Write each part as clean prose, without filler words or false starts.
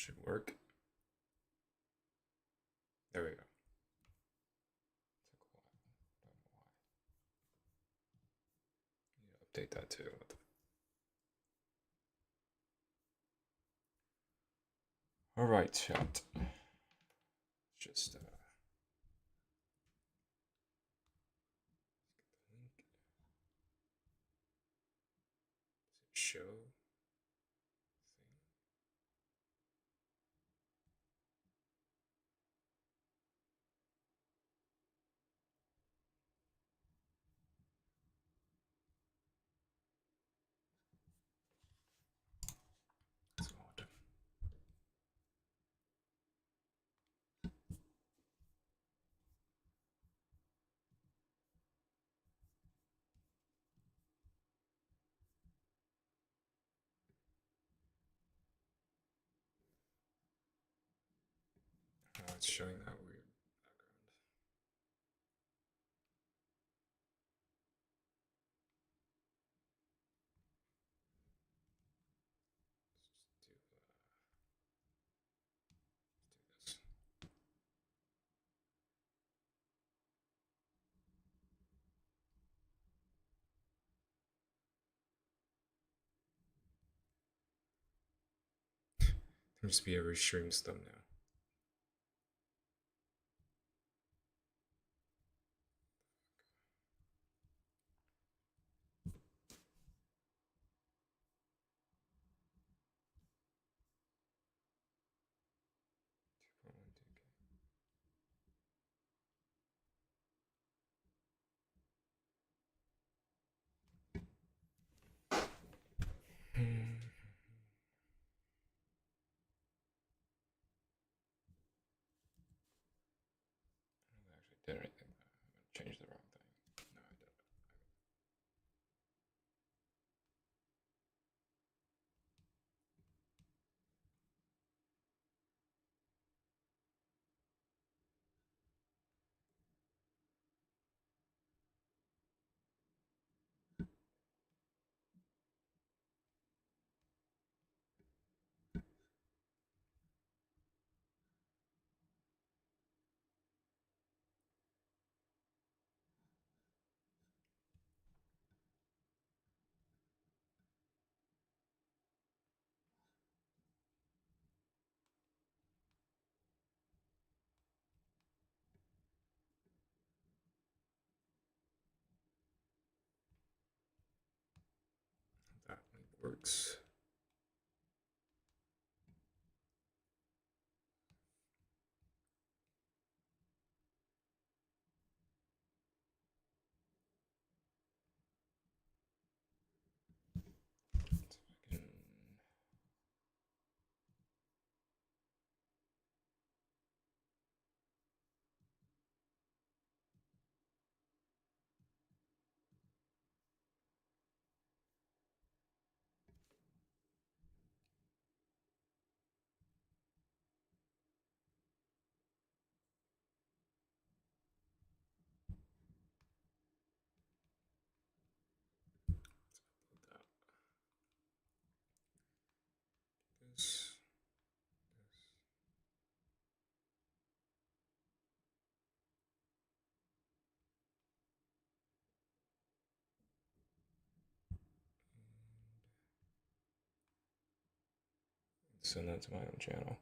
Should work. There we go. Took a while. Don't know why. Need to update that too. All right, chat. Just link. Show thing. That's odd. Oh, it's showing that weird background. Let's do this. There must be every stream's thumbnail. Did anything? I'm gonna change the wrong thing. No, I didn't. That link works. This. Send that to my own channel.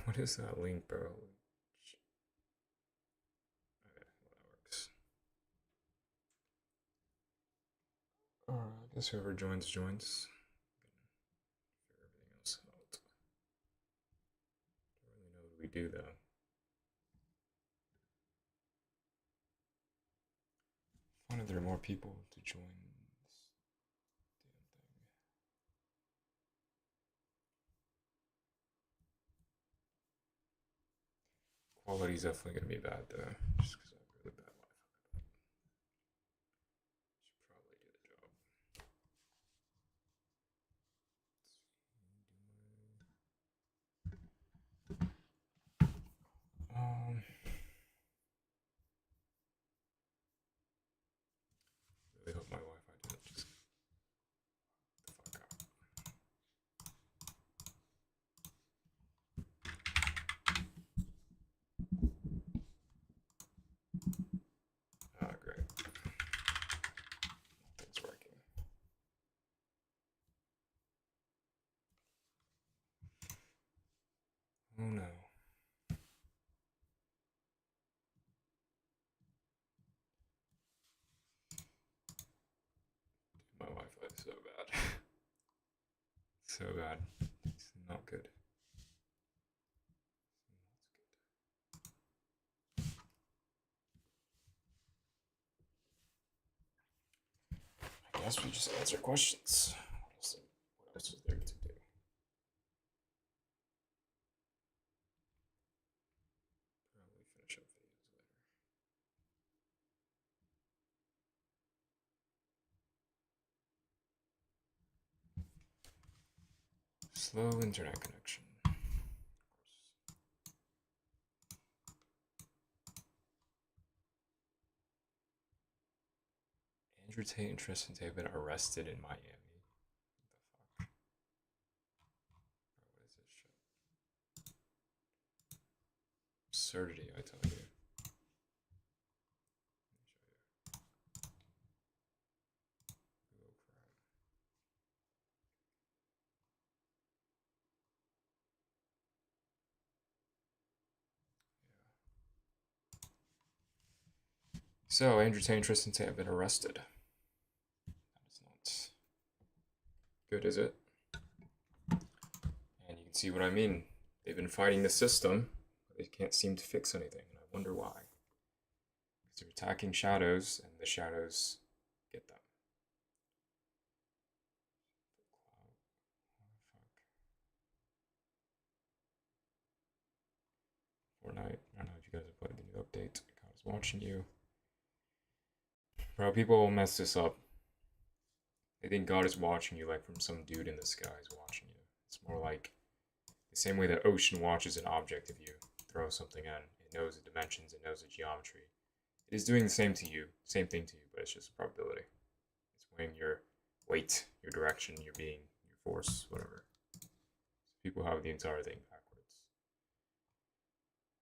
What is that link, bro? Okay, well, that works. I guess whoever joins, joins. Figure everything else out. Don't really know what we do, though. Find if there are more people to join this damn thing. Quality's definitely gonna be bad though, just because I have really bad Wi-Fi. Should probably do the job. Really hope my Wi-Fi doesn't just the fuck out. Ah, great. Nothing's working. Oh no. My Wi-Fi is so bad. So bad. It's not good. I guess we just answer questions. What else is there to do? Probably finish up videos later. Slow internet connection. Of course. Andrew Tate and Tristan Tate have been arrested in Miami. What the fuck? Bro, what is this shit? Absurdity, I tell you. So, Andrew Tate and Tristan Tate have been arrested. That is not good, is it? And you can see what I mean. They've been fighting the system, but they can't seem to fix anything, and I wonder why. Because they're attacking shadows, and the shadows get them. Fortnite. I don't know if you guys have played the new update. God is watching you. Bro, people will mess this up. They think God is watching you like from some dude in the sky is watching you. It's more like the same way the ocean watches an object if you throw something in. It knows the dimensions, it knows the geometry. It is doing the same to you, same thing to you, but it's just a probability. It's weighing your weight, your direction, your being, your force, whatever. So people have the entire thing backwards.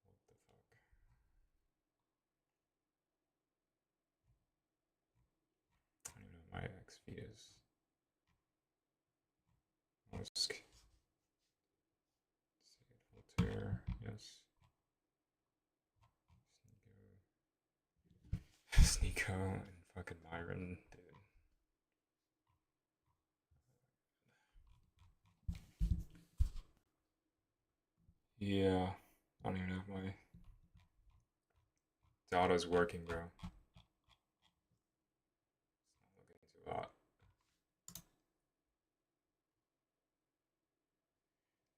What the fuck? I don't even know what my X feed is. Mollusk. Voltaire, yes. Sneeko and fucking Myron, dude. Yeah, I don't even know if my data's working, bro. It's not looking too hot.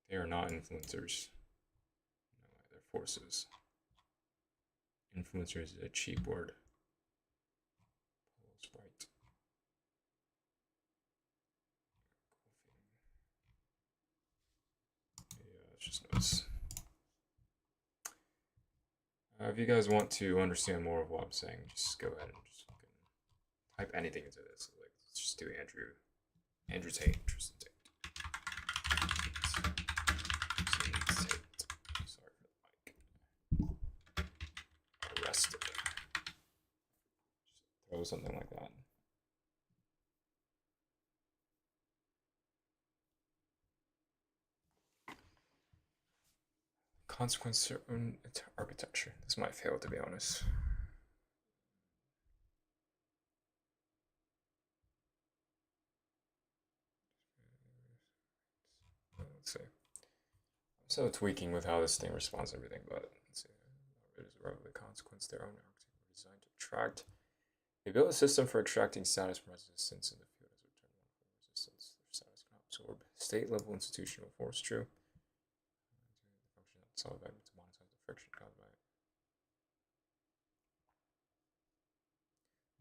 They are not influencers. No way, they're forces. Influencers is a cheap word. Sprite. Yeah, it's just nice. If you guys want to understand more of what I'm saying, just go ahead and just fucking type anything into this. Like, let's just do Andrew Tate, Tristan Tate. Sorry for the mic. Arrested. Just throw something like that. Consequence certain architecture. This might fail, to be honest. Let's see. I'm so tweaking with how this thing responds to everything, but let's see. It is a relevant consequence. Their own architecture were designed to attract. They built a system for extracting status from resistance in the field as a return one for resistance. Their status can absorb state-level institutional force. True. The function solve to monetize the friction caused by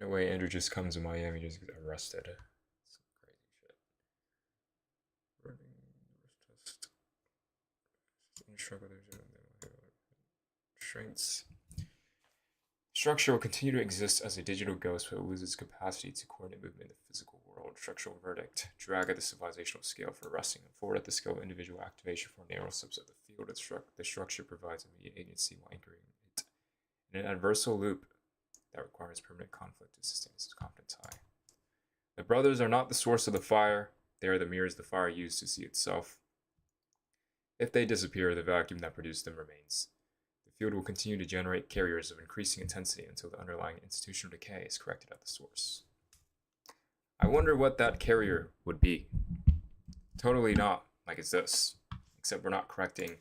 No way Andrew just comes to Miami just gets arrested. Some crazy shit. Running test. Strengths. Structure will continue to exist as a digital ghost, but it will lose its capacity to coordinate movement in the physical world. Structural verdict. Drag at the civilizational scale for arresting, and forward at the scale of individual activation for a narrow subset of the field. The structure provides immediate agency while anchoring it in an adversarial loop that requires permanent conflict to sustain its confidence high. The brothers are not the source of the fire, they are the mirrors the fire used to see itself. If they disappear, the vacuum that produced them remains. The field will continue to generate carriers of increasing intensity until the underlying institutional decay is corrected at the source. I wonder what that carrier would be. Totally not like it's this, except we're not correcting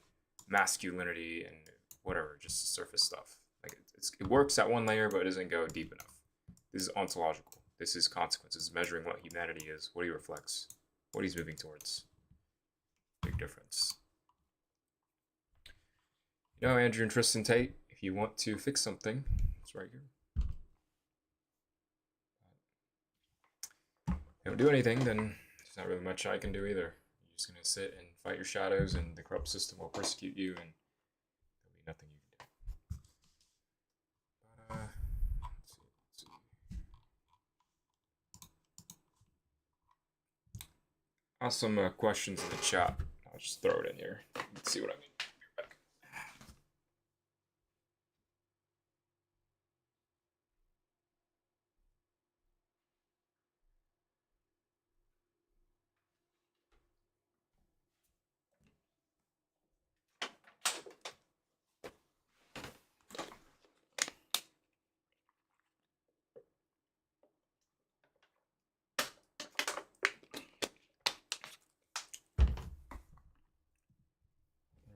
masculinity and whatever, just surface stuff. Like it works at one layer, but it doesn't go deep enough. This is ontological. This is consequences, measuring what humanity is, what he reflects, what he's moving towards. Big difference. You know, Andrew and Tristan Tate, if you want to fix something, it's right here. If you don't do anything, then there's not really much I can do either. You're just going to sit and fight your shadows, and the corrupt system will persecute you, and there'll be nothing you can do. But, let's see. Ask some questions in the chat. I'll just throw it in here. Let's see what I mean.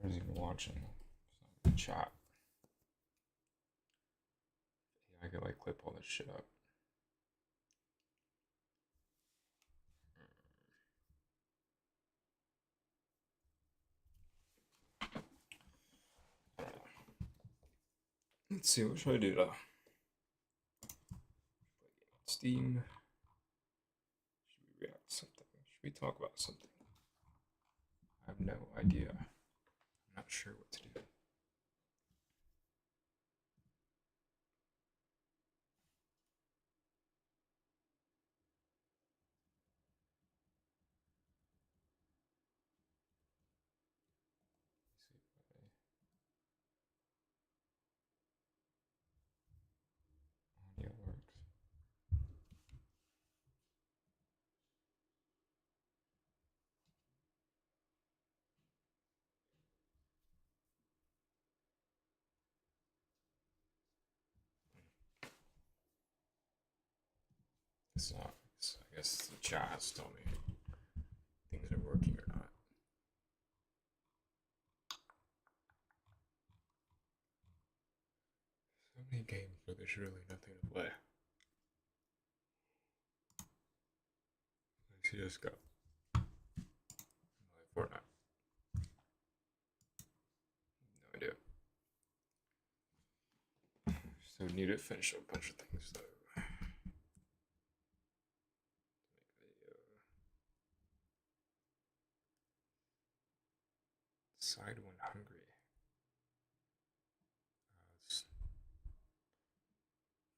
Who's even watching? It's not in the chat. Yeah, I could like clip all this shit up. Let's see, what should I do though? Steam. Should we react to something? Should we talk about something? I have no idea. I'm not sure what to do. Audio works. It's not. I guess the chat has to tell me things are working or not. So many games, but there's really nothing to play. CSGO. Fortnite. No idea. So we need to finish a bunch of things though. Side when hungry.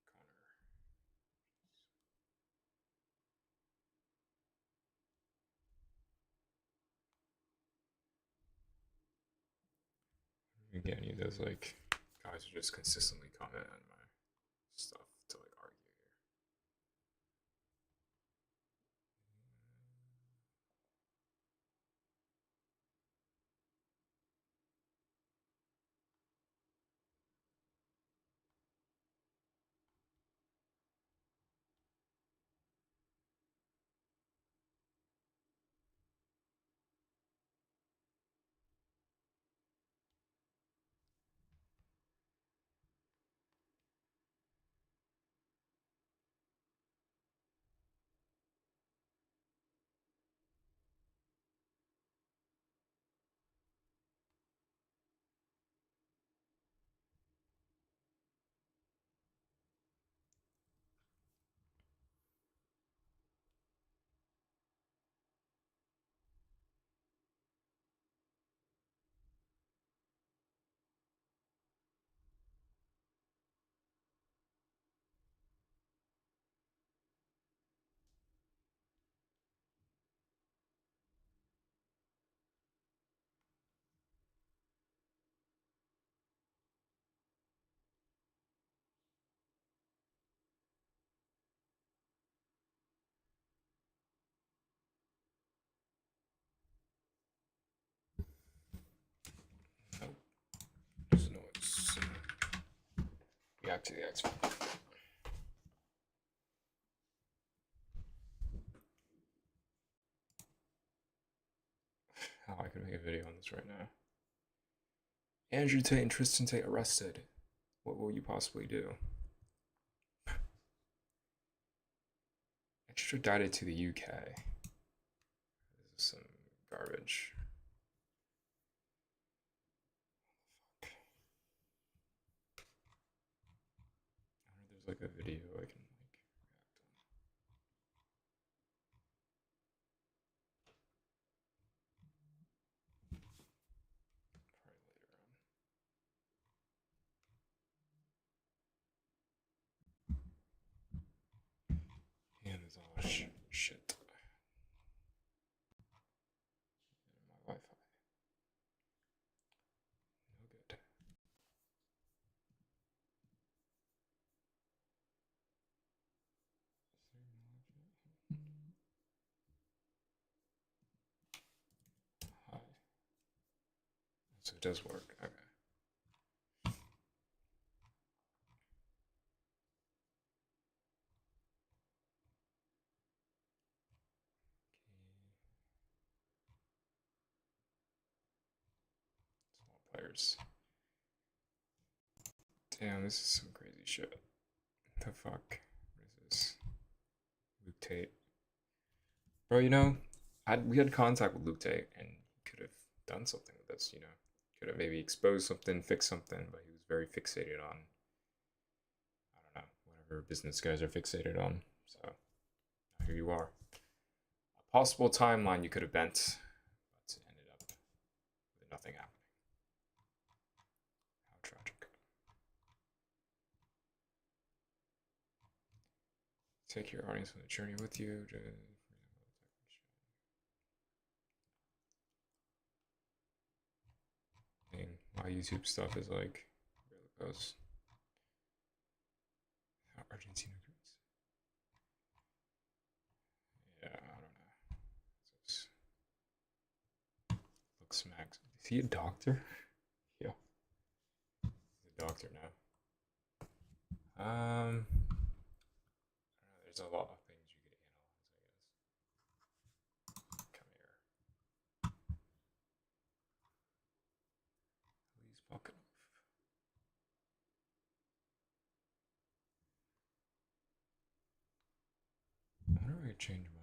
Connor. You get any of those like guys who just consistently comment on my stuff to like argue here. to the X Factor. How I can make a video on this right now. Andrew Tate and Tristan Tate arrested. What will you possibly do? Extradited to the UK. This is some garbage. I wonder if there's like a video I can like react on. Probably later on. And there's all shit. My Wi-Fi. No good. Hi. So it does work. Okay. Small players. Damn, this is some crazy shit. The fuck? What is this? Luke Tate. Bro, you know, we had contact with Luke Tate, and he could have done something with this, you know. Could have maybe exposed something, fixed something, but he was very fixated on, I don't know, whatever business guys are fixated on. So, here you are. A possible timeline you could have bent, but it ended up with nothing happening. How tragic. Take your audience on the journey with you. My YouTube stuff is like really close. Argentina Greece. Yeah, I don't know. This looks max. Is he a doctor? Yeah. He's a doctor now. I don't know, there's a lot of things you could analyze, I guess. Come here. Please buck it off. How do I change my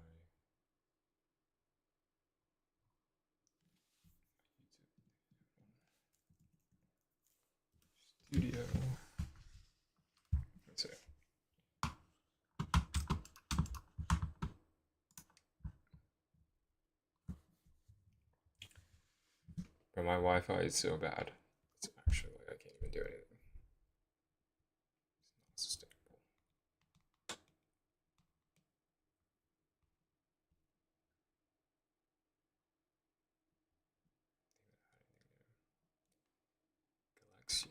YouTube studio? That's it. But my Wi-Fi is so bad. It's actually like I can't even do anything. It's not sustainable. Galaxio.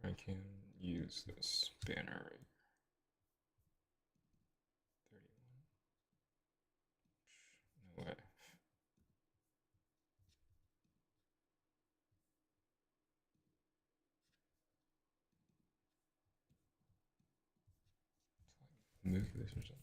I can use this banner. 31. No way. Move this or something.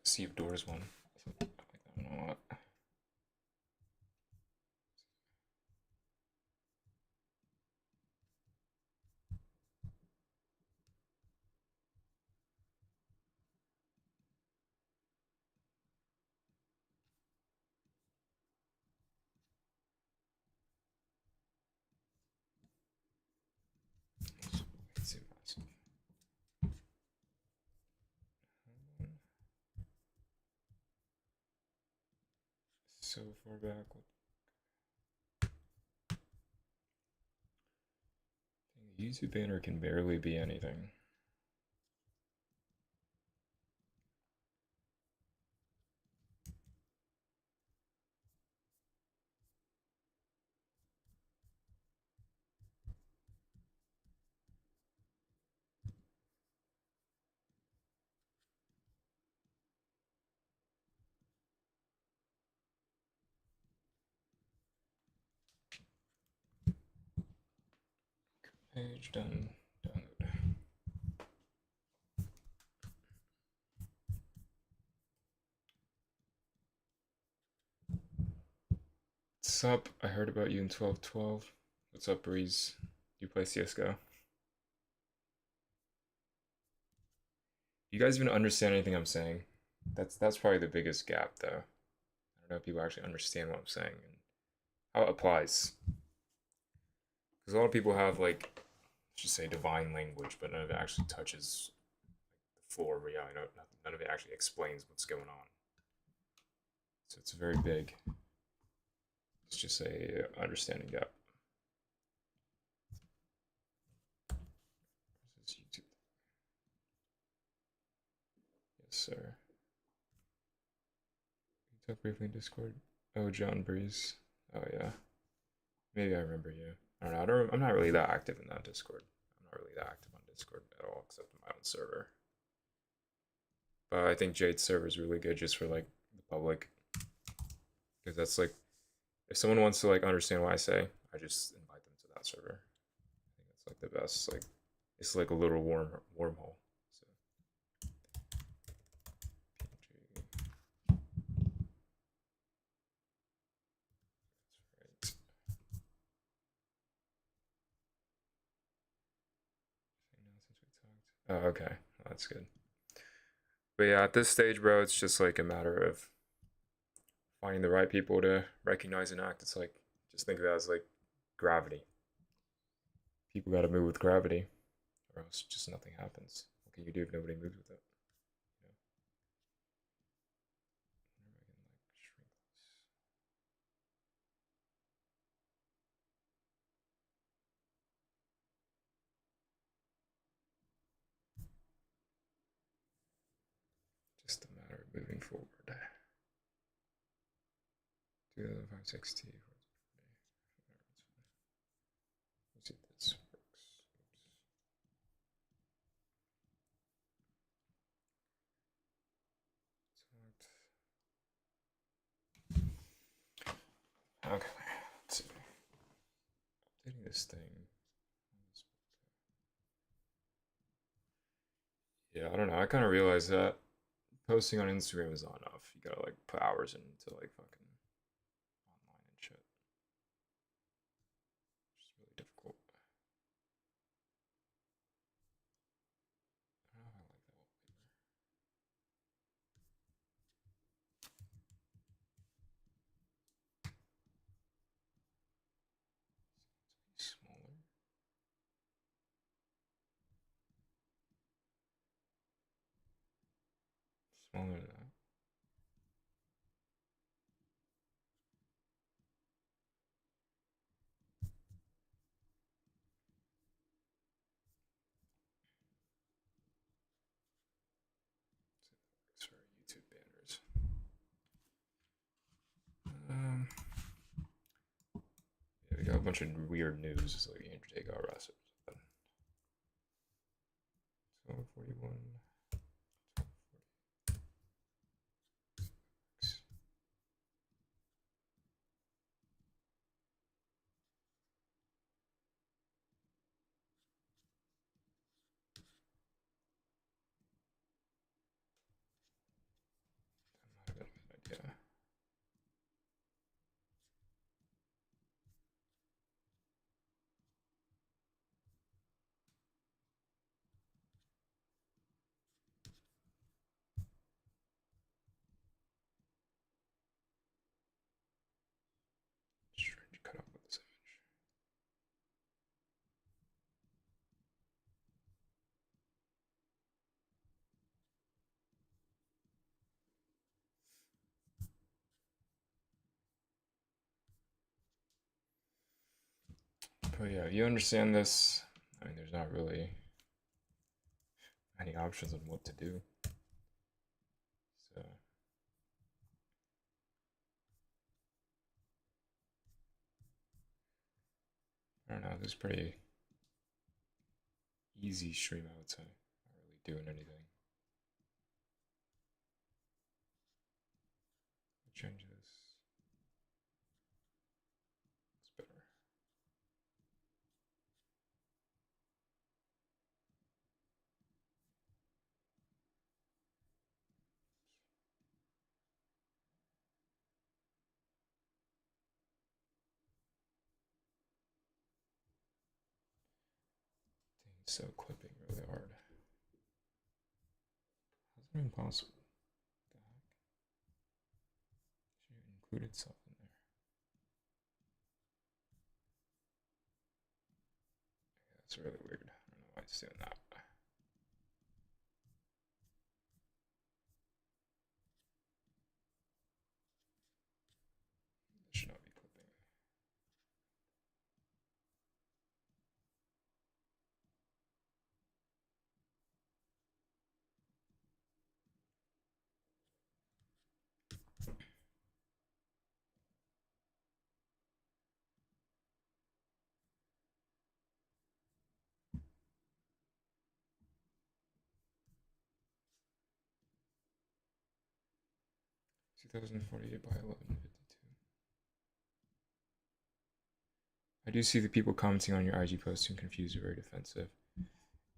Sea of Doors one. I like that one a lot. It's too massive. so far back. The YouTube banner can barely be anything. Page done. Download. What's up? I heard about you in 1212. What's up, Breeze? You play CSGO? You guys even understand anything I'm saying? That's probably the biggest gap, though. I don't know if people actually understand what I'm saying and how it applies. Because a lot of people have, like, let's just say divine language, but none of it actually touches the floor of reality. None of it actually explains what's going on. So it's very big. It's just a understanding gap. This is YouTube. Yes, sir. You talk briefly in Discord. Oh, John Breeze. Oh yeah. Maybe I remember you. I don't know. I'm not really that active in that Discord. I'm not really that active on Discord at all, except in my own server. But I think Jade's server is really good just for like the public, because that's like, if someone wants to like understand what I say, I just invite them to that server. I think it's like the best. Like, it's like a little wormhole. So. That's right. Oh, okay. That's good. But yeah, at this stage, bro, it's just like a matter of finding the right people to recognize and act. It's like, just think of it as like gravity. People got to move with gravity, or else just nothing happens. What can you do if nobody moves with it? Just a matter of moving forward. 2005 Let's see if this works. Okay, let's see. Updating this thing. Yeah, I don't know. I kind of realized that posting on Instagram is not enough. You gotta like put hours into like fucking online and shit. Which is really difficult. I don't know if I like that wallpaper. Smaller. Smaller than that. For YouTube banners. Yeah, we got a bunch of weird news. It's like Andrew Tate got arrested. 1241. That might have been a bad idea. But yeah, you understand this. I mean, there's not really any options on what to do. So I don't know. This is pretty easy stream, I would say. Not really doing anything. Change this. It's better. It's so clipping really hard. How's it even possible? What the heck? Should have included stuff in there. Yeah, that's really weird. I don't know why it's doing that. It should not be clipping. 2048 by 1152. I do see the people commenting on your IG posts and confused or very defensive.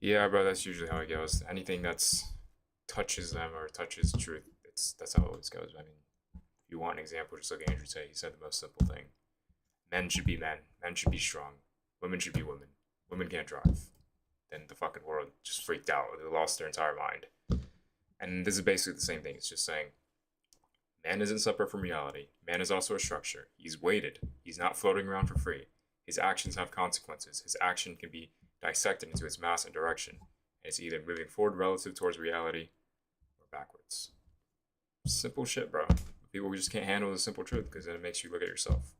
Yeah, bro, that's usually how it goes. Anything that's touches them or touches truth, that's how it always goes. I mean, if you want an example, just look at Andrew Tate. He said the most simple thing: men should be men, men should be strong, women should be women, women can't drive. Then the fucking world just freaked out. They lost their entire mind. And this is basically the same thing. It's just saying man isn't separate from reality. Man is also a structure. He's weighted. He's not floating around for free. His actions have consequences. His action can be dissected into its mass and direction. And it's either moving forward relative towards reality or backwards. Simple shit, bro. People just can't handle the simple truth because then it makes you look at yourself.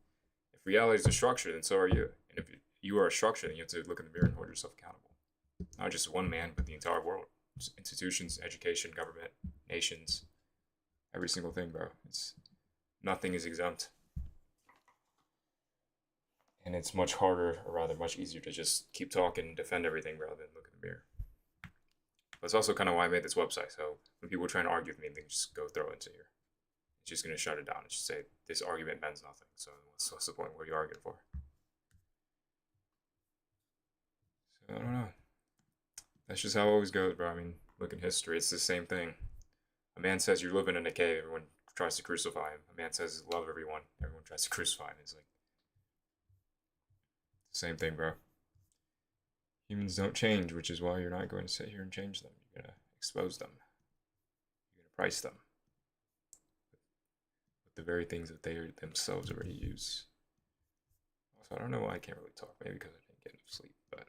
If reality is a structure, then so are you. And if you are a structure, then you have to look in the mirror and hold yourself accountable. Not just one man, but the entire world. Institutions, education, government, nations, every single thing, bro. Nothing is exempt. And it's much harder, or rather much easier to just keep talking and defend everything rather than look in the mirror. That's also kind of why I made this website. So when people are trying to argue with me, they just go throw it into here. It's just going to shut it down. It's just say, this argument means nothing. So what's the point? What are you arguing for? So I don't know. That's just how it always goes, bro. I mean, look in history, it's the same thing. A man says you're living in a cave, everyone tries to crucify him. A man says love everyone tries to crucify him. It's like same thing, bro. Humans don't change, which is why you're not going to sit here and change them. You're going to expose them. You're going to price them with the very things that they themselves already use. Also, I don't know why I can't really talk. Maybe because I didn't get enough sleep, but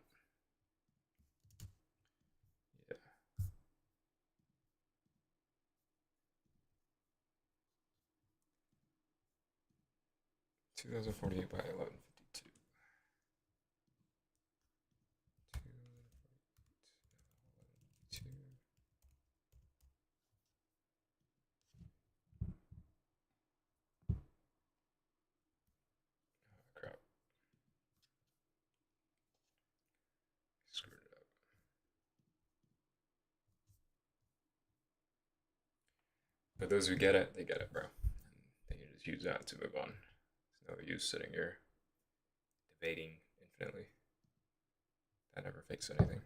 yeah. 2048 by 1152. Crap. Screwed it up. But those who get it, they get it, bro. And they can just use that to move on. There's no use sitting here debating infinitely. That never fixes anything.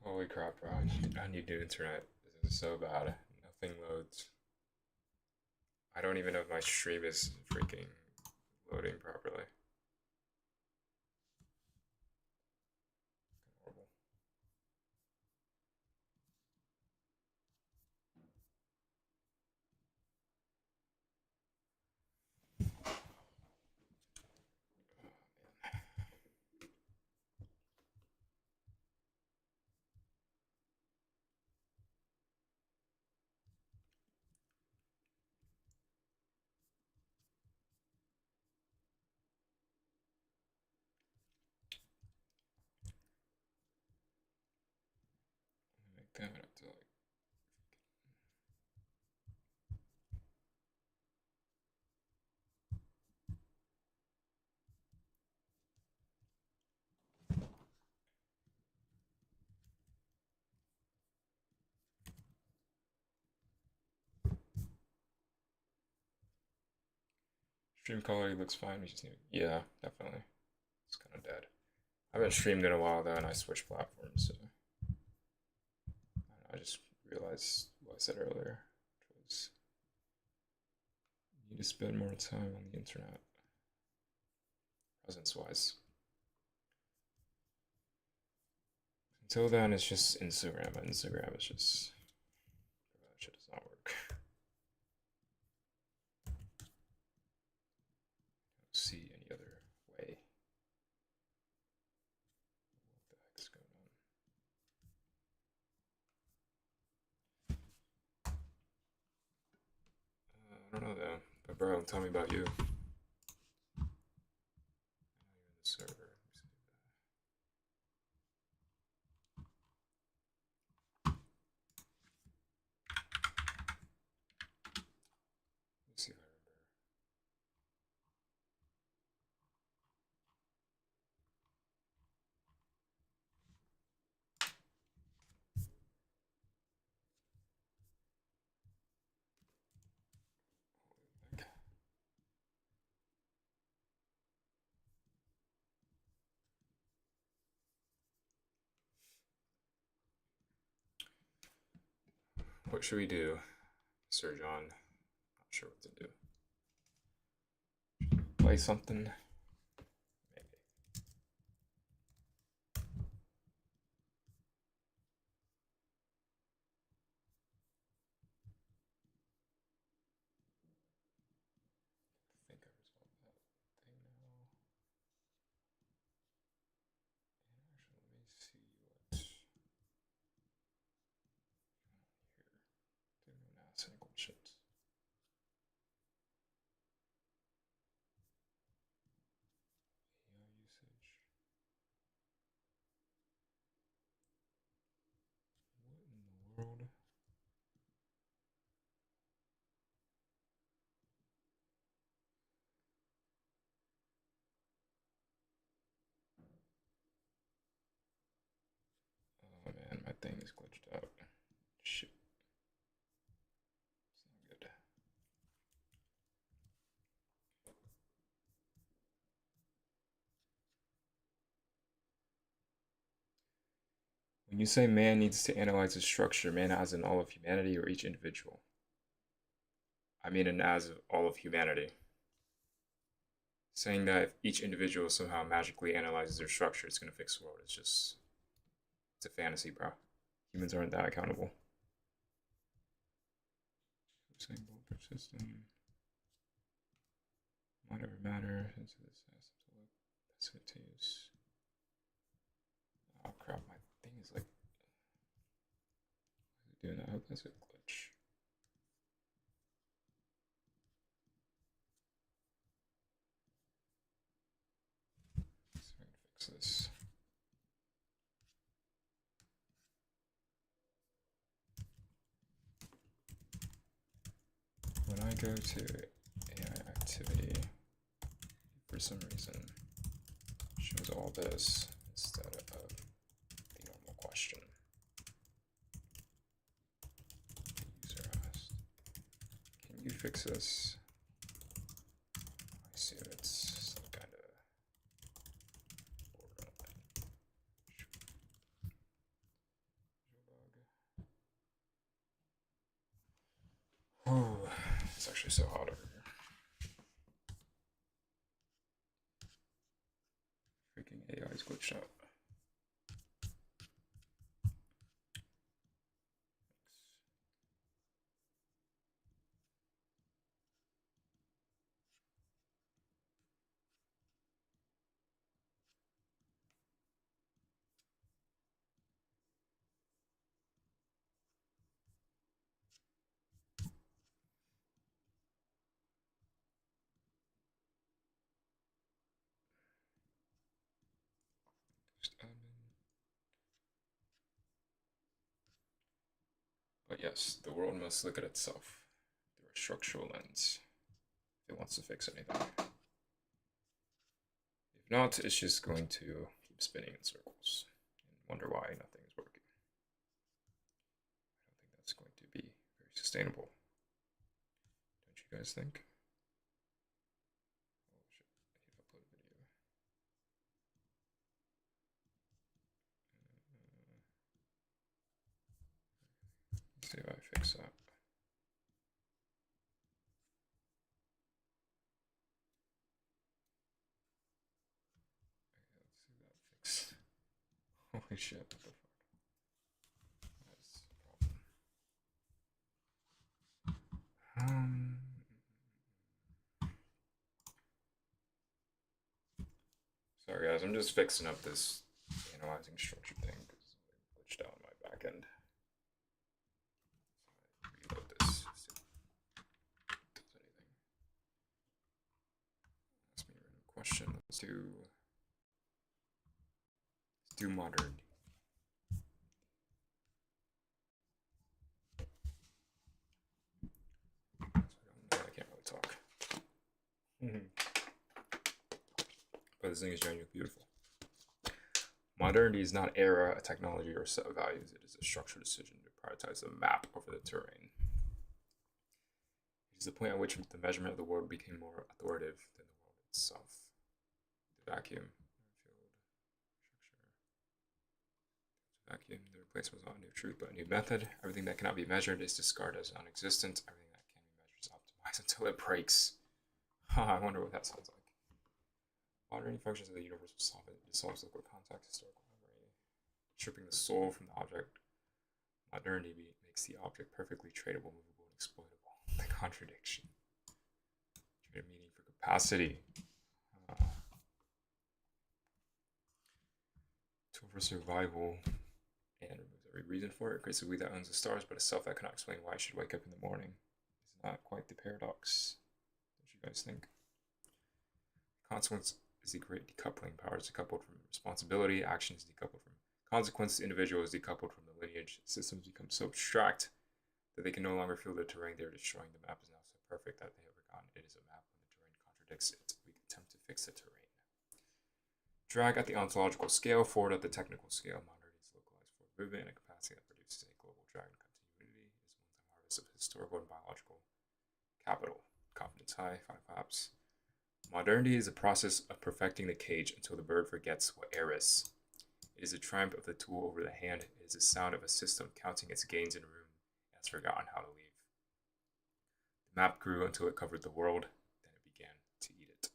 Holy crap, bro. I need new internet. This is so bad. Nothing loads. I don't even know if my stream is freaking loading properly. Horrible. think I'm gonna have to like. Stream quality looks fine. We just need. Yeah, definitely. It's kind of dead. I haven't streamed in a while though, and I switched platforms, so I just realized what I said earlier, which was you need to spend more time on the internet, presence-wise. Until then, it's just Instagram. Instagram is just that shit does not work. I don't see any other way. What the heck's going on? I don't know though. But bro, tell me about you. I know you're in the server. Let's see if I remember. What should we do, Sir John? Not sure what to do. Play something. Maybe. I think I resolved that thing now. And actually, let me see what here. Didn't even ask any questions. AI usage. What in the world? Oh man, my thing is glitched out. Shit. It's not good. When you say man needs to analyze his structure, man as in all of humanity or each individual? I mean an as of all of humanity. Saying that if each individual somehow magically analyzes their structure, it's gonna fix the world. It's a fantasy, bro. Humans aren't that accountable. Saying bulletproof system might ever matter into this that's good to use. Oh crap, my thing is like doing that. I hope that's a glitch. So I can fix this. When I go to AI activity, for some reason, it shows all this instead of the normal question. The user asked, "Can you fix this?" I assume it's some kind of bug. Ooh, it's actually so hot over here. Freaking AI is glitched out. Yes, the world must look at itself through a structural lens if it wants to fix anything. If not, it's just going to keep spinning in circles and wonder why nothing is working. I don't think that's going to be very sustainable. Don't you guys think? Oh shit, I need to upload a video. Let's see if I fix that. Holy shit, what the fuck? That's a problem. Sorry guys, I'm just fixing up this analyzing structure thing because it glitched out on my back end. So I reload this, see if it does anything. Ask me a random question. Let's do modern. I can't really talk. But this thing is genuinely beautiful. Modernity is not era, a technology, or a set of values. It is a structured decision to prioritize the map over the terrain. It is the point at which the measurement of the world became more authoritative than the world itself. The vacuum, the replacement was not a new truth, but a new method. Everything that cannot be measured is discarded as non-existent. Everything that can be measured is optimized until it breaks. I wonder what that sounds like. Modernity functions as a universal solvent. It dissolves liquid contact, historical memory, stripping the soul from the object. Modernity makes the object perfectly tradable, movable, and exploitable. The contradiction. Trade meaning for capacity. Tool for survival. And removes every reason for it. Creates a we that owns the stars, but a self that cannot explain why it should wake up in the morning. Is not quite the paradox. What do you guys think? Consequence is the great decoupling. Power is decoupled from responsibility. Action is decoupled from consequence. The individual is decoupled from the lineage. Systems become so abstract that they can no longer feel the terrain they are destroying. The map is now so perfect that they have forgotten it is a map. When the terrain contradicts it, we attempt to fix the terrain. Drag at the ontological scale, forward at the technical scale. Modernity is localized forward movement and a capacity that produces a global drag and continuity. Is one-time harvest of historical and biological capital. Confidence high, 5 claps. Modernity is a process of perfecting the cage until the bird forgets what air is. It is a triumph of the tool over the hand. It is the sound of a system counting its gains in a room and has forgotten how to leave. The map grew until it covered the world, then it began to eat it.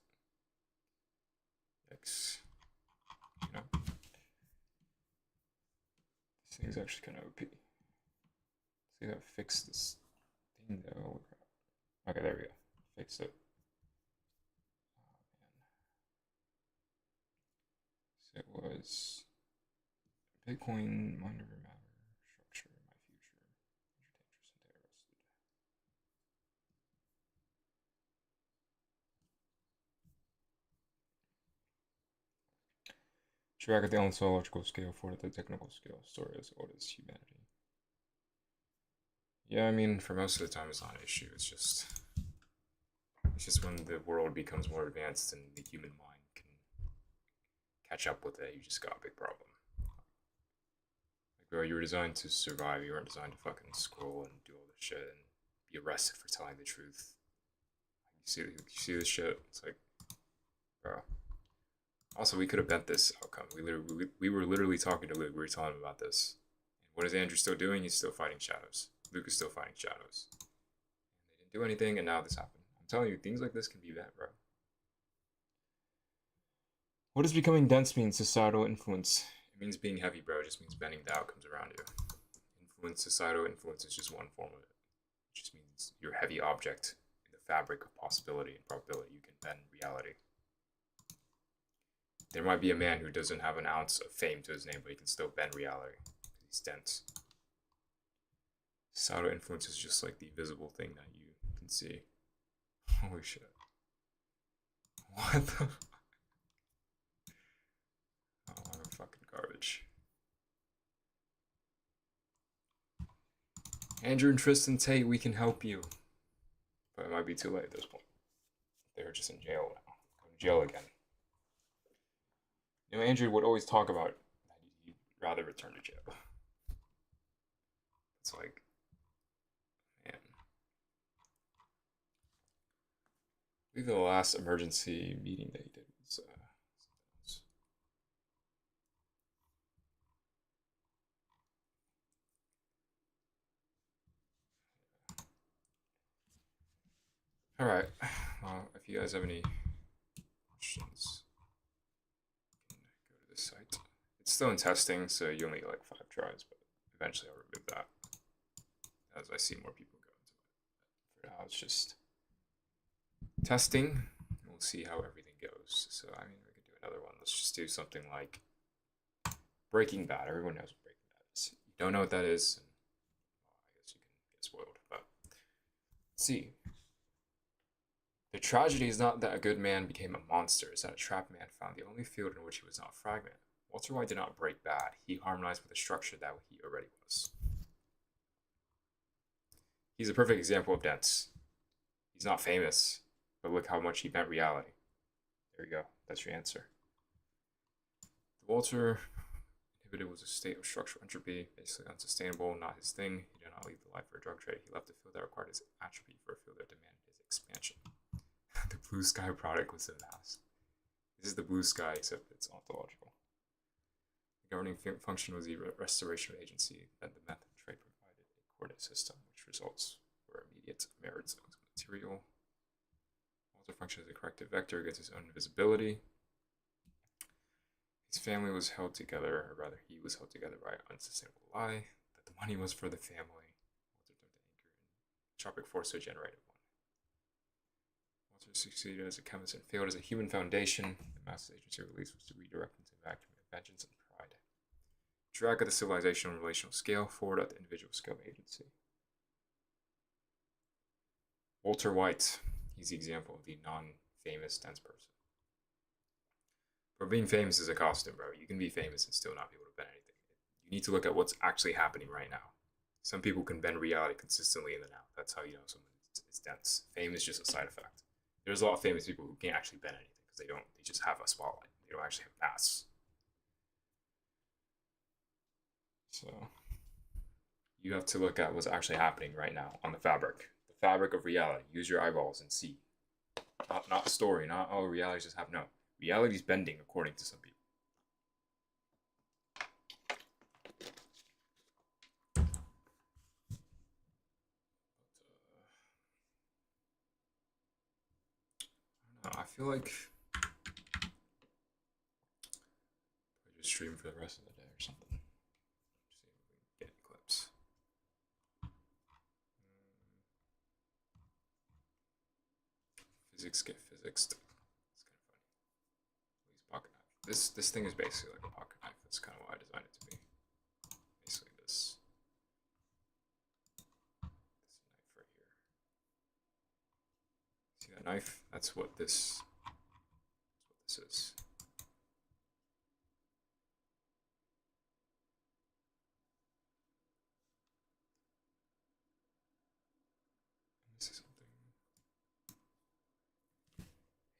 Yikes. You know? This thing's actually kind of OP. See if I fix this thing though. Okay, there we go. Fix it. It was Bitcoin miner matter structure in my future. Dangerous and arrested. Track at the ontological scale, forward at the technical scale. Story as old as humanity. Yeah, I mean, for most of the time, it's not an issue. It's just when the world becomes more advanced and the human mind catch up with it, you just got a big problem. Like, bro, you were designed to survive. You weren't designed to fucking scroll and do all this shit and be arrested for telling the truth. You see this shit? It's like, bro. Also, we could have bent this outcome. We were literally talking to Luke. We were telling him about this. And what is Andrew still doing? He's still fighting shadows. Luke is still fighting shadows. And they didn't do anything, and now this happened. I'm telling you, things like this can be bad, bro. What does becoming dense mean? Societal influence. It means being heavy, bro. It just means bending the outcomes around you. Influence, societal influence is just one form of it. It just means you're a heavy object in the fabric of possibility and probability. You can bend reality. There might be a man who doesn't have an ounce of fame to his name, but he can still bend reality because he's dense. Societal influence is just like the visible thing that you can see. Holy shit. What the... Oh, fucking garbage. Andrew and Tristan Tate, we can help you. But it might be too late at this point. They're just in jail now. Go to jail again. You know, Andrew would always talk about that he'd rather return to jail. It's like, man. I believe the last emergency meeting that he did was. Alright. Well, if you guys have any questions, you can go to this site. It's still in testing, so you only get like 5 tries, but eventually I'll remove that as I see more people go into it. For now, it's just testing. We'll see how everything goes. So, I mean, we could do another one. Let's just do something like Breaking Bad. Everyone knows what Breaking Bad is. You don't know what that is, and well, I guess you can get spoiled. But let's see. The tragedy is not that a good man became a monster, it's that a trapped man found the only field in which he was not a fragment. Walter White did not break bad, he harmonized with a structure that he already was. He's a perfect example of dense. He's not famous, but look how much he bent reality. There you go, that's your answer. The Walter inhibited was a state of structural entropy, basically unsustainable, not his thing. He did not leave the life for a drug trade, he left a field that required his atrophy for a field that demanded his expansion. The Blue Sky product was so vast. This is the Blue Sky, except it's ontological. The governing function was the restoration of agency, then the method trade provided a coordinate system, which results were immediate merits of material. Walter functioned as a corrective vector against his own invisibility. His family was held together, or rather, he was held together by an unsustainable lie, that the money was for the family. Walter turned to anger and tropic force so generated one. Walter succeeded as a chemist and failed as a human foundation. The master's agency release was to redirect into a vacuum of vengeance and pride. Drag at the civilizational and relational scale, forward at the individual scale of agency. Walter White, he's the example of the non-famous dense person. But being famous is a costume, bro. You can be famous and still not be able to bend anything. You need to look at what's actually happening right now. Some people can bend reality consistently in the now. That's how you know someone is dense. Fame is just a side effect. There's a lot of famous people who can't actually bend anything because they just have a spotlight. They don't actually have mass. So you have to look at what's actually happening right now on the fabric of reality. Use your eyeballs and see. Not a story, not, oh, reality's just happening. No, reality's bending according to some people. I feel like I just stream for the rest of the day or something. See if we can get any clips. Physics get physics. It's kind of funny. Use pocket knife. This thing is basically like a pocket knife. That's kind of why I designed it to be. Basically this knife right here. See that knife? That's what this is. This is something.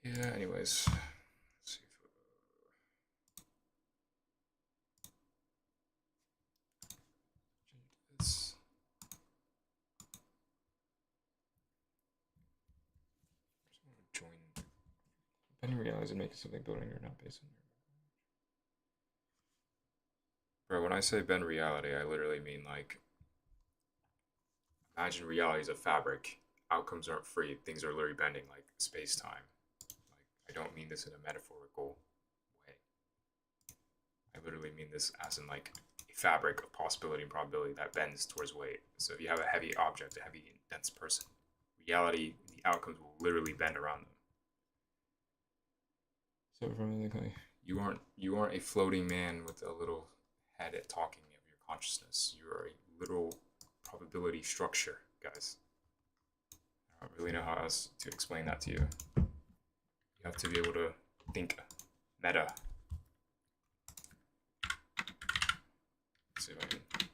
Yeah, anyways. Let's see if change this. Join. Depending realize and making something building or not based on your. Bro, when I say bend reality, I literally mean like imagine reality is a fabric. Outcomes aren't free. Things are literally bending like space-time. Like I don't mean this in a metaphorical way. I literally mean this as in like a fabric of possibility and probability that bends towards weight. So if you have a heavy object, a heavy dense person, reality, the outcomes will literally bend around them. So from you aren't a floating man with a little head at talking of your consciousness. You are a literal probability structure, guys. I don't really know how else to explain that to you. You have to be able to think meta. Let's see if I can find it.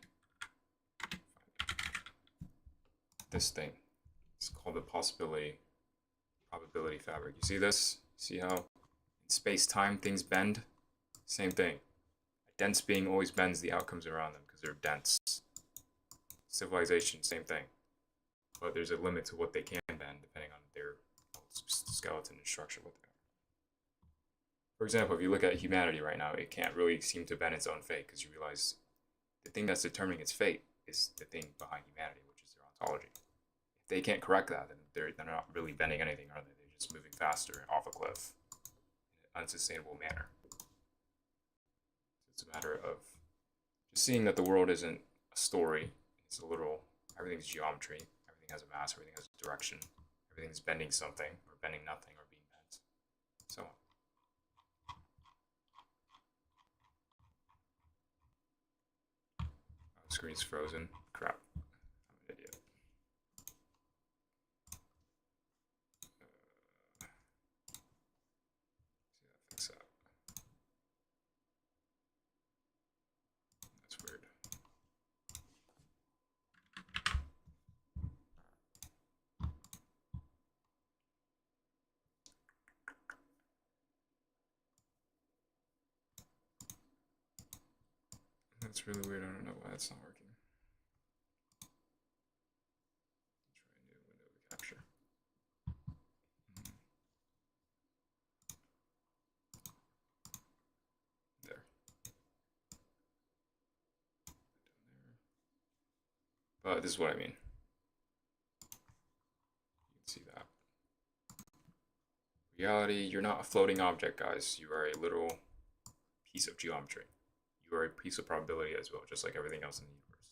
this thing. It's called the possibility probability fabric. You see this? See how in space-time things bend? Same thing. A dense being always bends the outcomes around them because they're dense. Civilization, same thing. But there's a limit to what they can bend depending on their skeleton and structure. What they are. For example, if you look at humanity right now, it can't really seem to bend its own fate because you realize the thing that's determining its fate is the thing behind humanity, which is their ontology. If they can't correct that, then they're not really bending anything, are they? They're just moving faster off a cliff in an unsustainable manner. It's a matter of just seeing that the world isn't a story. It's a literal, everything's geometry. Everything has a mass, everything has a direction. Everything's bending something, or bending nothing, or being bent. So on. Oh, the screen's frozen. Crap. I'm an idiot. See that fix that. That's weird. That's really weird. I don't know why it's not working. Try a new window to capture. There. But this is what I mean. You can see that. Reality, you're not a floating object, guys. You are a literal piece of geometry. You are a piece of probability as well, just like everything else in the universe.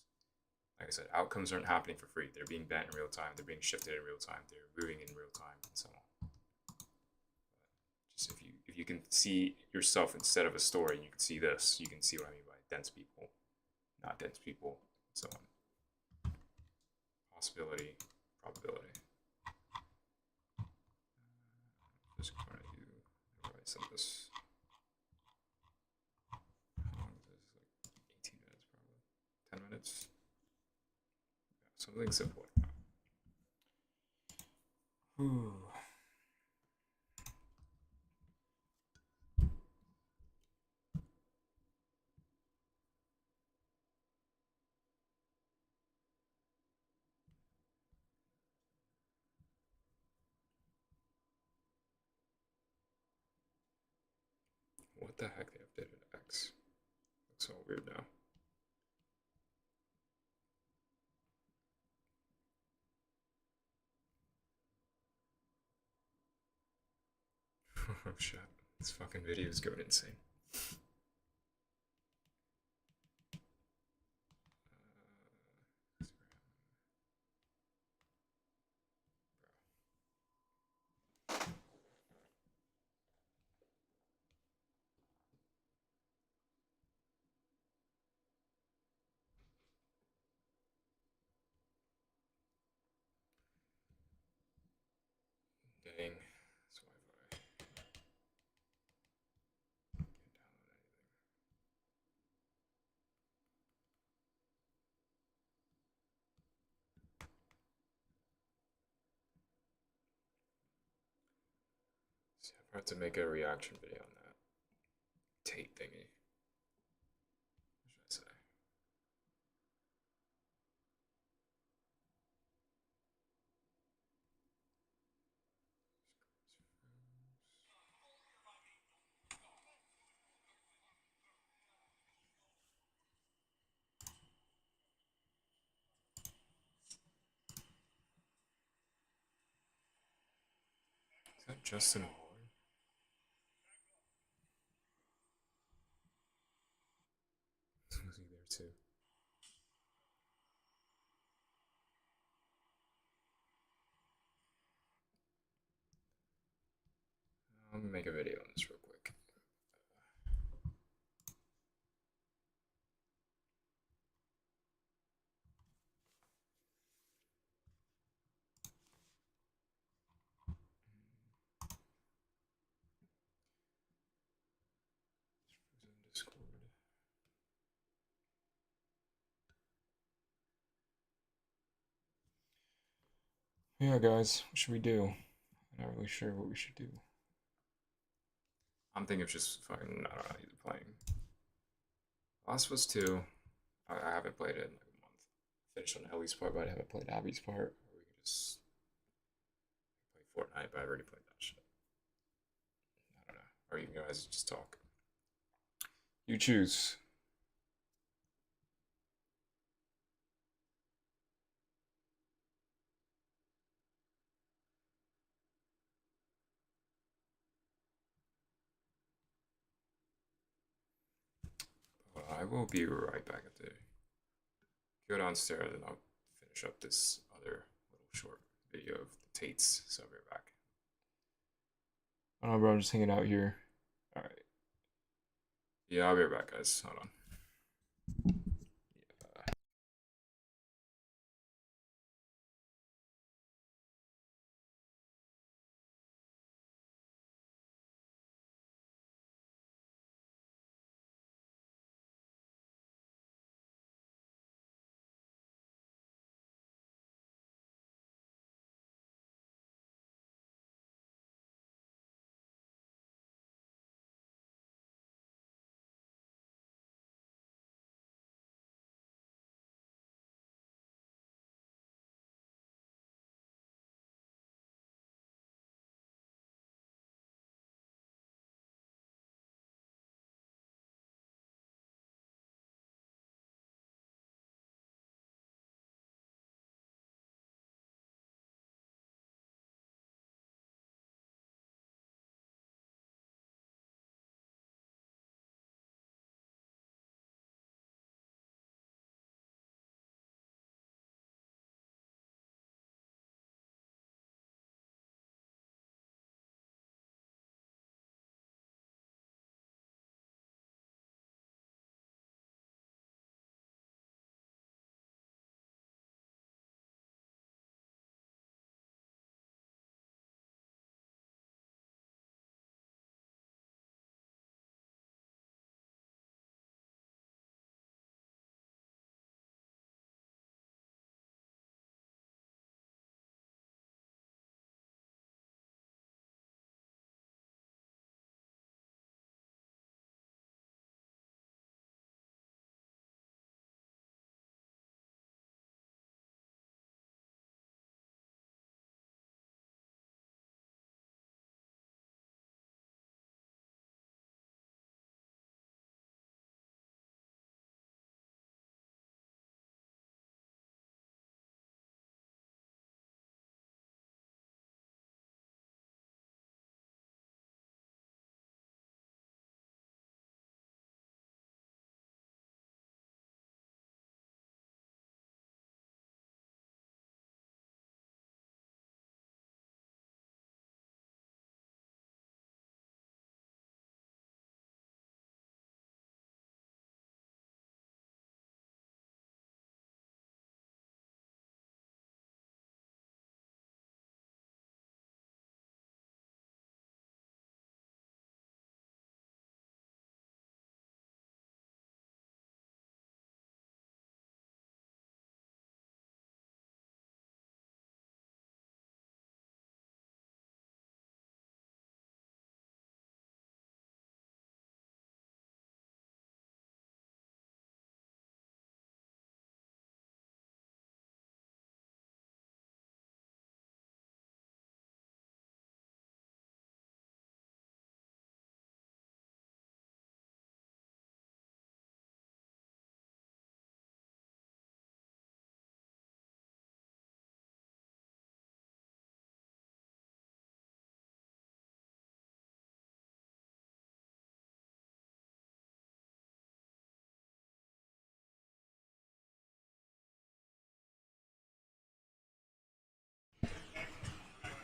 Like I said, outcomes aren't happening for free. They're being bent in real time. They're being shifted in real time. They're moving in real time, and so on. Just if you can see yourself instead of a story, you can see this. You can see what I mean by dense people, not dense people, and so on. Possibility, probability. Just going to do. How do I set this? How long is this? Like 18 minutes, probably. 10 minutes. Yeah, something simple like that. Whew. What the heck? They updated X. Looks all weird now. Oh shit. This fucking video is going insane. Dang. This Wi-Fi. Can't download anything. See, I forgot to make a reaction video on that tape thingy. What should I say? Is that Justin Ward? Was he there too? I'm gonna make a video on this real quick. Discord. Yeah, guys, what should we do? I'm not really sure what we should do. I'm thinking of just fucking, I don't know, either playing Last of Us 2. I haven't played it in like a month. Finished on Ellie's part, but I haven't played Abby's part. Or we could just play Fortnite, but I already played that shit. I don't know. Or you guys just talk. You choose. I will be right back at the go downstairs and I'll finish up this other little short video of the Tates. So I'll be right back. I don't know, bro. I'm just hanging out here. All right. Yeah, I'll be right back, guys. Hold on.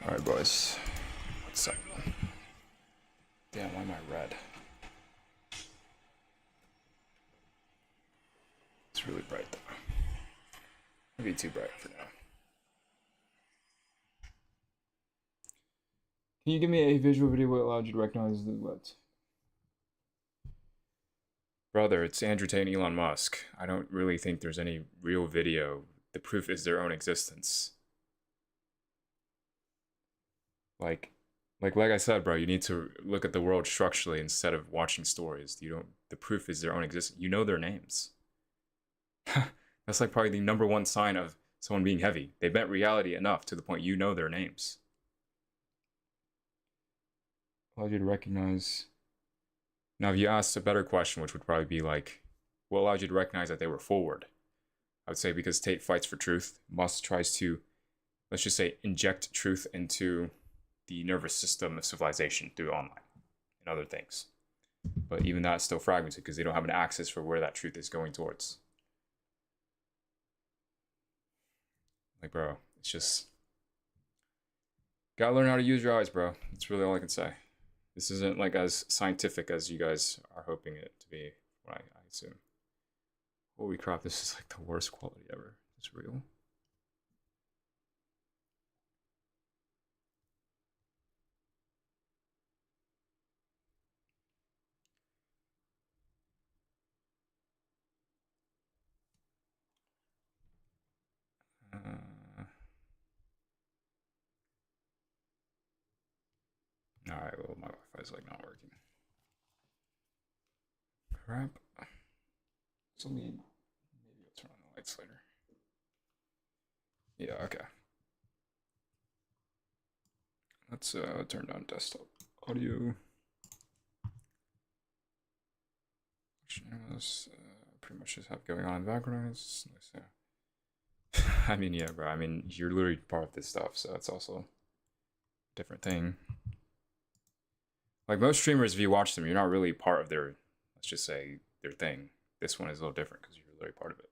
All right, boys. What's up? Damn, why am I red? It's really bright though. Maybe too bright for now. Can you give me a visual video what allowed you to recognize the what? Brother, it's Andrew Tate and Elon Musk. I don't really think there's any real video. The proof is their own existence. Like, like I said, bro, you need to look at the world structurally instead of watching stories. You don't. The proof is their own existence. You know their names. That's like probably the number one sign of someone being heavy. They bent reality enough to the point you know their names. Allowed you to recognize. Now, if you asked a better question, which would probably be like, what allowed you to recognize that they were forward? I would say because Tate fights for truth. Musk tries to, let's just say, inject truth into the nervous system of civilization through online and other things. But even that's still fragmented because they don't have an access for where that truth is going towards. Like, bro, it's just gotta learn how to use your eyes, bro. That's really all I can say. This isn't like as scientific as you guys are hoping it to be. What I assume. Holy crap! This is like the worst quality ever. It's real. All right. Well, my Wi-Fi's like not working. Crap. So maybe I'll turn on the lights later. Yeah. Okay. Let's turn down desktop audio. Pretty much just have going on in the background. It's nice. Yeah. I mean, yeah, bro. I mean, you're literally part of this stuff, so it's also a different thing. Like most streamers, if you watch them, you're not really part of their, let's just say, their thing. This one is a little different because you're literally part of it.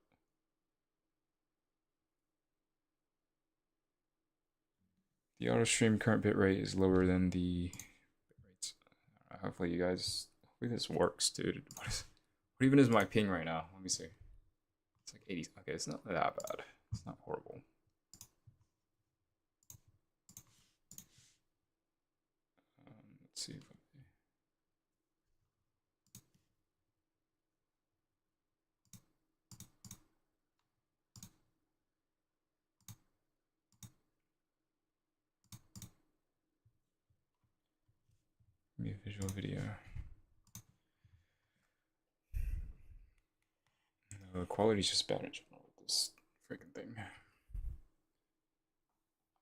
The auto stream current bitrate is lower than the bitrates. Hopefully you guys, hopefully this works, dude. What even is my ping right now? Let me see. It's like 80. Okay, it's not that bad. It's not horrible. Let's see if maybe a visual video. No, the quality's just bad in general with this freaking thing. I'm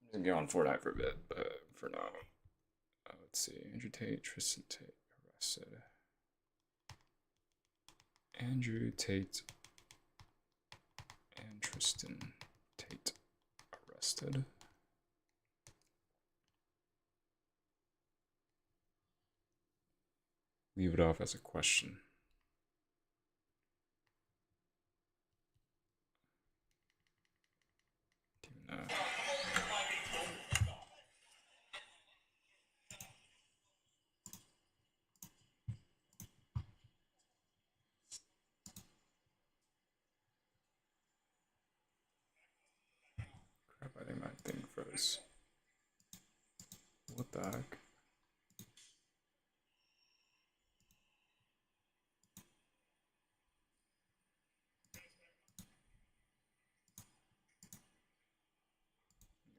just gonna go on Fortnite for a bit, but for now, let's see. Andrew Tate, Tristan Tate arrested. Andrew Tate and Tristan Tate arrested. Leave it off as a question. Crap, I think my thing froze. What the heck?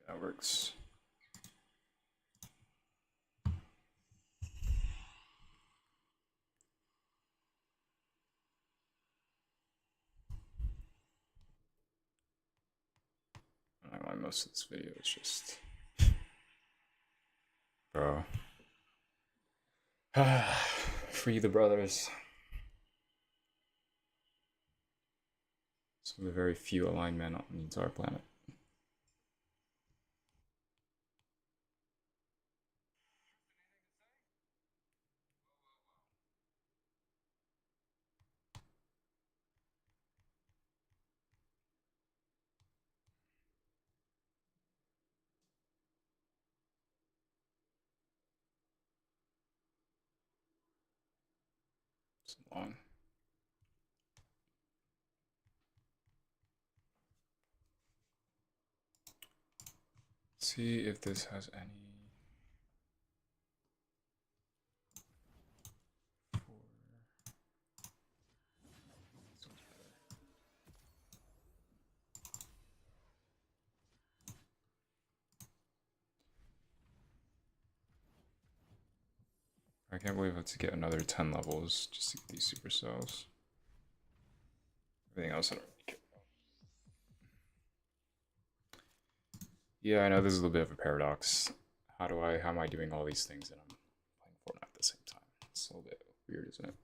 That works. I don't know, most of this video is just, bro. Free the brothers. Some of the very few aligned men on the entire planet. It's long. See if this has any. I can't believe I have to get another 10 levels just to get these supercells. Everything else I don't really care about. Yeah, I know this is a little bit of a paradox. How am I doing all these things and I'm playing Fortnite at the same time? It's a little bit weird, isn't it?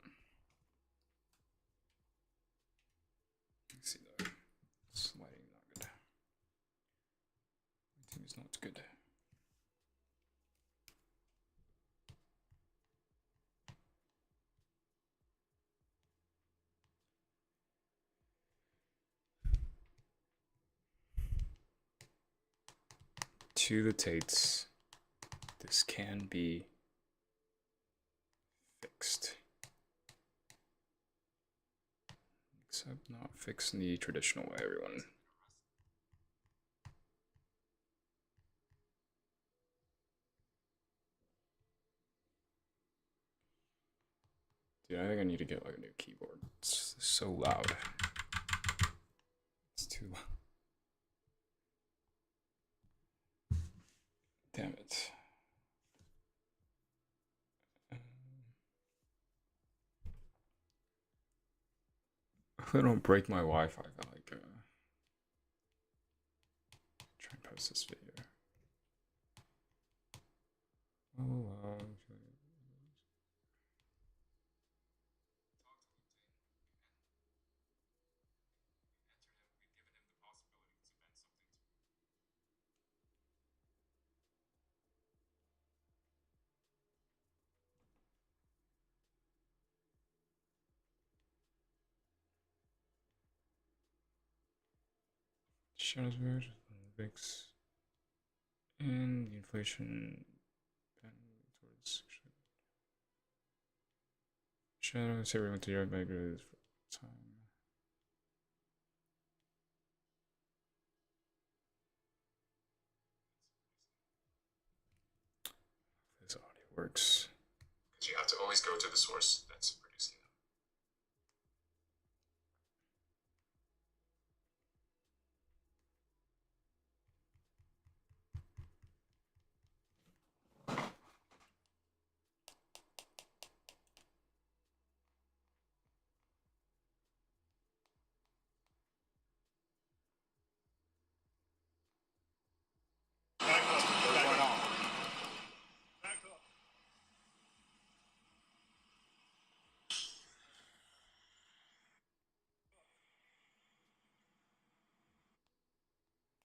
Let's see though. This lighting not good. My team is not good. To the Tates, this can be fixed. Except not fixed in the traditional way, everyone. Dude, I think I need to get like a new keyboard. It's so loud. It's too loud. Damn it. If I don't break my Wi-Fi, I like try and post this video. Oh, Shadows Verge, VIX, and the inflation towards Shadows. Everyone to your back for time. This audio works. Because you have to always go to the source that's producing them.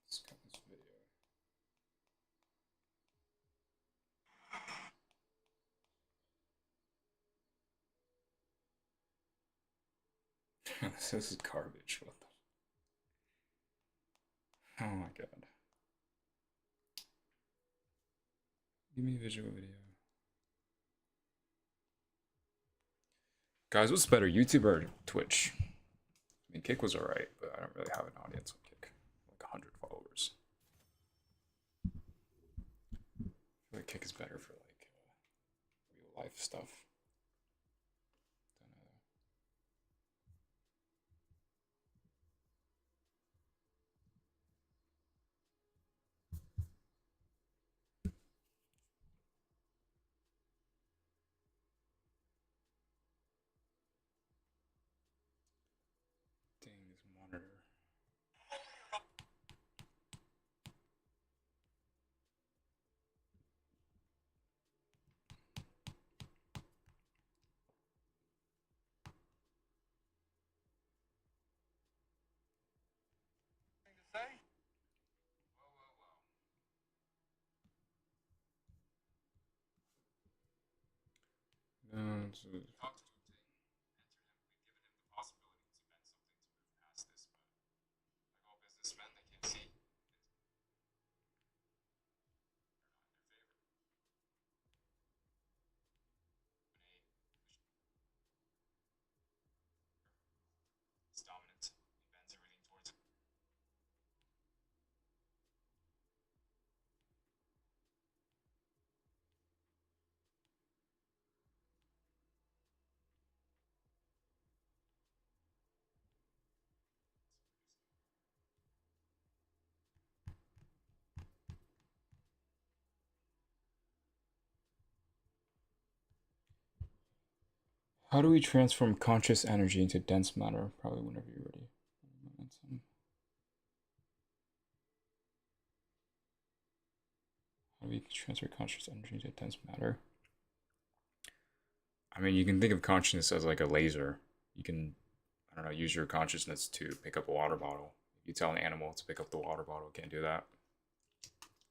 Let's cut this video. This is garbage. What the? Oh my god. Give me a visual video. Guys, what's better, YouTube or Twitch? I mean, Kick was alright, but I don't really have an audience on Kick. Like 100 followers. I feel like Kick is better for like real life stuff. Dang, this monitor. No, it's dominant. He bends everything towards it. How do we transform conscious energy into dense matter? Probably whenever you're ready. How do we transfer conscious energy into dense matter? I mean, you can think of consciousness as like a laser. You can, I don't know, use your consciousness to pick up a water bottle. If you tell an animal to pick up the water bottle, it can't do that.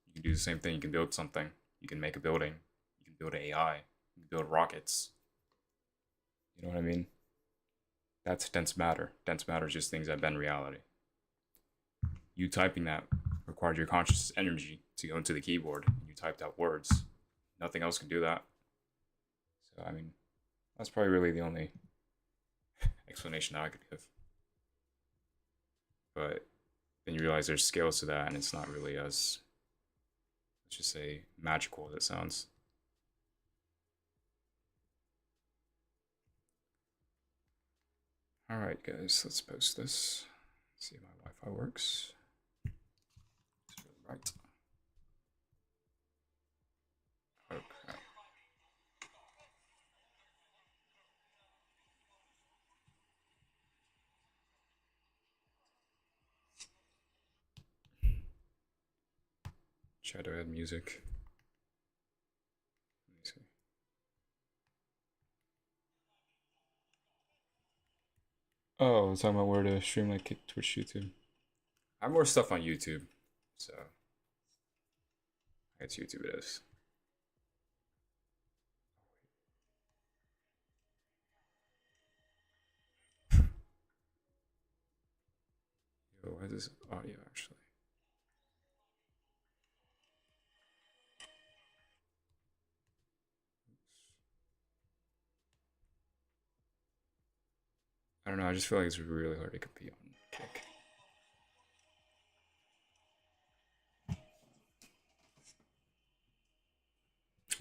You can do the same thing. You can build something. You can make a building. You can build AI. You can build rockets. You know what I mean? That's dense matter. Dense matter is just things that bend reality. You typing that required your conscious energy to go into the keyboard. You typed out words. Nothing else can do that. So, I mean, that's probably really the only explanation I could give. But then you realize there's scales to that, and it's not really as, let's just say, magical as it sounds. All right, guys, let's post this. See if my Wi-Fi works. It's really bright. Okay. Try to add music. Let me see. Oh, talking about where to stream like Twitch, YouTube. I have more stuff on YouTube, so I guess YouTube it is. Yo, why is this audio actually? I don't know, I just feel like it's really hard to compete on Kick.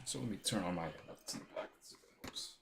So let me turn on my headphones in the back. Let's see if it helps.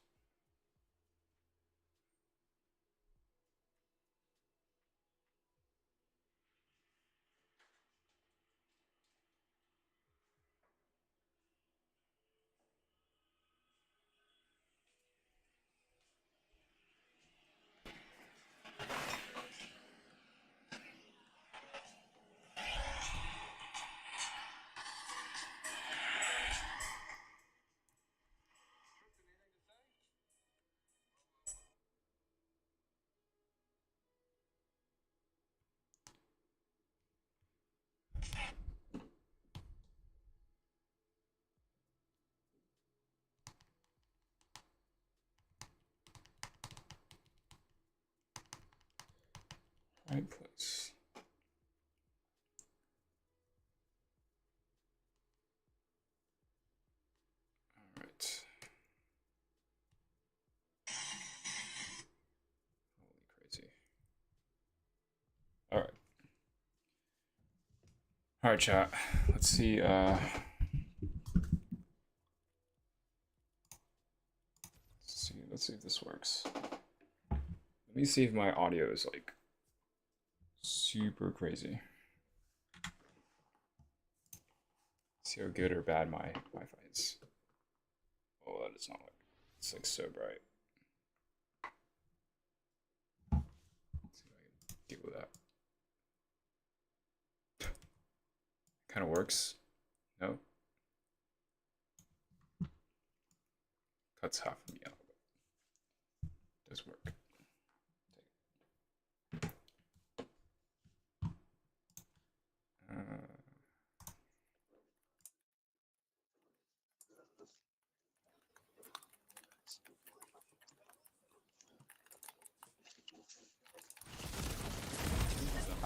Right place. All right. Holy crazy. All right. All right, chat. Let's see. Let's see if this works. Let me see if my audio is like super crazy. See how good or bad my Wi-Fi is. Oh, that does not look. It's like so bright. Let's see if I can deal with that. Kind of works. No. Cuts half of me out. Does work.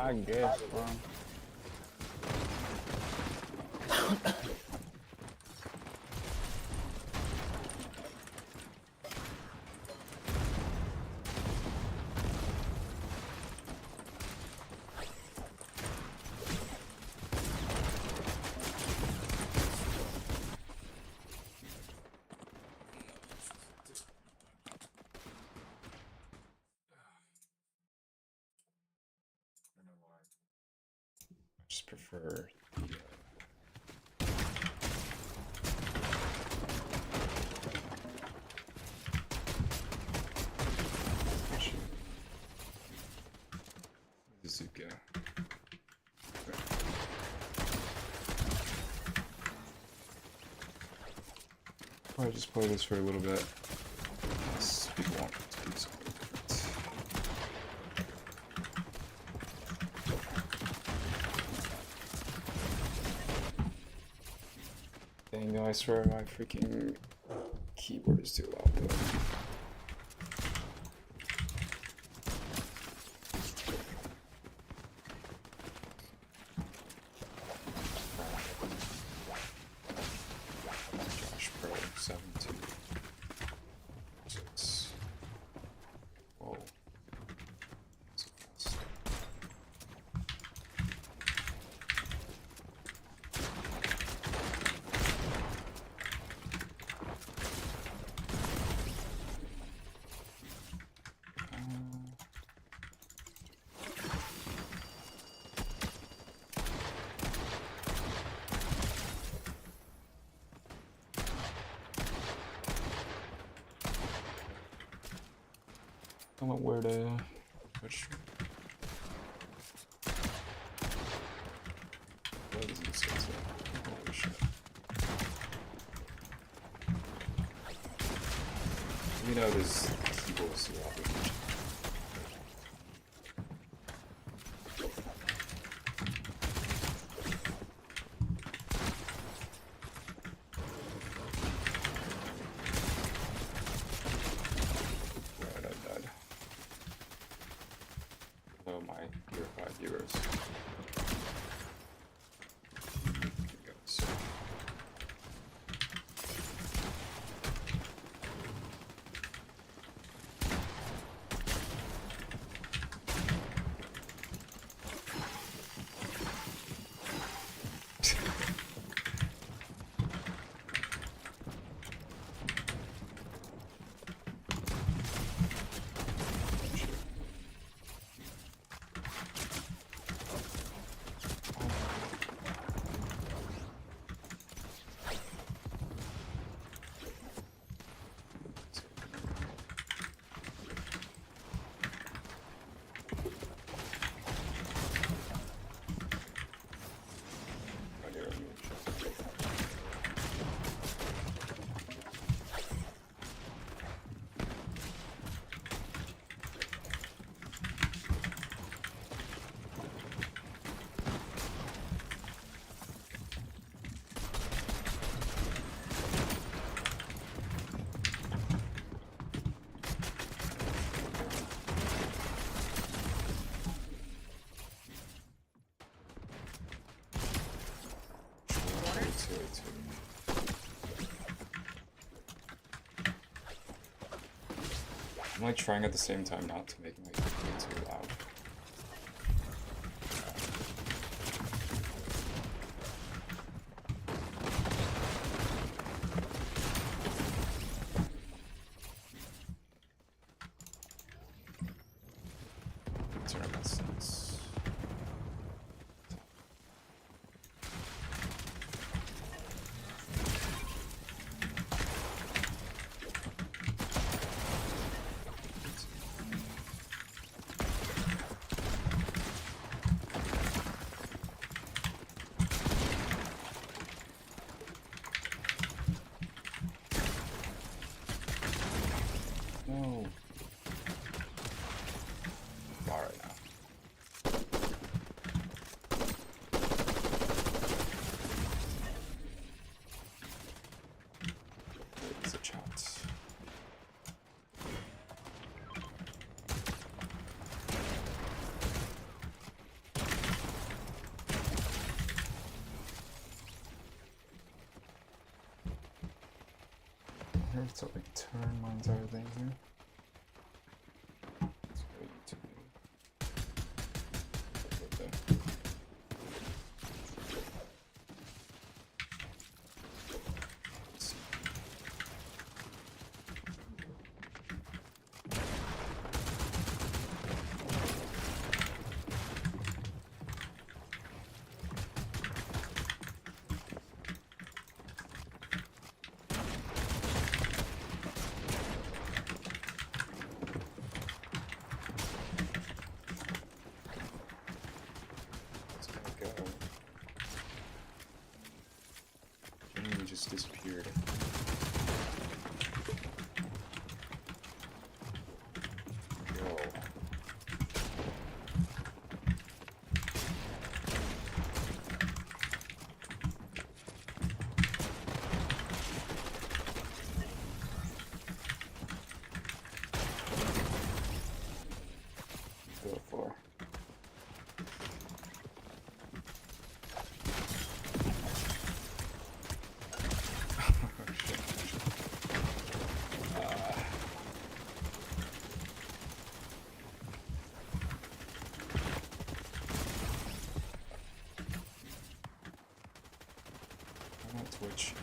I guess, bro. I just prefer the probably just play this for a little bit. Unless people want to do something different. Dang, I swear my freaking keyboard is too loud though. Josh Pro 726. Whoa. So fast. I don't know where to switch. What is this? Holy shit. You know this keyboard is too loud. Hello, my dear 5 viewers. Here we go. So. I'm like trying at the same time not to make my game too loud. Turn on that sense. No. Alright now. There's a chat. I have to like turn my entire thing here. Let's go YouTube. Right there. Let's see. Go. He just disappeared. Yo. Go for. I'm on Twitch.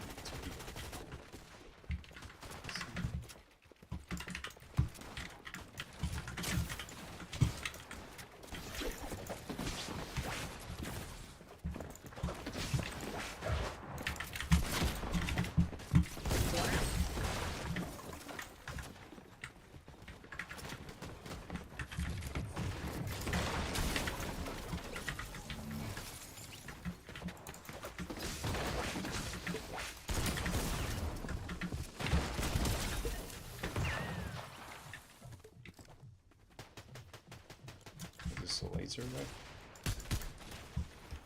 Is this a laser weapon?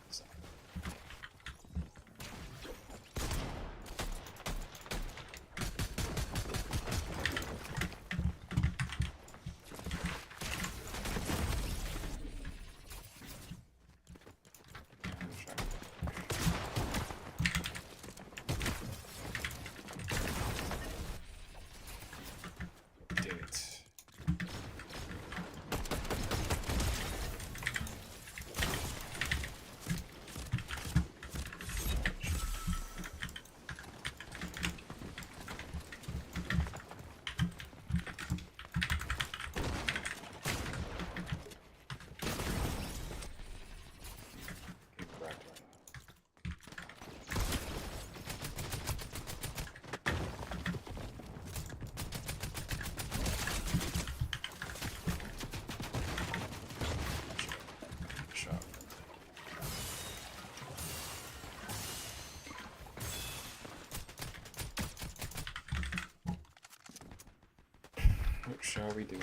It's not. Yeah, I'm trying. Damn it. Get cracked right now. Shot. What shall we do?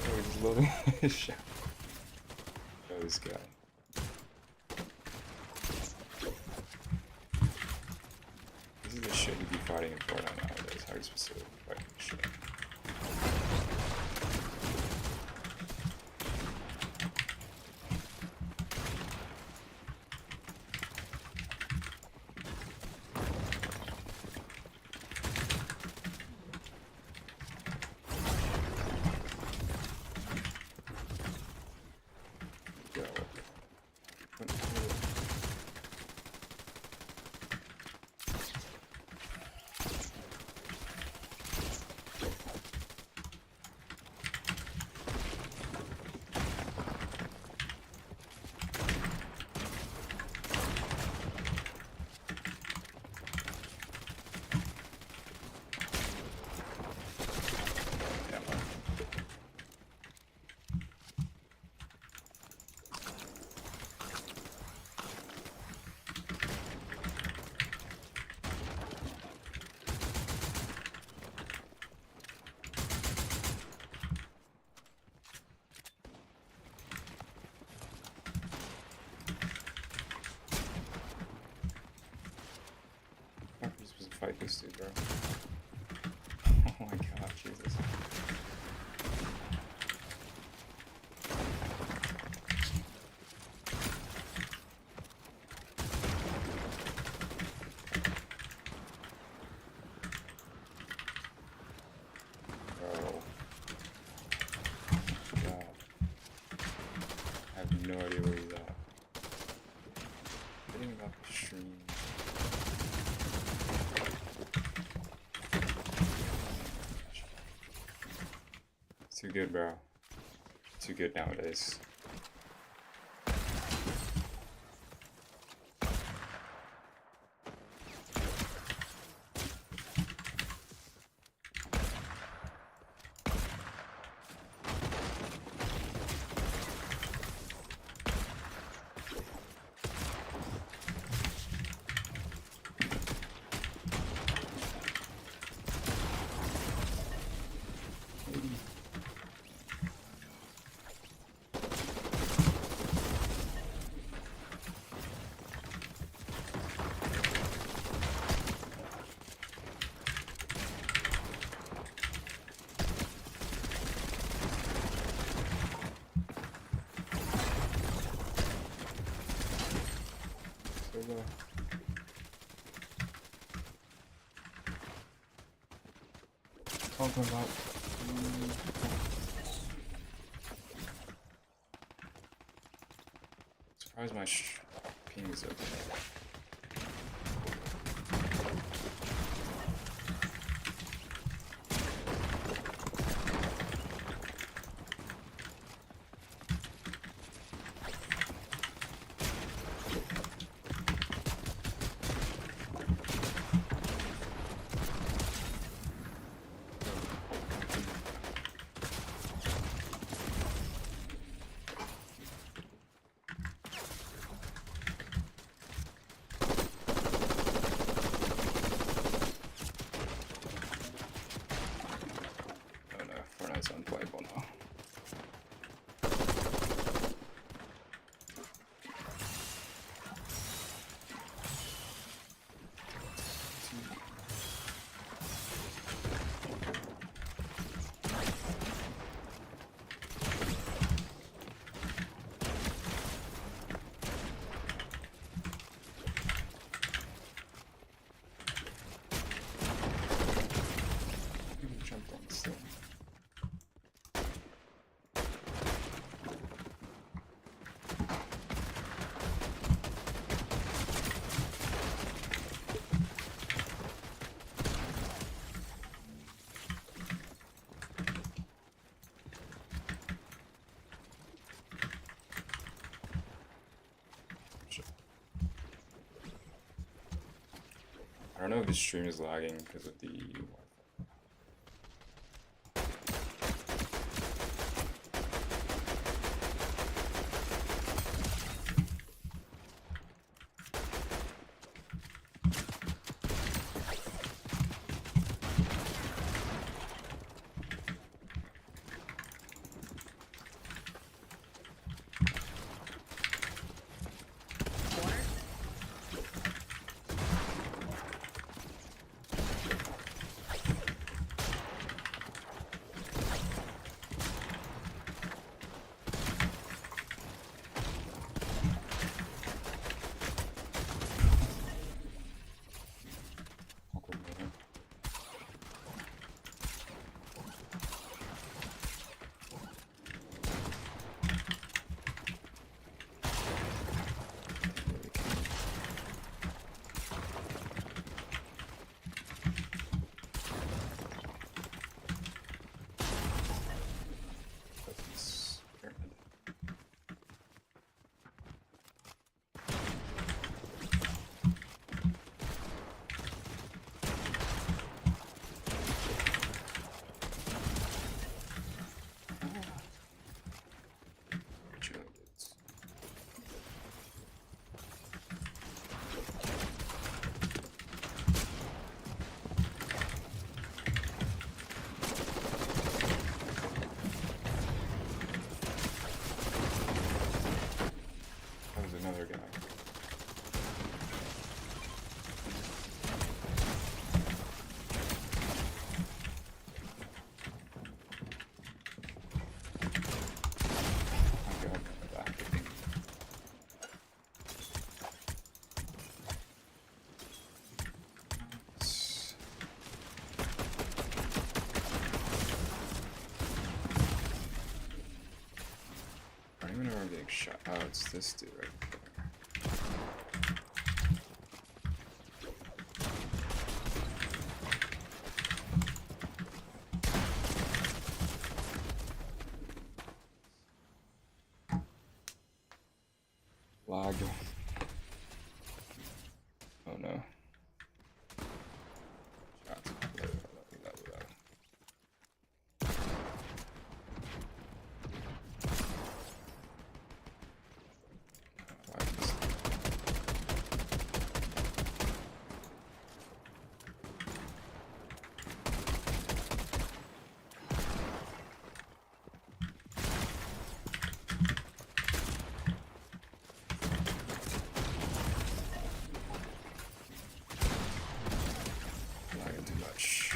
Oh, he's loading his shot. Oh, this guy. This is the shit you'd be fighting in Fortnite nowadays. How are you supposed to fight this shit? Go. fight this dude, bro. Oh my god, Jesus. Bro. God. I have no idea where he's at. Getting about the stream. Too good, bro. Too good nowadays. Talking about surprised my ping is okay. Fortnite's unplayable now. Jump on this thing. I don't know if the stream is lagging because of the Wi-Fi. Oh, it's this dude right there. Lag. Oh no. Shots. Lagging too much.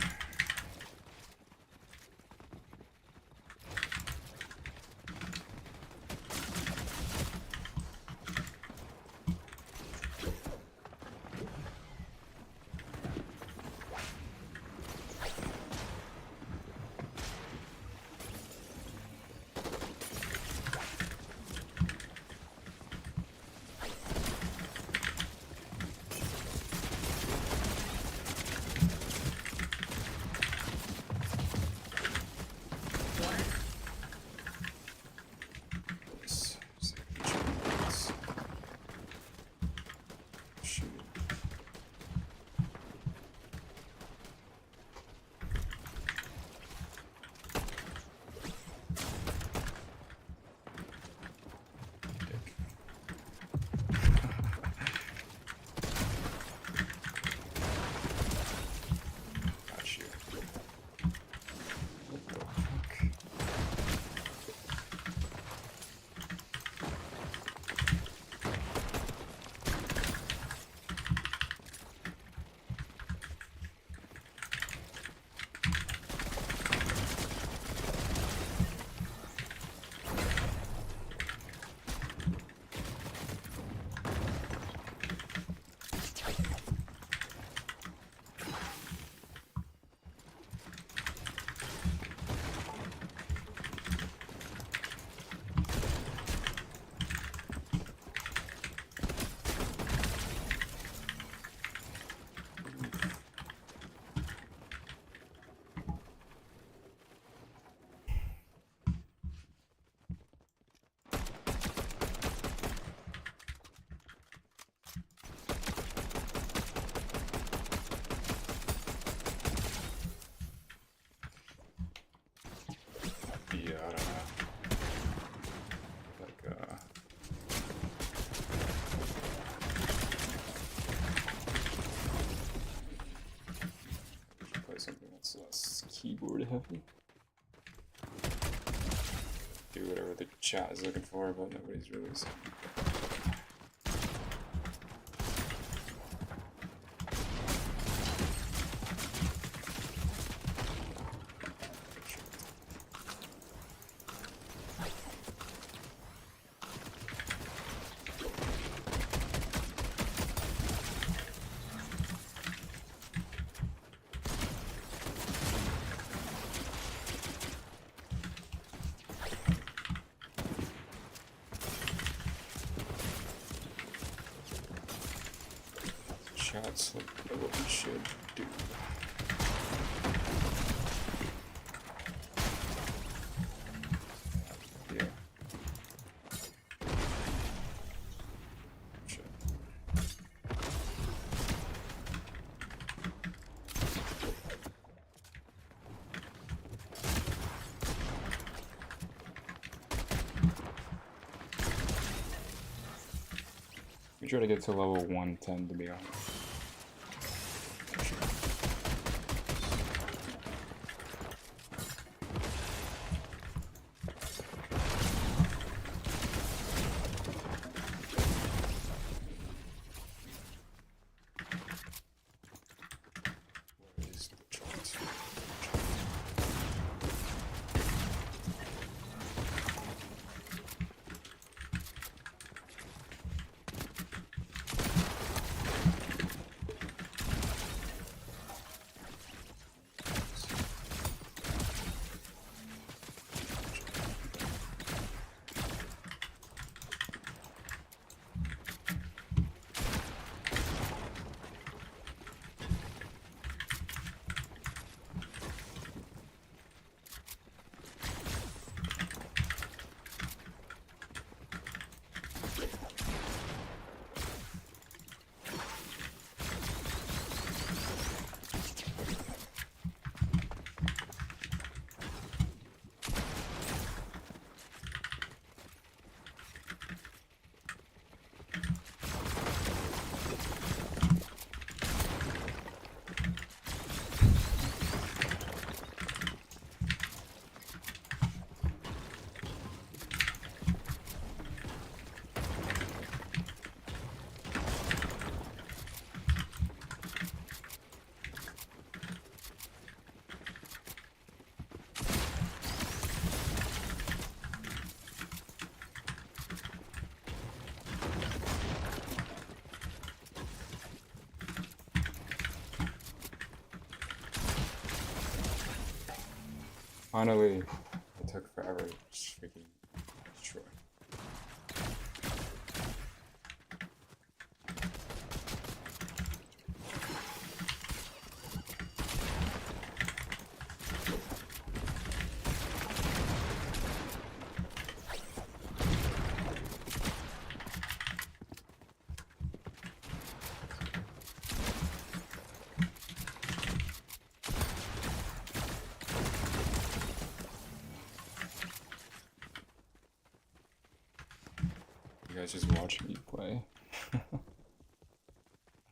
Yeah, I don't know. Like, I should play something that's less keyboard heavy. Do whatever the chat is looking for, but nobody's really saying. Shots like what we should do. Yeah. Shit. We try to get to level 110 to be honest. Finally, it took forever to just freaking destroy. You guys just watching me play. I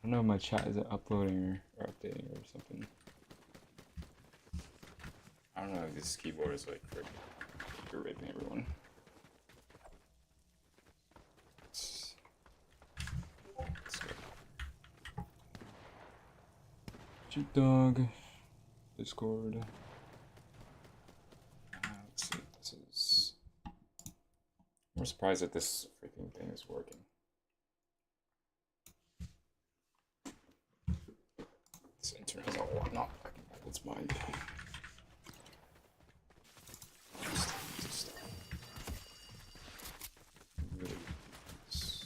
don't know if my chat isn't uploading or updating or something. I don't know if this keyboard is like freaking raping everyone. Let's go. Cheap dog. Discord. Let's see if this is. I'm surprised that this freaking thing is working. This internet is all not fucking out of its mind. Really is.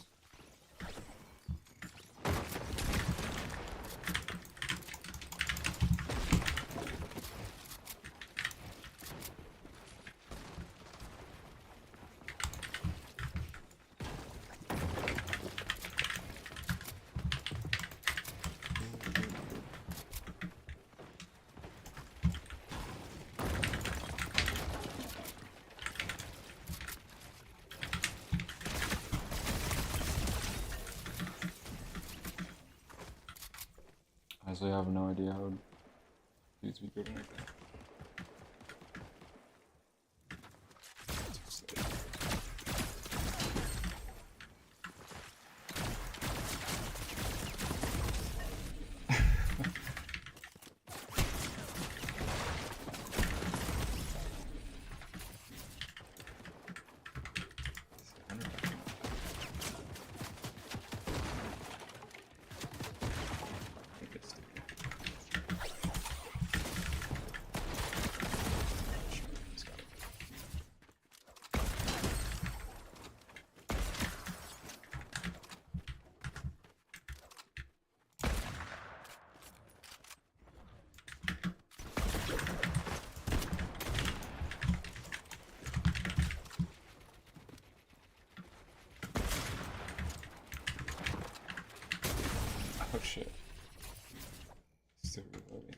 Honestly, I have no idea how dudes be good like that. Oh shit. Still reloading.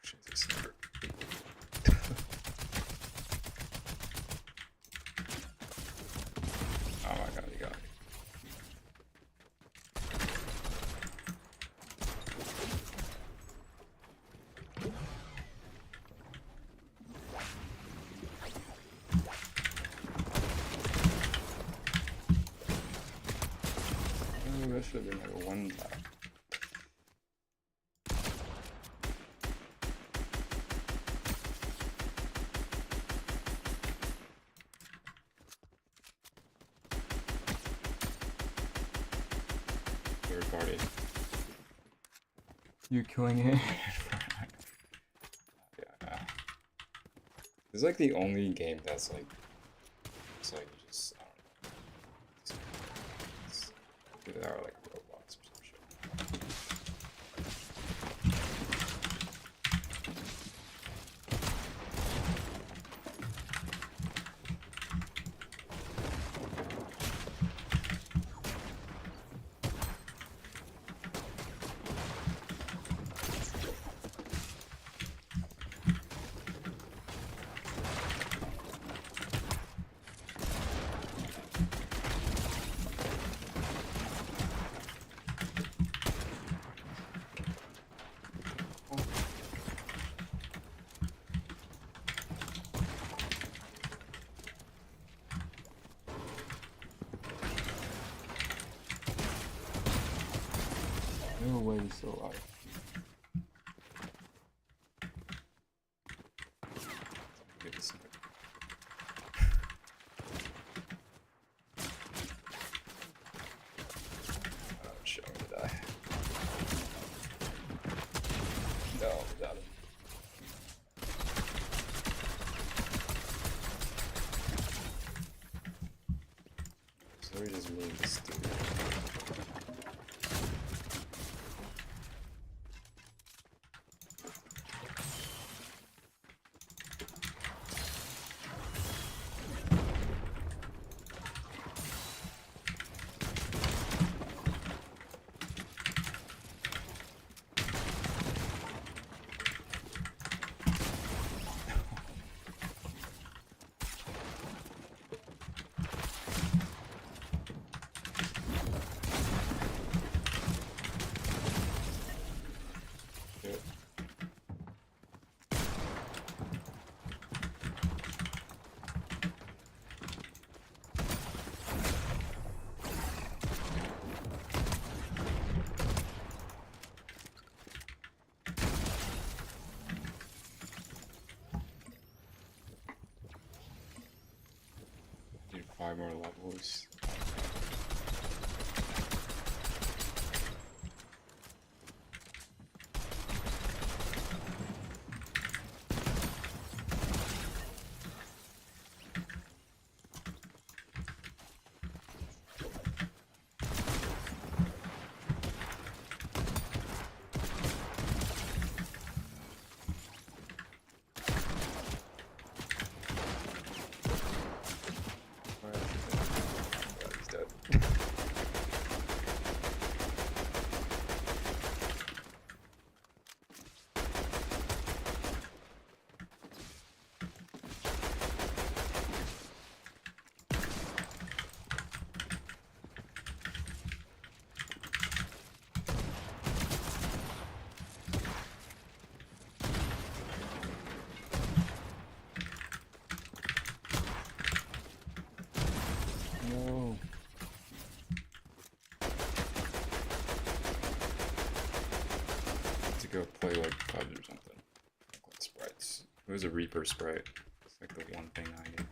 Shit, this never. Oh my god, you got it. Oh, that should have been like a one tap. Third party. You killing it? Yeah. This is like the only game that's like, it's like you just, I don't know. There are like robots or some shit. No way he's still alive. Get this. Oh, shit, I'm gonna die. No, without it. So we just move this dude. Dude, 5 more levels. He's dead. No. To go play like PUBG or something. What sprites? It was a Reaper sprite. It's like the one thing I need.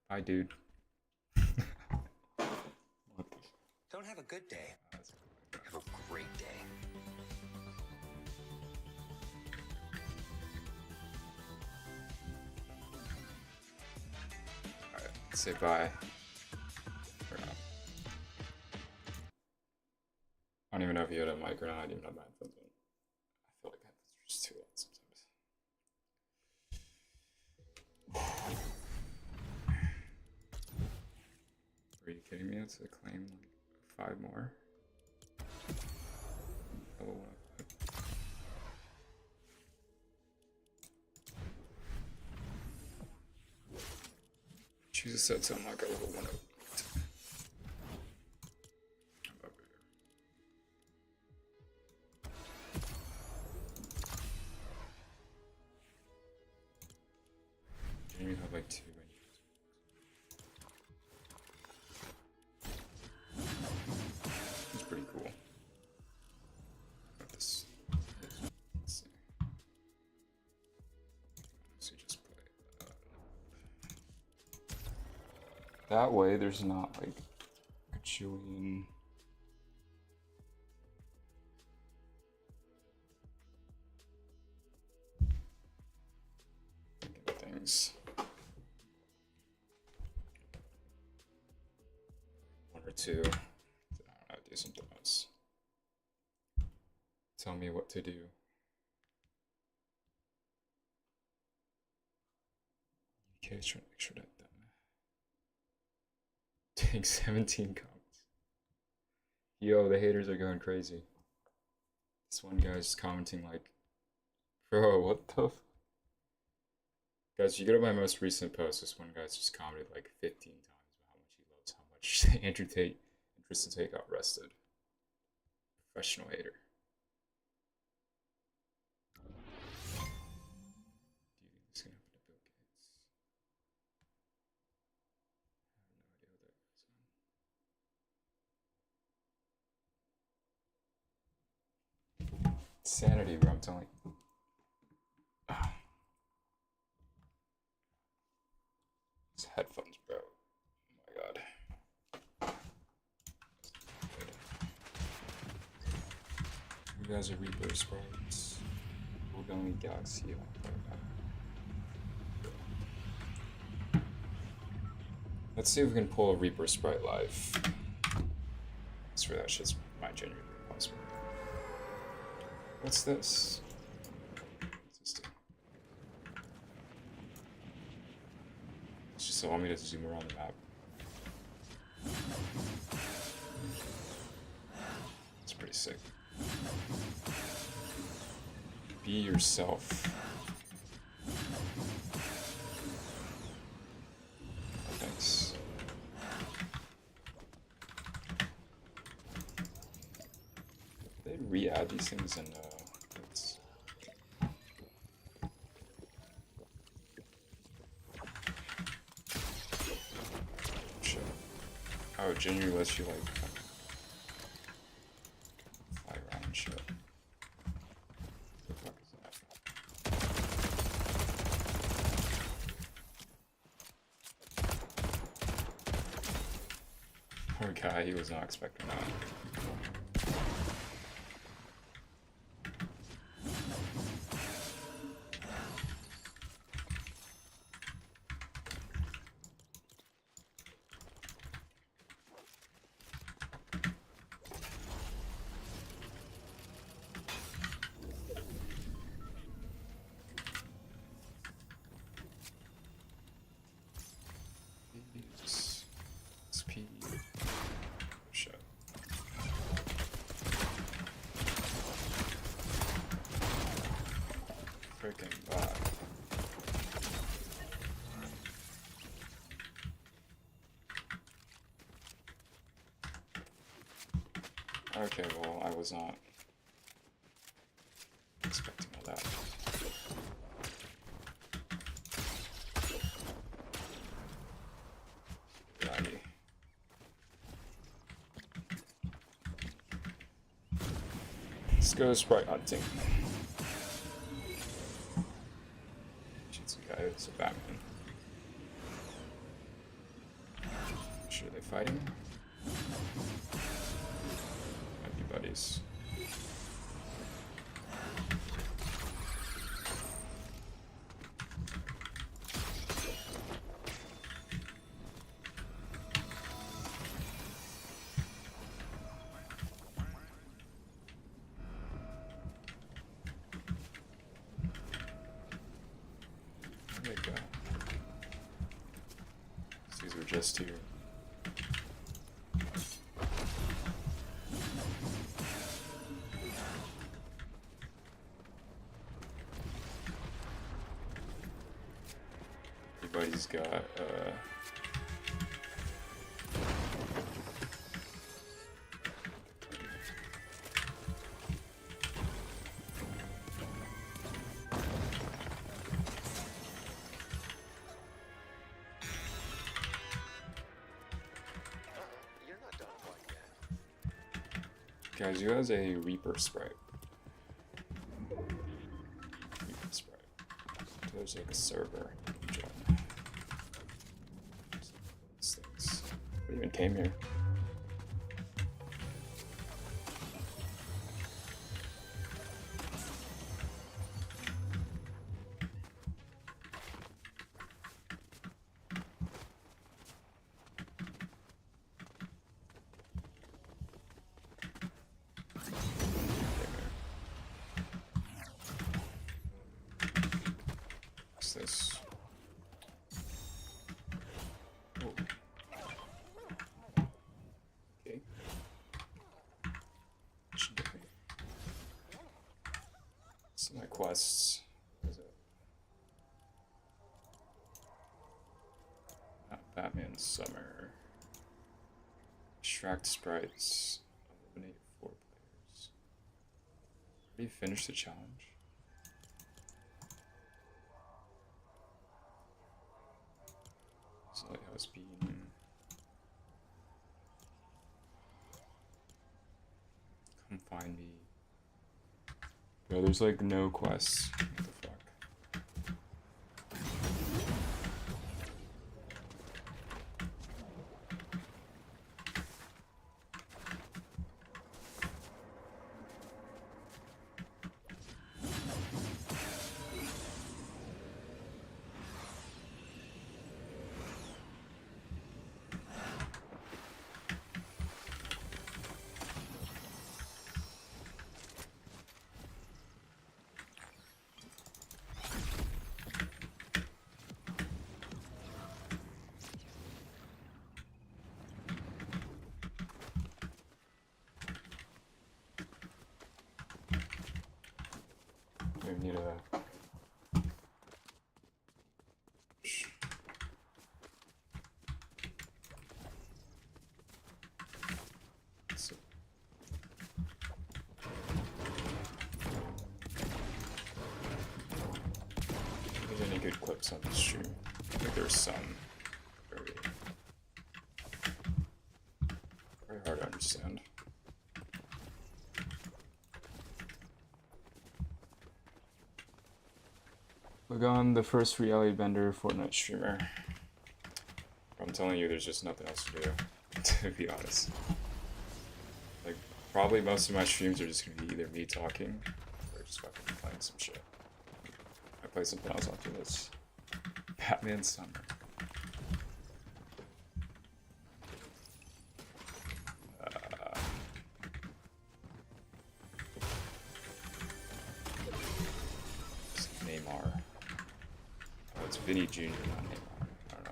Hi, dude. What the Don't have a good day. That's Have a great day. Alright, say bye. For now. I don't even know if you had a mic or not. I didn't even have my headphones on. I feel like headphones are just too loud sometimes. Are you kidding me? It's a claim like 5 more. Level 105. Choose a set so I'm not gonna level 108. I'm over here. Didn't even have like 2 menus. It's pretty cool. But this. Let's see. So just play that way. There's not like a jillion things. One or two. I don't know, do something else. Tell me what to do. Okay, trying to make sure that dang 17 comments. Yo, the haters are going crazy. This one guy's commenting like, bro, what the Guys, you go to my most recent post, this one guy's just commented like 15 times about how much he loves how much Andrew Tate and Tristan Tate got arrested. Professional hater. Do you think this can happen to Bill Gates? I have no idea what that is. Sanity, bro, I'm telling you. Ah. These headphones, bro. Oh my god. You guys are Reaper sprites. We're going Galaxy. Let's see if we can pull a Reaper sprite live. I swear that shit's my genuine impossible. What's this? What's this do? It's just allow me to zoom around the map. It's pretty sick. Be yourself. Oh, thanks. They re-add these things in it's... Shit. Oh, it genuinely lets you like fly around and shit. What the fuck is that? Poor guy, he was not expecting that. SP. Shut. Freaking bot. Okay, well, I was not expecting all that. Righty. Let's go sprite hunting. Shoot some guy that's a Batman. Sure they fighting? Might be buddies. There we go. These were just here. Everybody's got You're not done quite yet. guys, who has a Reaper sprite? Reaper sprite. There's like a server. Join. These things. What even came here? What's this? Oh. Okay. Should get me. See my quests. What is it? Batman Summer. Extract sprites. Eliminate 4 players. Already finished the challenge. Lighthouse Beam. Come find me. Bro, there's like no quests. What the fuck? We need a. So. If there's any good clips on this stream, I think there's some. Very, very hard to understand. Lagon, the first reality bender Fortnite streamer. I'm telling you, there's just nothing else to do, to be honest. Like, probably most of my streams are just gonna be either me talking or just fucking playing some shit. I play something else after this. Batman Summer. Neymar. Oh, it's Vinny Jr., not Neymar. I don't know.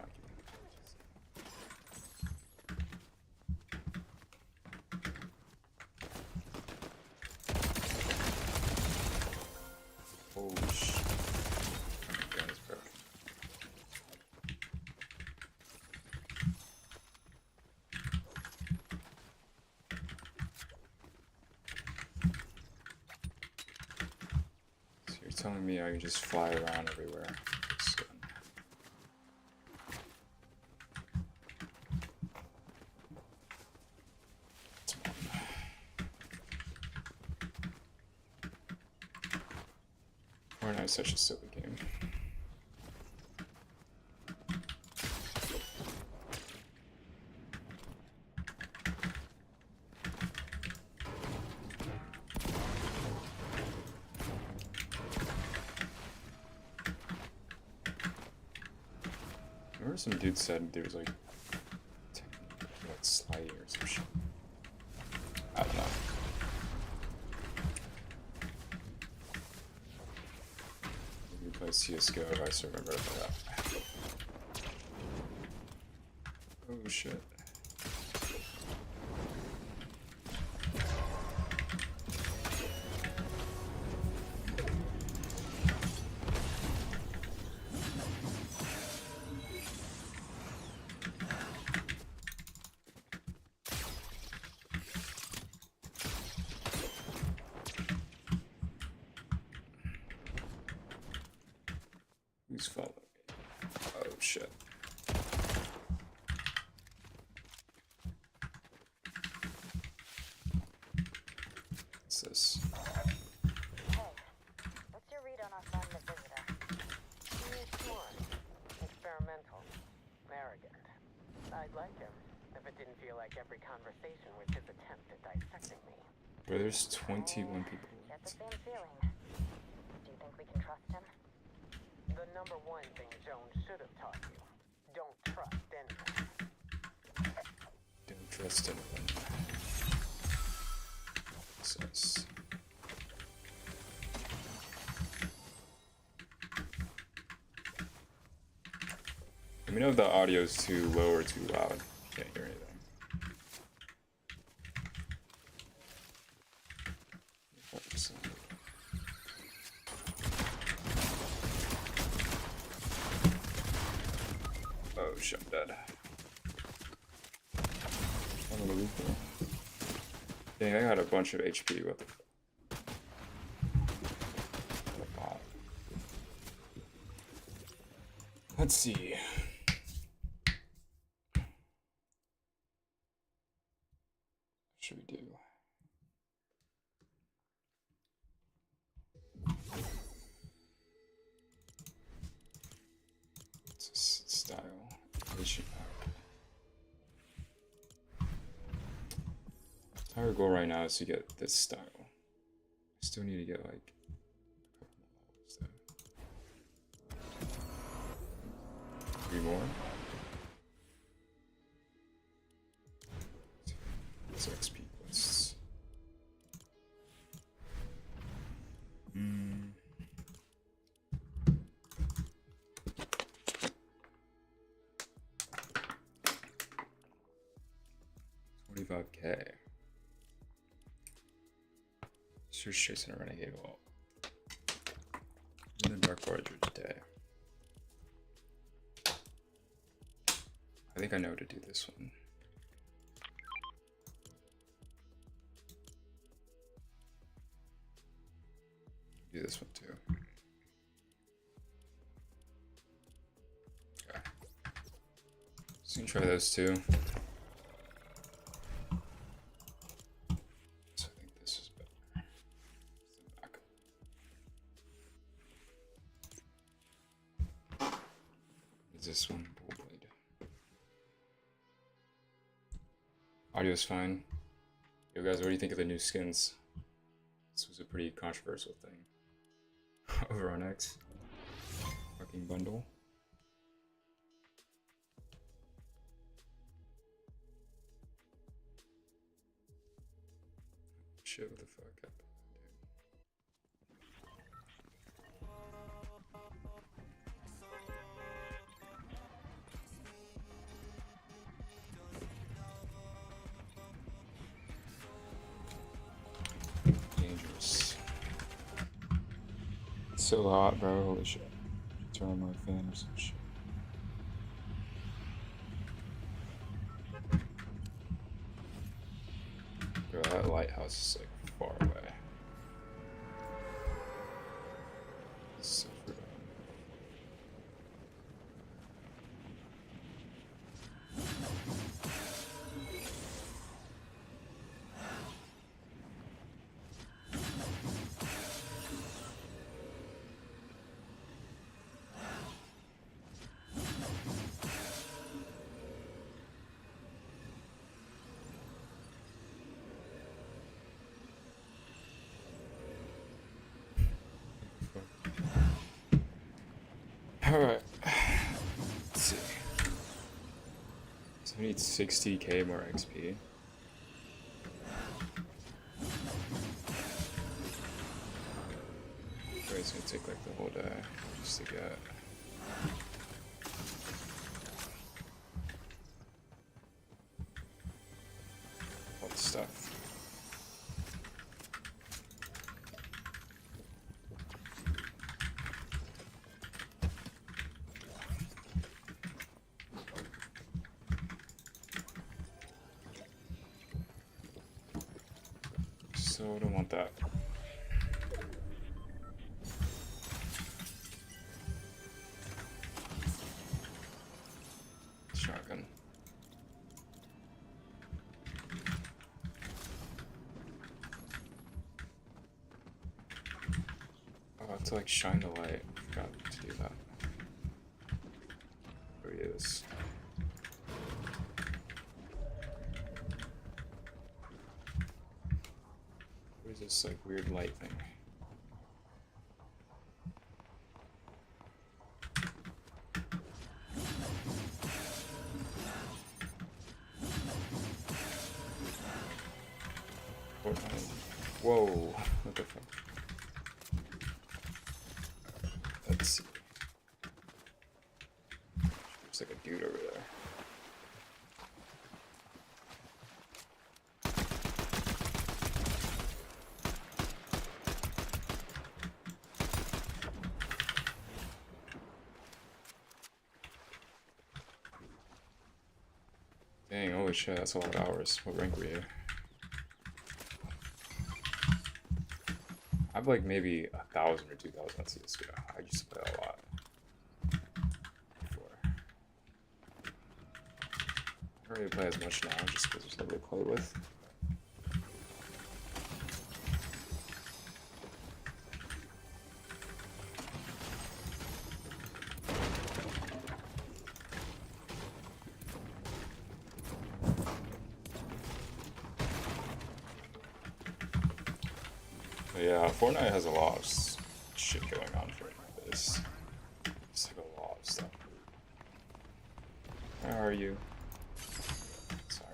Oh shit. My gun is broken. So you're telling me I can just fly around everywhere? So. Fortnite's such a silly game. Remember some dude said there was like sliding or some shit. I don't know. Maybe play CSGO if I still remember that. Oh shit. Who's following me? Oh shit. What's this? Hey, what's your read on our friend the visitor? He's smart, experimental, arrogant. I'd like him if it didn't feel like every conversation was his attempt at dissecting me. Bro, there's 21 people. Get the same feeling. Do you think we can trust him? The number one thing Jones should have taught you. Don't trust anyone. Don't trust anyone. What's this? Let me know if the audio is too low or too loud. Can't hear anything. 5%. Oh shit, I'm dead. I'm gonna leave there. Dang, I got a bunch of HP. What the fuck? What a bot. Let's see. What should we do? It's a style. Patient power. Our goal right now is to get this style. I still need to get like a couple more levels though. 3 more. What's XP quests? Hmm. 25K. Search chasing a renegade wall. In the dark voyager today. I think I know how to do this one. Do this one too. Okay. So you can try those two. So I think this is better. The back. Is this one bull blade? Audio's fine. Yo guys, what do you think of the new skins? This was a pretty controversial thing. Over on X. Fucking bundle. Shit, what the fuck happened, dude? Dangerous. It's so hot, bro. Holy shit. Turn on my fan or some shit. Bro, that lighthouse is like far away. It's so forgotten. Alright. Let's see. So we need 60k more XP. It's gonna take like the whole day just to get. All the stuff. So I don't want that. Shotgun. Oh, I have to like shine the light. I forgot to do that. There he is. What is this like weird light thing? Whoa, what the fuck? Let's see. Looks like a dude over there. Dang, holy shit, that's a lot of hours. What rank were you? I have like maybe 1,000 or 2,000 on CSGO. I used to play a lot before. I don't really play as much now just because there's nobody to play with. But yeah, Fortnite has a lot of shit going on for this. It's like a lot of stuff. Where are you? Sorry.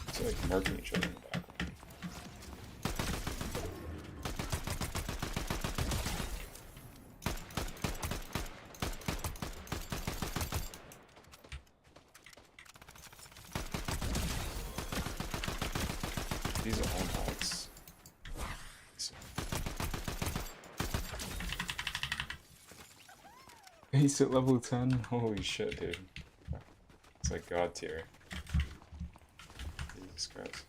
It's like marking each other in the background. These are all dogs. He's at level 10? Holy shit, dude. It's like god tier. Jesus Christ.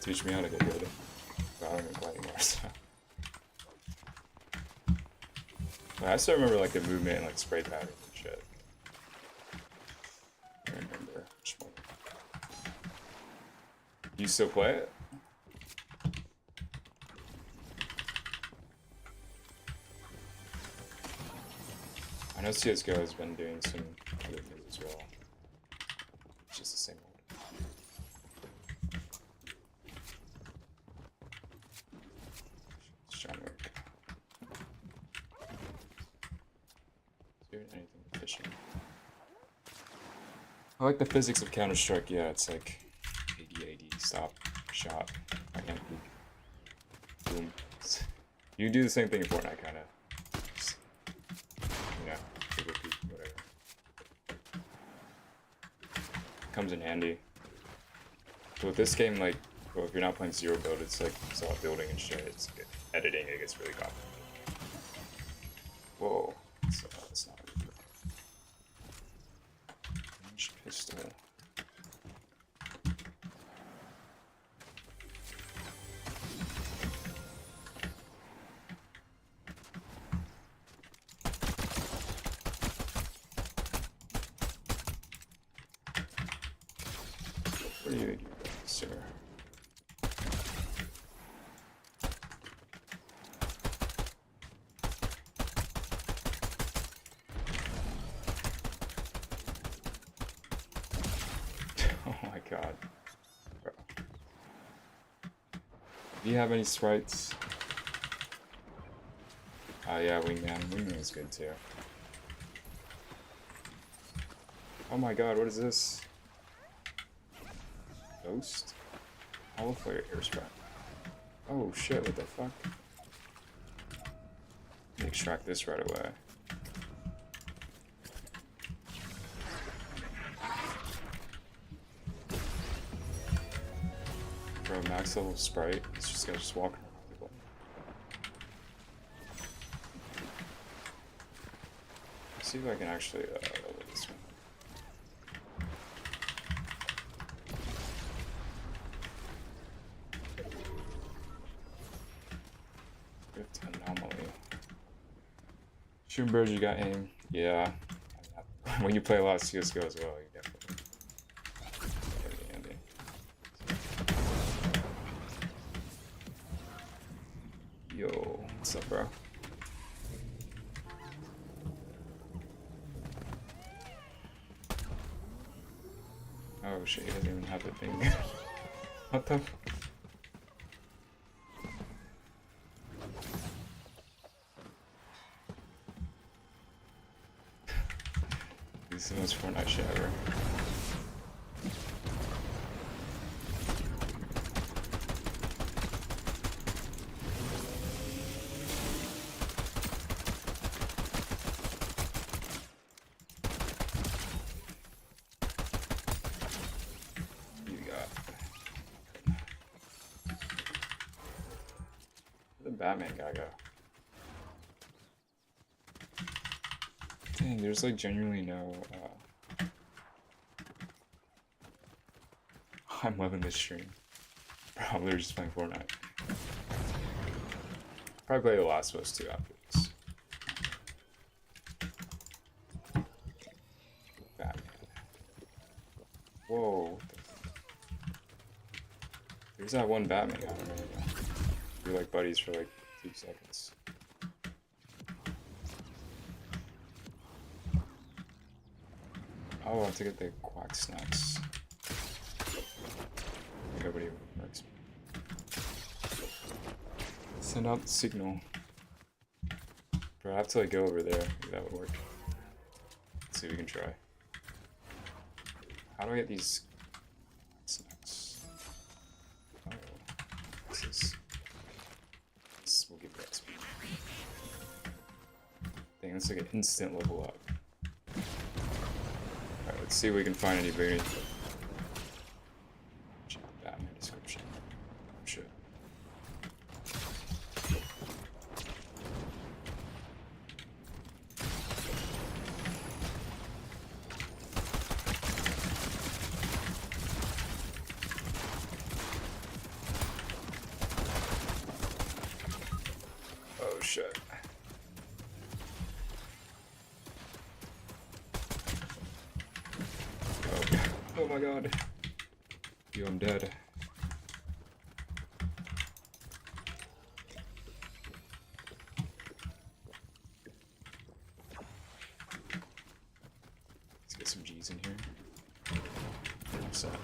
Teach me how to get good. But I don't even play anymore, so. I still remember like the movement and like spray patterns and shit. I don't remember which one. Do you still play it? I know CSGO has been doing some other things as well. It's just the same one. Just trying to work. Doing anything efficient. I like the physics of Counter-Strike, yeah, it's like AD, stop, shot, I can't peek. Boom. You do the same thing in Fortnite, kinda. Whatever. Comes in handy. But with this game, like, well, if you're not playing zero build, it's like it's all building and shit. It's good. Editing, it gets really complicated. Whoa, that's not really good. Range pistol. What do you do, sir? Oh my god. Bro. Do you have any sprites? Yeah, Wingman. Wingman is good too. Oh my god, what is this? Ghost? Hollow flare air sprite. Oh shit, what the fuck? Let me extract this right away. Bro, max level sprite. It's just gonna just walk around people. Let's see if I can actually level this one. Drift anomaly. Shooting birds, you got aim. Yeah. When you play a lot of CSGO as well, you definitely. Pretty handy. Yo, what's up, bro? Oh shit, he doesn't even have the thing. What the? This is the most Fortnite shit ever. Batman guy go? Dang, there's like genuinely no. I'm loving this stream. Probably just playing Fortnite. Probably play The Last of Us 2 after this. Batman. Whoa. There's that one Batman guy. We're like buddies for like 2 seconds. Oh, I have to get the quack snacks. Nobody works. Send out the signal. Bro, I have to like go over there. Maybe that would work. Let's see if we can try. How do I get these snacks? Oh, this will give you XP. Dang, that's like an instant level up. Alright, let's see if we can find any booty. Check the Batman description. Oh shit. Oh shit. Oh my god. Yo, I'm dead. Let's get some G's in here. What's that?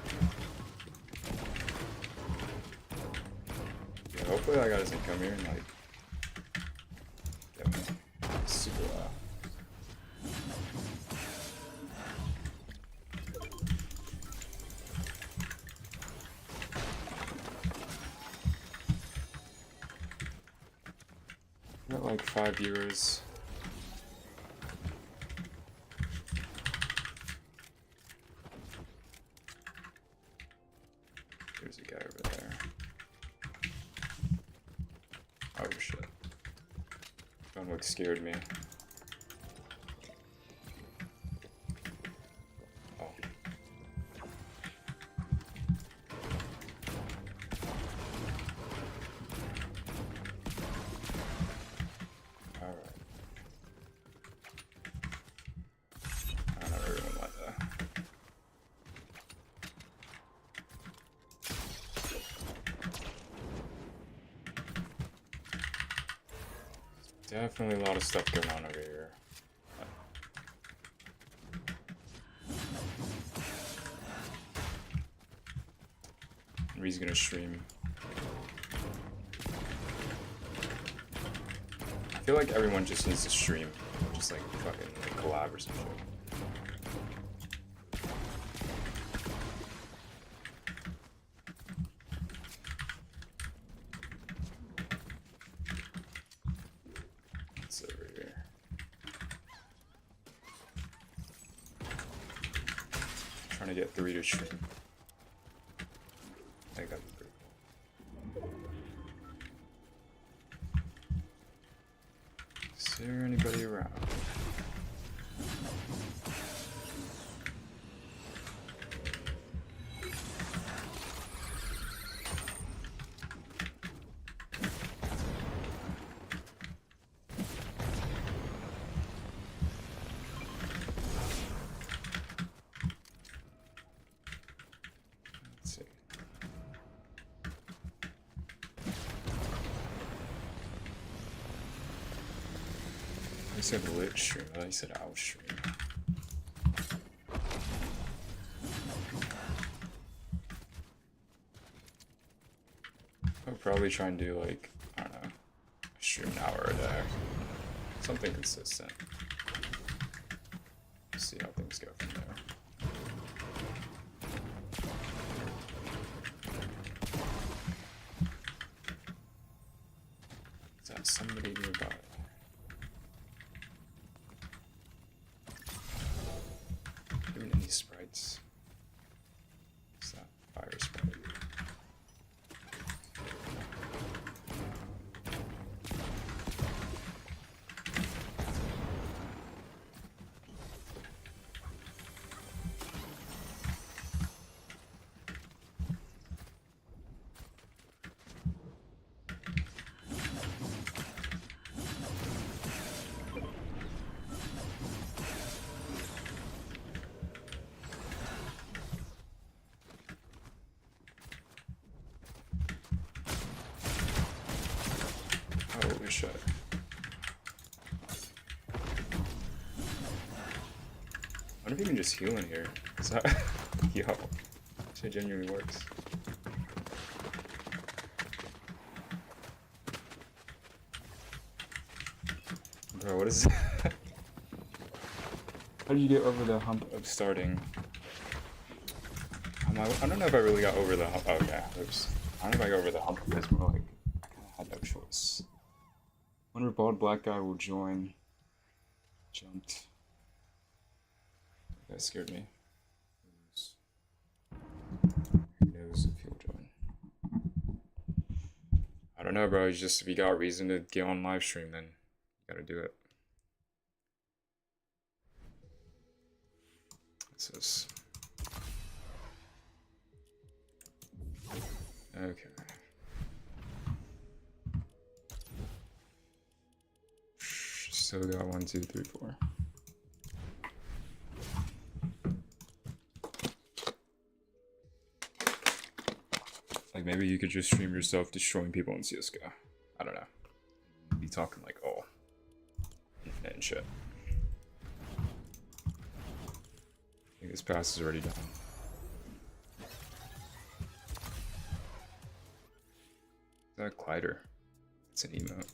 Yeah, hopefully that guy doesn't come here and like get me super loud. Got like 5 viewers. There's a guy over there. Oh shit. Phone like scared me. Oh. Alright. I don't know where everyone went though. Definitely a lot of stuff going on over here. Ree's gonna stream. I feel like everyone just needs to stream. Just like fucking like collab or some shit. What's over here? Trying to get 3 to stream. I think that'd be pretty cool. Is there anybody around? Let's see. I said lit stream, I said out stream. I'll probably try and do like, I don't know, stream an hour a day. Something consistent. See how things go from there. Is that somebody nearby? Even any sprites? What's that? Fire sprite. shot. I wonder if you can just heal in here. Is that yo? Shit genuinely works. Bro, what is that? How did you get over the hump? Of starting? I don't know if I really got over the hump. Oh yeah, oops. I don't know if I got over the hump. It's more like I kind of had no choice. Wonder if bald black guy will join. Jumped. That scared me. Who knows if he'll join? I don't know, bro. It's just if you got reason to get on live stream, then you gotta do it. What's this? Okay. Still got 1, 2, 3, 4. Like maybe you could just stream yourself destroying people in CSGO. I don't know. Be talking like all and shit. I think this pass is already done. Is that a glider? It's an emote.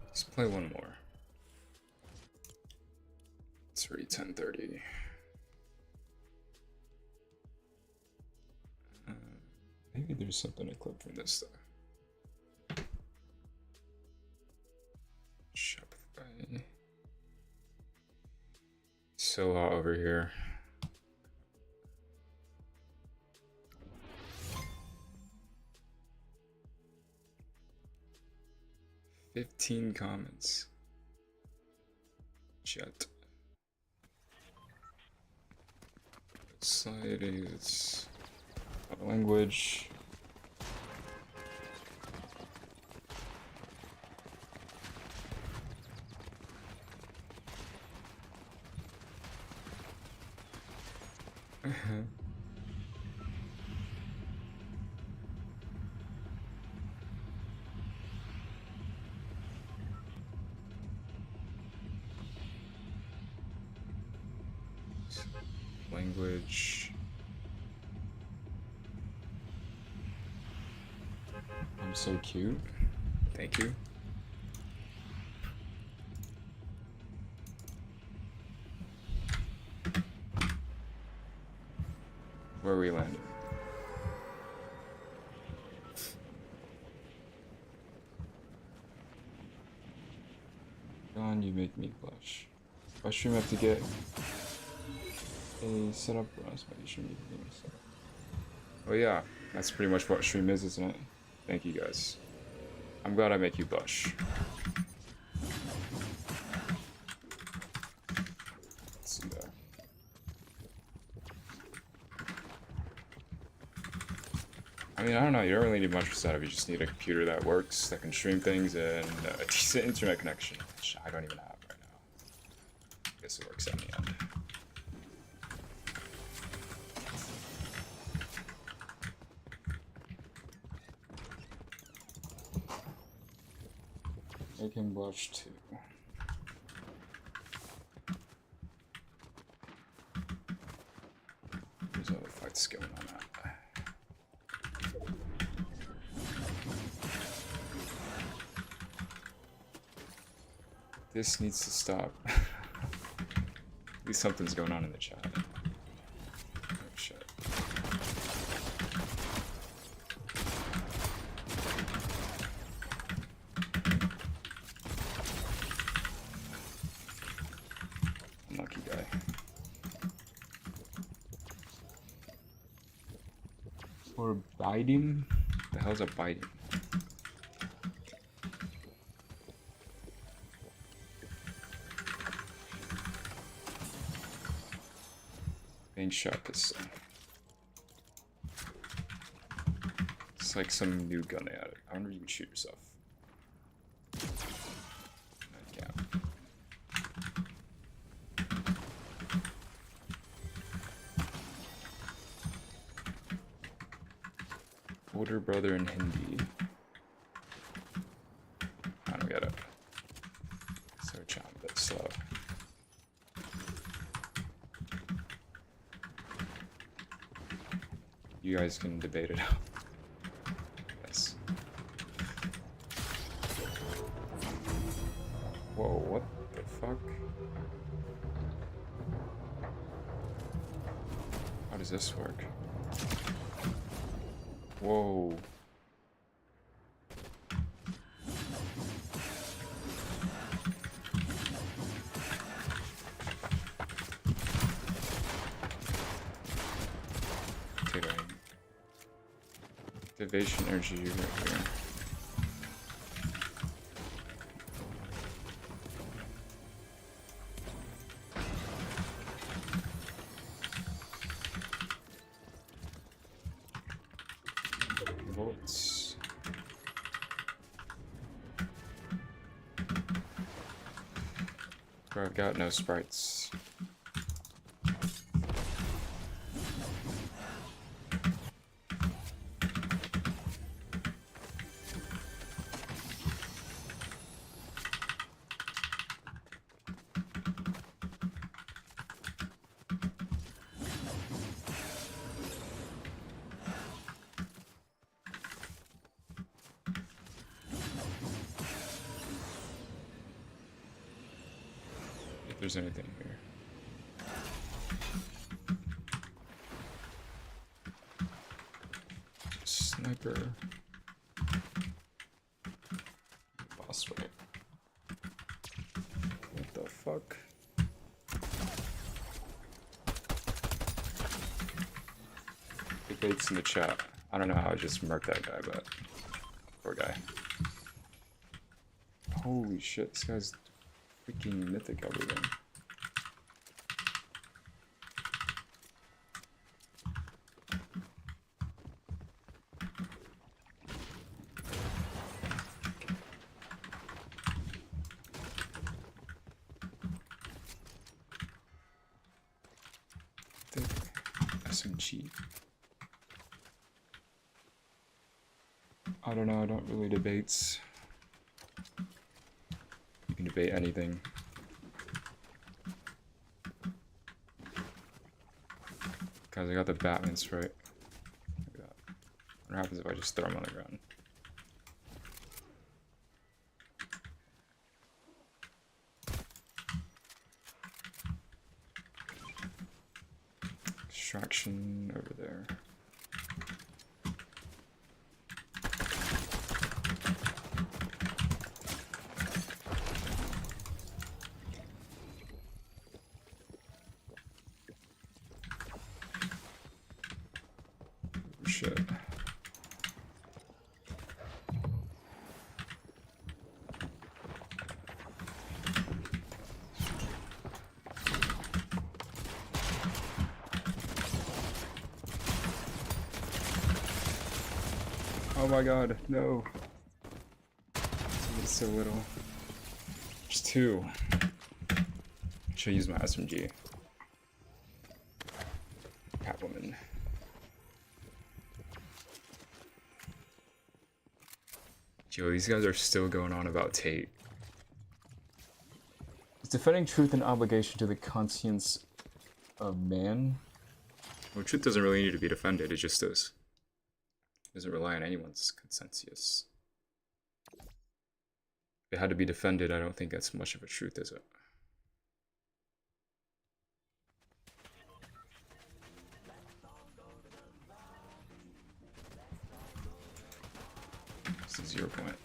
Let's play one more. It's already 10:30. Maybe there's something to clip from this though. Shopify. So hot over here. "15 comments. Chat. Slide is language. Language. I'm so cute. Thank you. Where are we landing? John, you make me blush. If I stream have to get a setup, or else maybe stream need to get a setup. Oh yeah, that's pretty much what stream is, isn't it? Thank you guys. I'm glad I make you blush. Let's see that. I mean, I don't know, you don't really need much for setup. You just need a computer that works, that can stream things, and a decent internet connection, which I don't even have right now. I guess it works out in the end. Make him blush too. There's other fights going on out. This needs to stop. At least something's going on in the chat. Oh shit. Unlucky guy. Or bite him? The hell's a biting? Being shot pistol. It's like some new gun they added. I wonder if you can shoot yourself. I can't. Older brother in Hindi. I don't get it. Search on a bit slow. You guys can debate it out. Yes. Whoa, what the fuck? How does this work? Whoa. Activation energy right here. Volts. Bro, I've got no sprites. If there's anything here. Sniper. Boss fight. What the fuck? Debates in the chat. I don't know how I just murked that guy, but poor guy. Holy shit, this guy's freaking mythic everything. SMG. I don't know, I don't really debates. You can debate anything. Guys, I got the Batman sprite. What happens if I just throw him on the ground? Extraction over there. Shit. Oh my god, no. It's so little. Just two. Should use my SMG. Catwoman. Yo, these guys are still going on about Tate. Is defending truth an obligation to the conscience of man? Well, truth doesn't really need to be defended, it just is. It doesn't rely on anyone's consensus. If it had to be defended, I don't think that's much of a truth, is it? This is 0 point.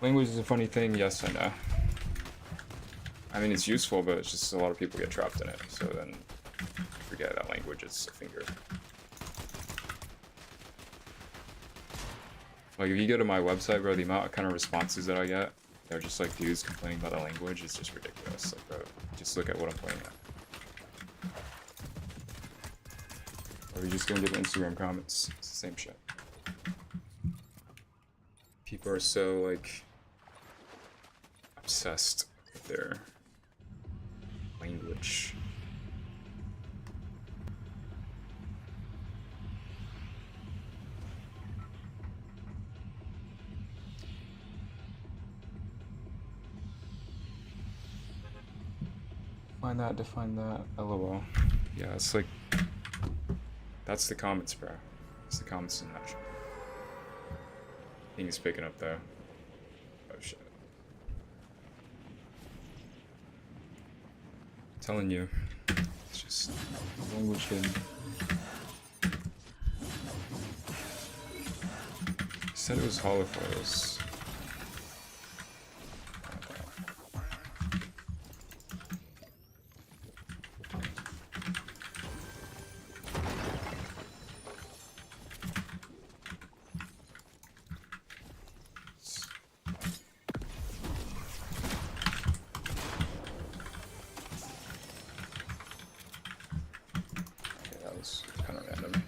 Language is a funny thing, yes, I know. I mean, it's useful, but it's just a lot of people get trapped in it, so then forget that language is a finger. Like, if you go to my website, bro, the amount of kind of responses that I get, they're just like dudes complaining about the language, it's just ridiculous. Like, bro, just look at what I'm playing at. Or you just go into the Instagram comments, it's the same shit. People are so, like, obsessed with their language. Define that, define that. LOL. Yeah, it's like that's the comments, bro. It's the comments in that. I think he's picking up though. Oh shit. I'm telling you. It's just Language game. he said it was holofoils. Okay, that was kind of random.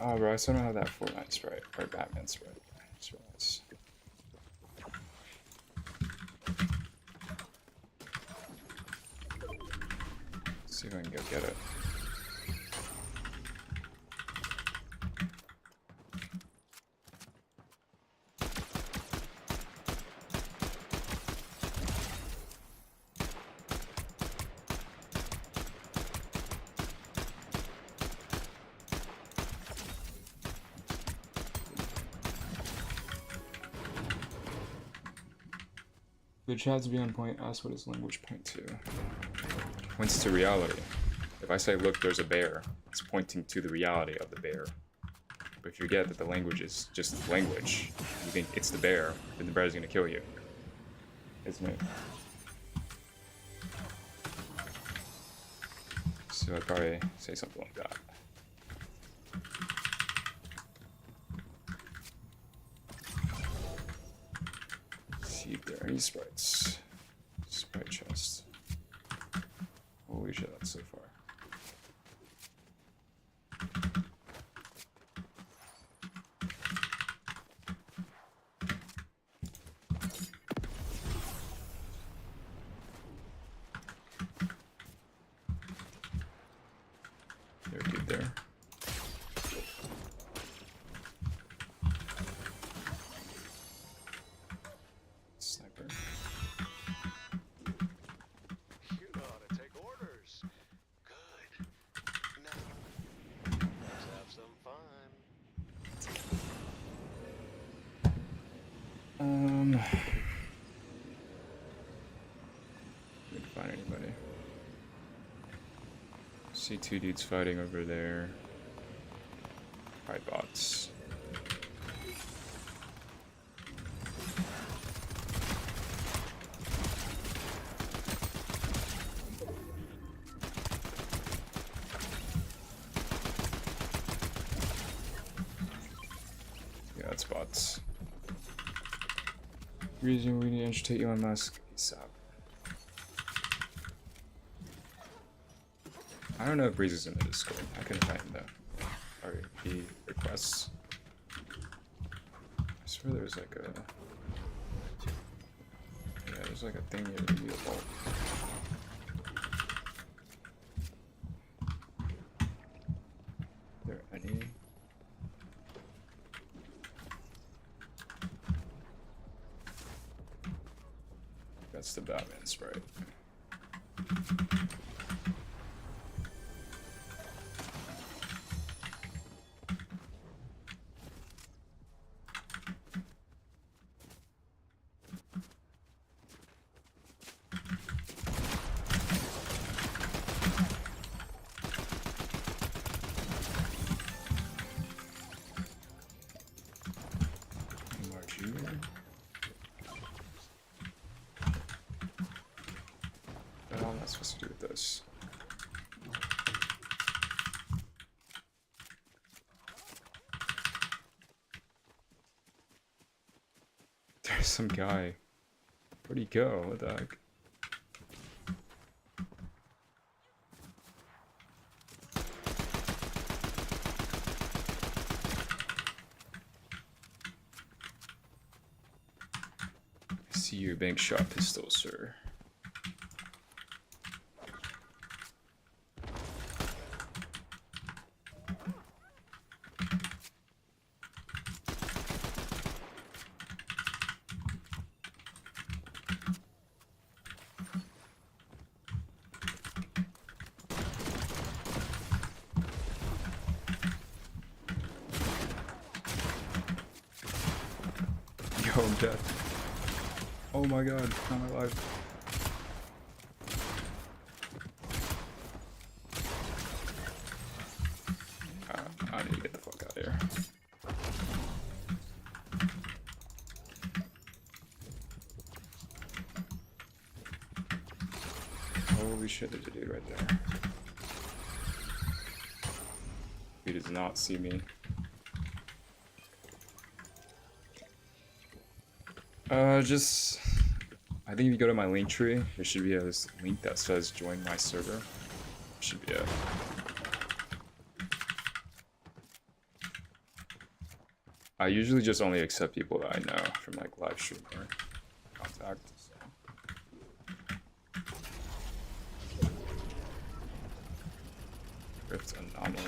Oh, bro, I still don't have that Fortnite sprite or Batman sprite. Just realized. See if I can go get it. The chat to be on point. Ask what is language point to. Points to reality. If I say, look, there's a bear, it's pointing to the reality of the bear. But if you forget that the language is just language, you think it's the bear, then the bear is going to kill you. Isn't it? So I'd probably say something like that. See if there are any sprites. Sprite chest. Holy shit, that's so far. There, dude, there. Sniper. You know how to take orders. Good. Now, let's have some fun. Couldn't find anybody. See two dudes fighting over there. Probably bots. Yeah, it's bots. Reason we need to entertain Elon Musk ASAP. I don't know if Breeze is in the Discord. I couldn't find him though. RP requests. I swear there's like a. Yeah, there's like a thing here to be a vault. Are there any? That's the Batman sprite. What am I supposed to do with this? There's some guy. Where'd he go? What the heck? See your bank shot pistol, sir. Yo, I'm dead. Oh my god, not alive. I need to get the fuck out of here. Holy shit, there's a dude right there. He does not see me. Just... I think if you go to my link tree, there should be a link that says join my server. Should be it. I usually just only accept people that I know from like live stream or contact. So. Rift anomaly.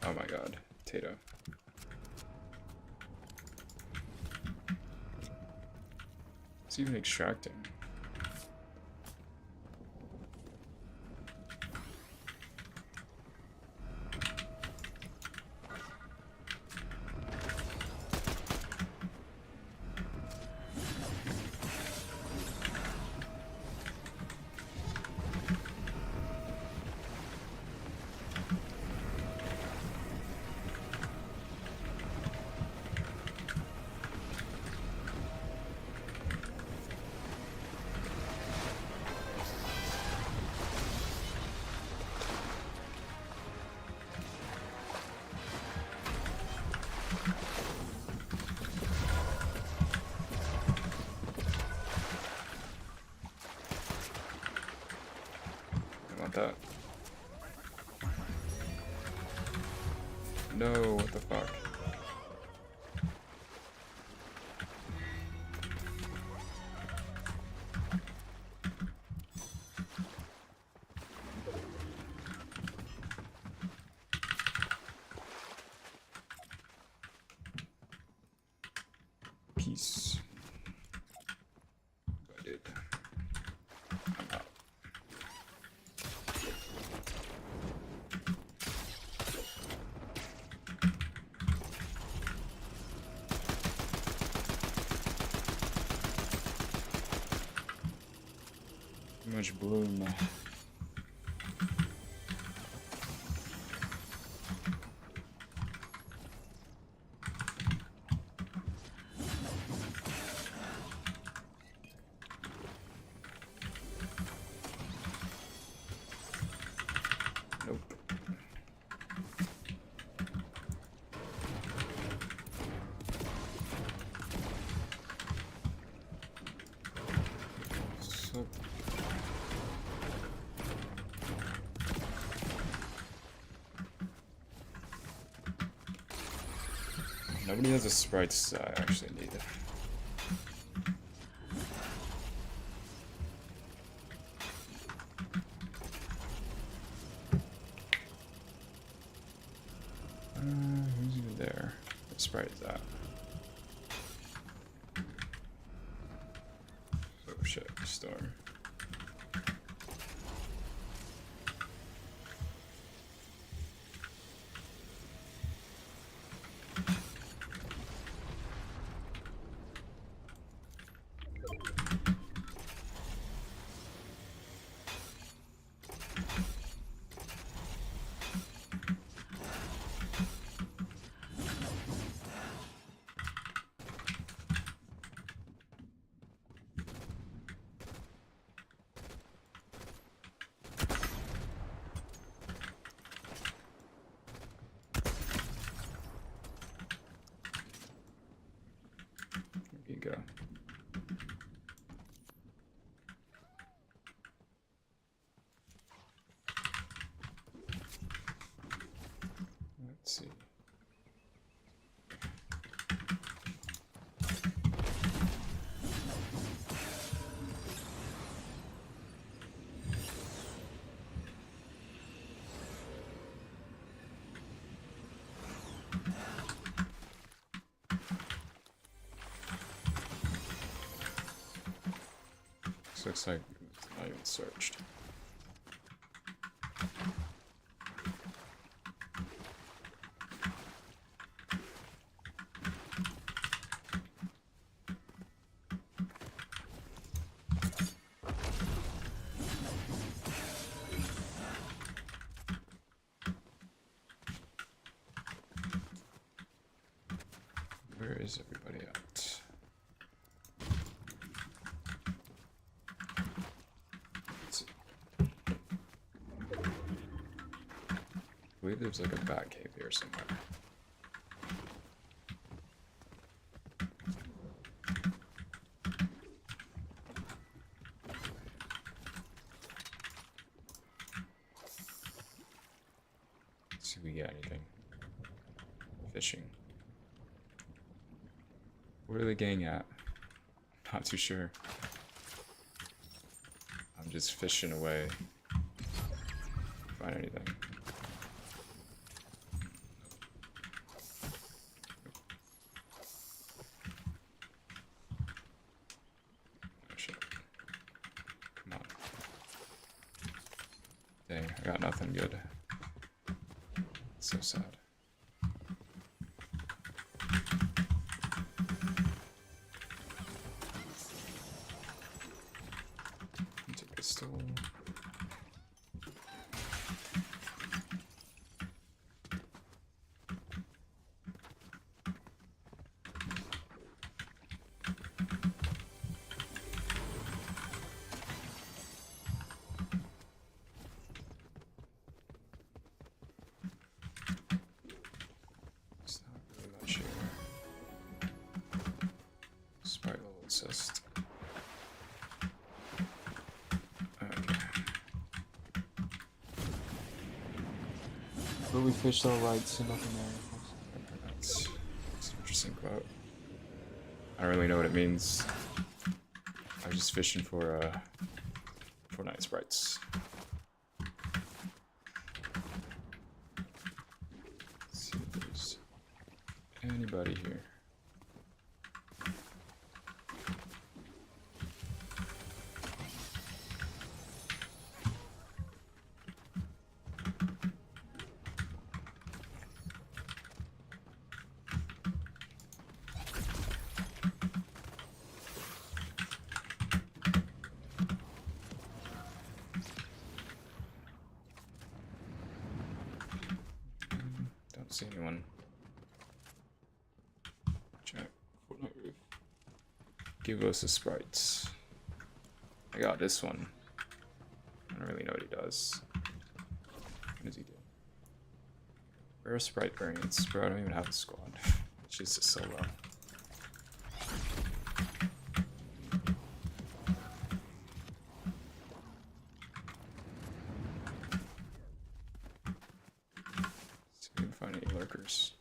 Oh my god, Tato. It's even extracting. That. No, what the fuck? Peace. I did. I'm out. Too much bloom. Nope. So nobody has a sprites I actually need. Who's even there? What sprite is that? Oh shit, storm. This looks like it's not even searched. Where is everybody at? Let's see. I believe there's like a bat cave here somewhere. Let's see if we get anything. Fishing. Where are the gang at? Not too sure. I'm just fishing away. Find anything. Oh shit. Come on. Dang, I got nothing good. So sad. Pistol. It's not really much here. Sprite level assist. But we fished all right, so nothing there. That's an interesting quote. I don't really know what it means. I was just fishing for nice sprites. Let's see if there's anybody here. Don't see anyone. Check. Fortnite roof. Give us the sprites. I got this one. I don't really know what he does. What does he do? Rare sprite variants. Bro, I don't even have a squad. It's just a solo. See if we can find any lurkers.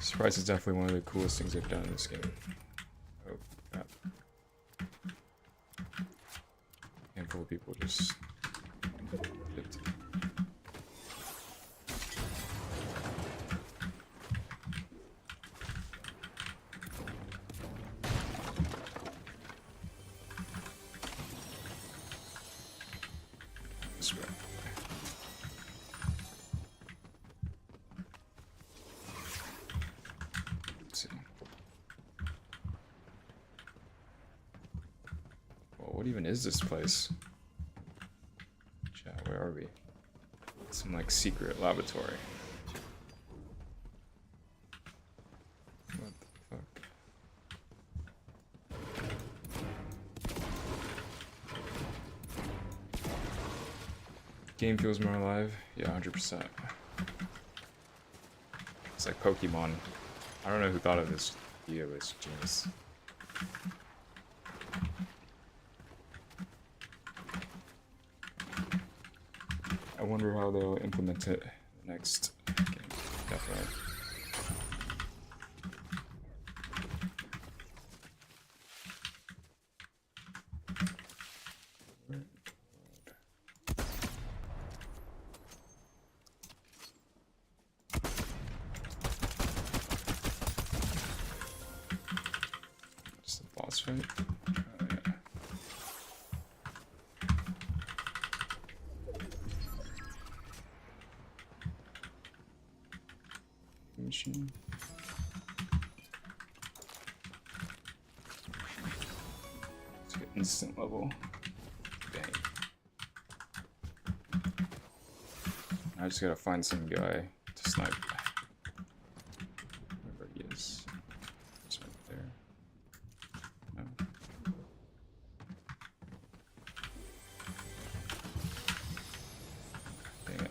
Sprites is definitely one of the coolest things they've done in this game. Oh, crap. Handful of people just dipped. Sprite. Let's see. Well, what even is this place? Chat, where are we? Some like secret laboratory. What the fuck? Game feels more alive? Yeah, 100%. It's like Pokemon. I don't know who thought of this idea, but it's genius. I wonder how they'll implement it in the next game. Definitely. boss fight? Oh, yeah. Machine. Let's get instant level. Dang. I just gotta find some guy to snipe. Wherever he is. He's right there. No. Dang it.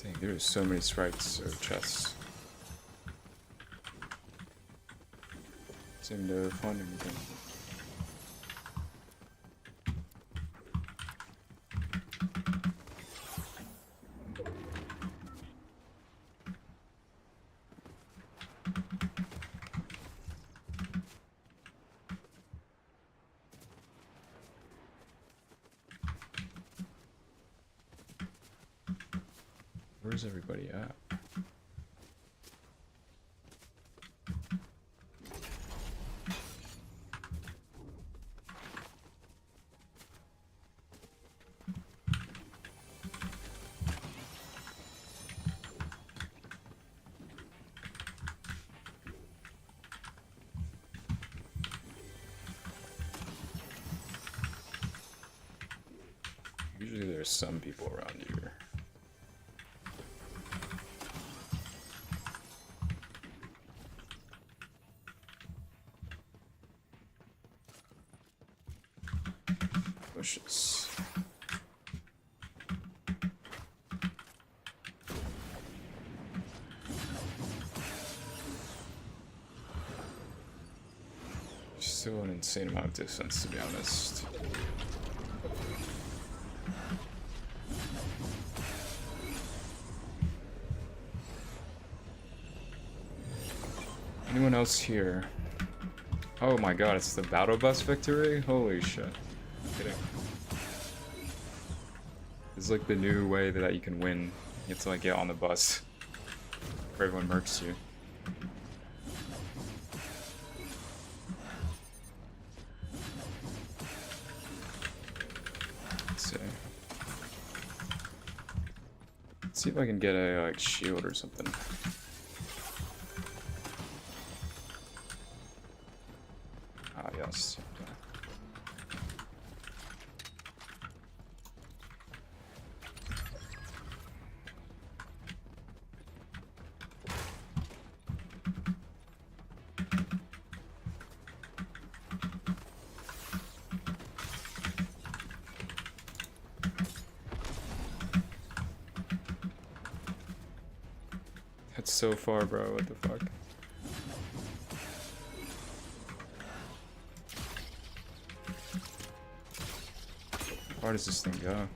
Dang, there are so many sprites or chests. Seem to find anything. Where's everybody at? Usually there's some people around here. Bushes. Still an insane amount of distance, to be honest. Anyone else here? Oh my god, it's the battle bus victory? Holy shit. I'm kidding. It's like the new way that you can win. You have to like get on the bus. Where everyone murks you. Let's see. Let's see if I can get a like shield or something. Ah, yes. Okay. That's so far, bro. What the fuck? How far does this thing go?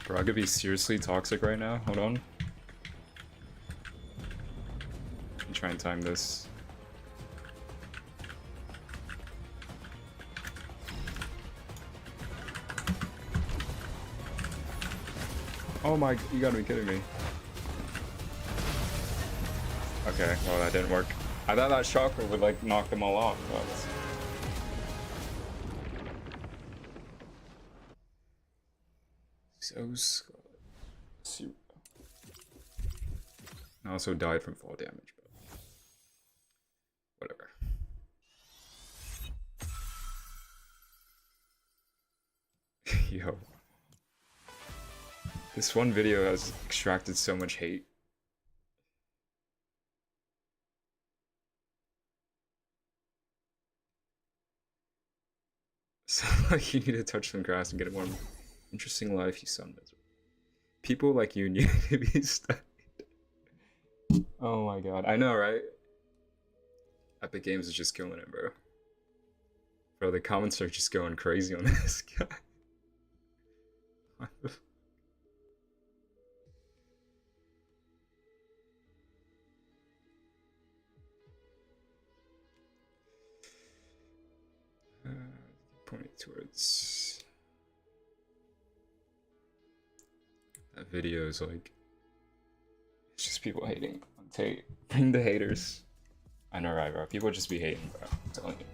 Bro, I could be seriously toxic right now. Hold on. Let me try and time this. Oh my, you gotta be kidding me. Okay, well that didn't work. I thought that chakra would like knock them all off, but... So Scarlet. I also died from fall damage, but whatever. Yo. This one video has extracted so much hate. Sound like you need to touch some grass and get a more interesting life, you sound miserable. People like you need to be studied. Oh my god. I know, right? Epic Games is just killing it, bro. Bro, the comments are just going crazy on this guy. What the f- Pointing towards that video is like it's just people hating on Tate. Bring the haters. I know, right, bro? People just be hating, bro. I'm telling you.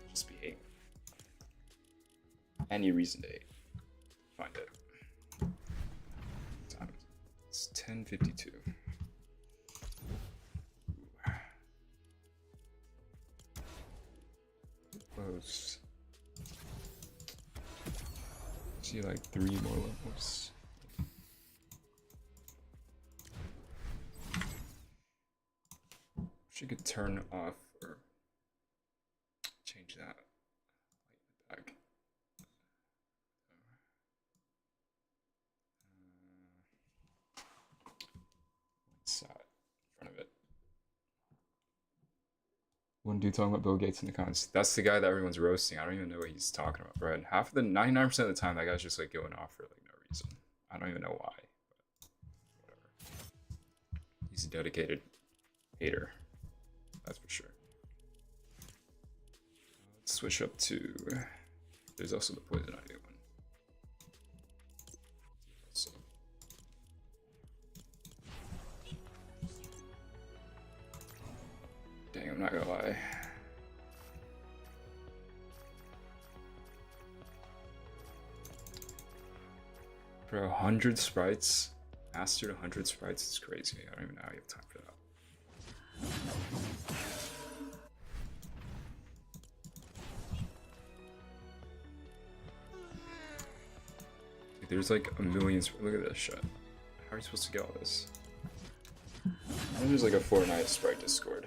Just be hating. Any reason to hate. Find it. Time. It's 10:52. Close. See like 3 more levels. She could turn off or change that light back. Sat in front of it. One dude talking about Bill Gates in the comments. That's the guy that everyone's roasting. I don't even know what he's talking about, bro. And 99% of the time, that guy's just like going off for like no reason. I don't even know why. But whatever. He's a dedicated hater. That's for sure. Let's switch up to. There's also the Poison Ivy one. Let's see. Dang, I'm not gonna lie. Bro, 100 sprites. Mastered 100 sprites is crazy. I don't even know how you have time for that. Dude, there's like a million. Look at this shit. How are you supposed to get all this? And there's like a Fortnite sprite Discord.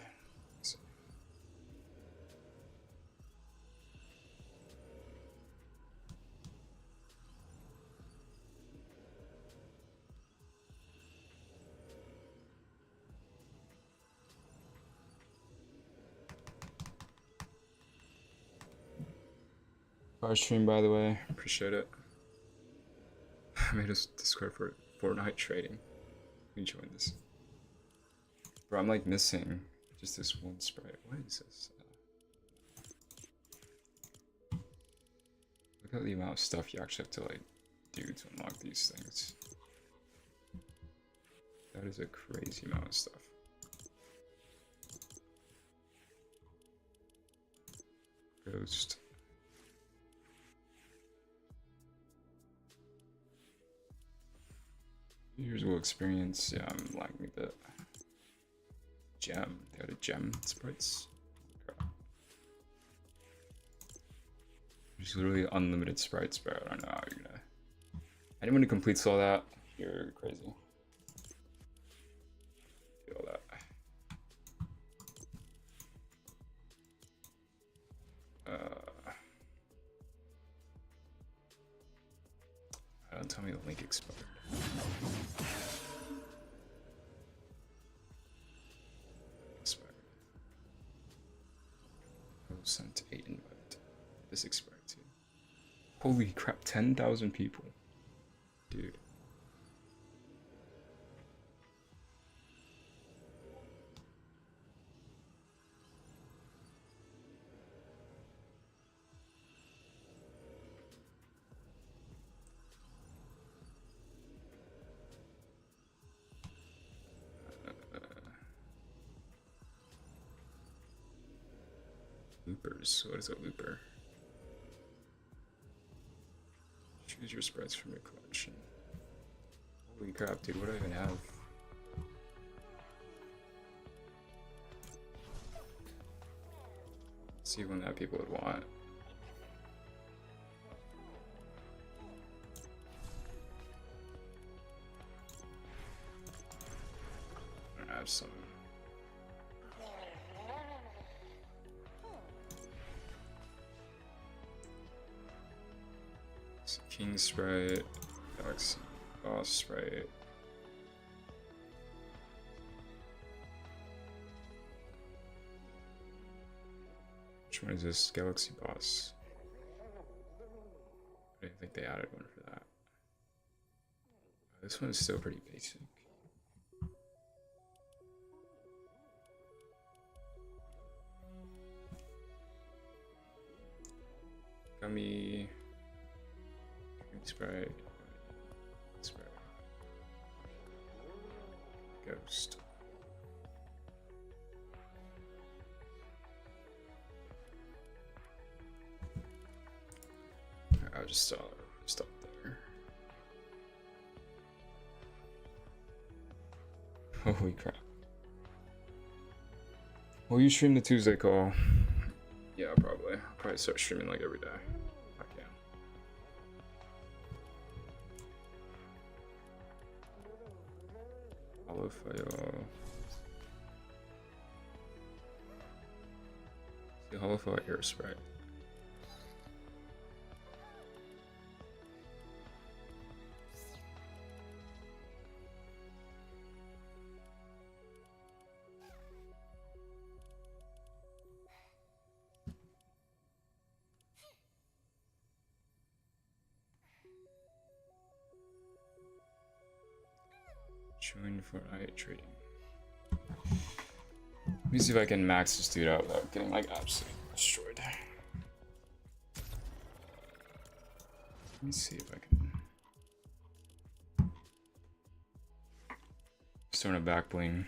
So. Fire stream, by the way. Appreciate it. I made a Discord for Fortnite trading. You can join this. Bro, I'm like missing just this one sprite. What is this? Look at the amount of stuff you actually have to like do to unlock these things. That is a crazy amount of stuff. Ghost. Usual experience. Yeah, I'm lagging a bit. Gem. They had a gem sprites. Crap. There's literally unlimited sprites, bro. I don't know how you're gonna. Anyone who completes all that, you're crazy. Feel that. Don't tell me the link expired. Expired. I was sent 8 invite. This expired too. Holy crap, 10,000 people. Dude. Loopers. What is a looper? Choose your sprites from your collection. Holy crap, dude, what do I even have? Let's see one that people would want. I have some. King Sprite, Galaxy Boss Sprite. Which one is this? Galaxy Boss. I didn't think they added one for that. This one is still pretty basic. Gummy. Sprite. Sprite. Ghost. I'll just stop there. Holy crap. Will you stream the Tuesday call? Yeah, probably. I'll probably start streaming like every day. I can. Holofile. The Holofile Air Sprite. Join Fortnite trading. Let me see if I can max this dude out without getting like absolutely destroyed. Let me see if I can. Just throwing a back bling.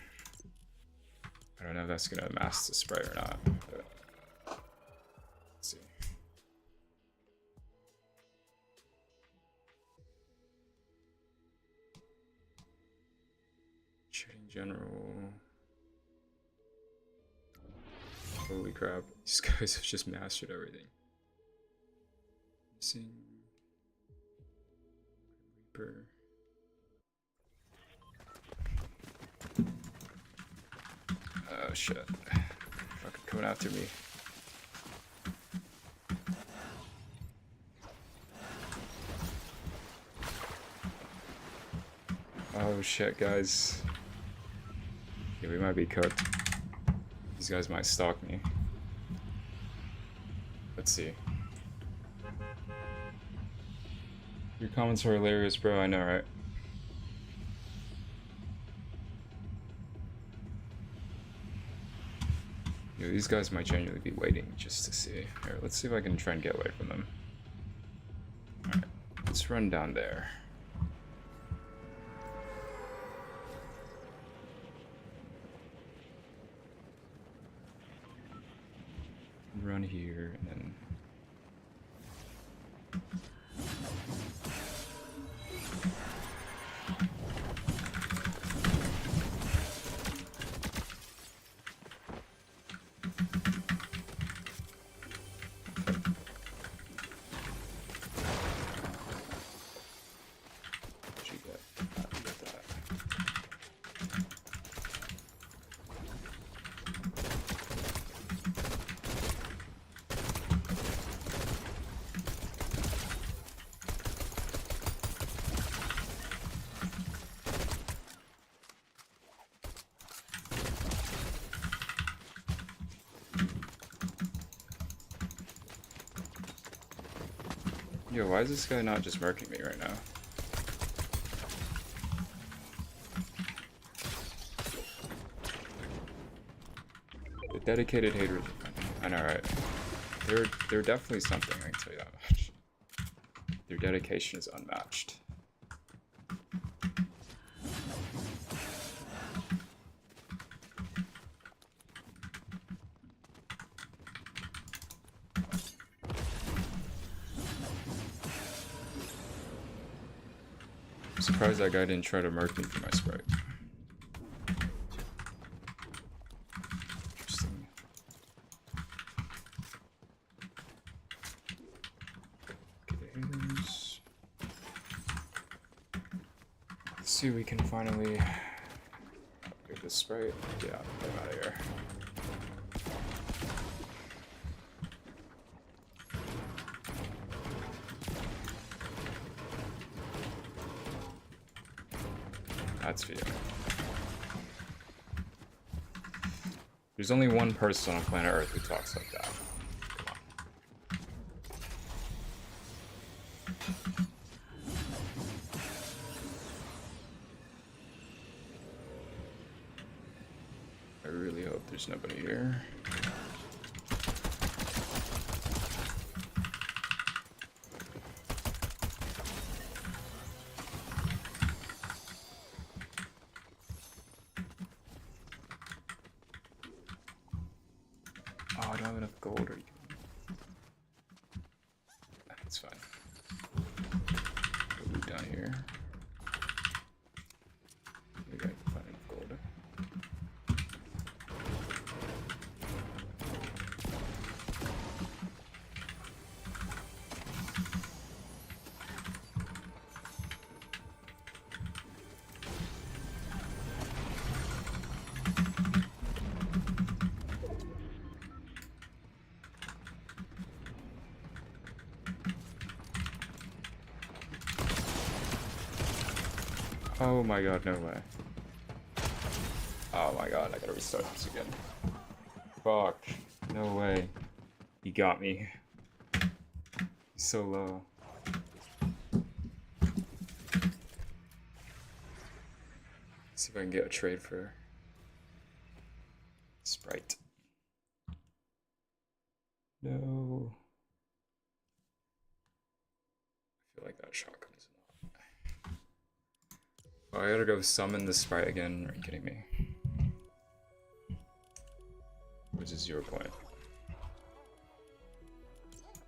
I don't know if that's gonna mask the sprite or not. But let's see. Trading general. Holy crap, these guys have just mastered everything. Missing Reaper. Oh shit. Fucking coming after me. Oh shit, guys. Yeah, we might be cooked. These guys might stalk me. Let's see. Your comments are hilarious, bro. I know, right? Yo, these guys might genuinely be waiting just to see. Here, let's see if I can try and get away from them. Alright, let's run down there. Run here and then yo, why is this guy not just murking me right now? The dedicated haters. I know, right? They're definitely something, I can tell you that much. Their dedication is unmatched. I'm surprised that guy didn't try to murk me for my sprite. Interesting. Okay, aliens. Let's see if we can finally get this sprite. Yeah, get out of here. that's for you. There's only one person on planet Earth who talks like that. Come on. I really hope there's nobody here. Oh, I don't have enough gold. Are you kidding me? That's fine. Go loot down here. Maybe I can find enough gold. Oh my god, no way. Oh my god, I gotta restart this again. Fuck. No way. He got me. He's so low. See if I can get a trade for Sprite. No. I feel like that shotgun is enough. Oh, I gotta go summon the Sprite again. Are you kidding me? Which is 0 point.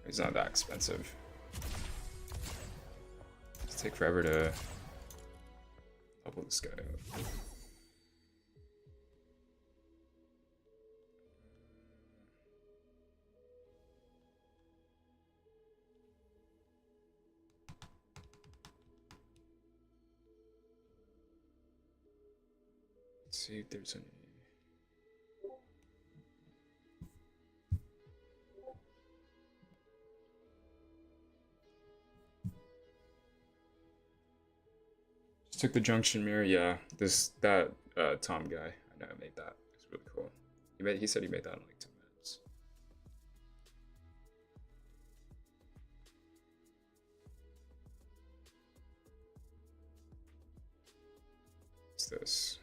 It's not that expensive. It'll take forever to level this guy up. Let's see if there's any. Just took the junction mirror. Yeah, that Tom guy. I know I made that. It's really cool. He said he made that in like 10 minutes. What's this?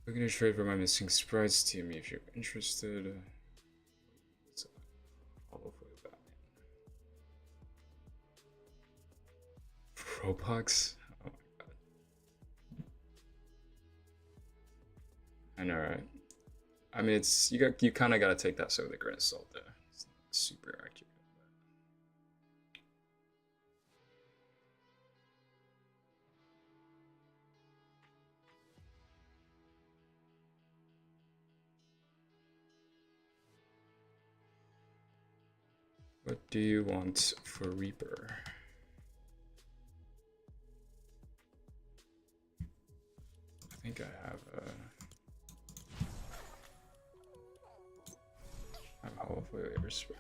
Looking to trade for my missing sprites team if you're interested. What's up? Hollow Foil Batman. Roblox? Oh my god. I know, right? I mean, it's you kind of gotta take that with a grain of salt there. It's not super accurate. What do you want for Reaper? I think I have a Hollow Foil Airspray.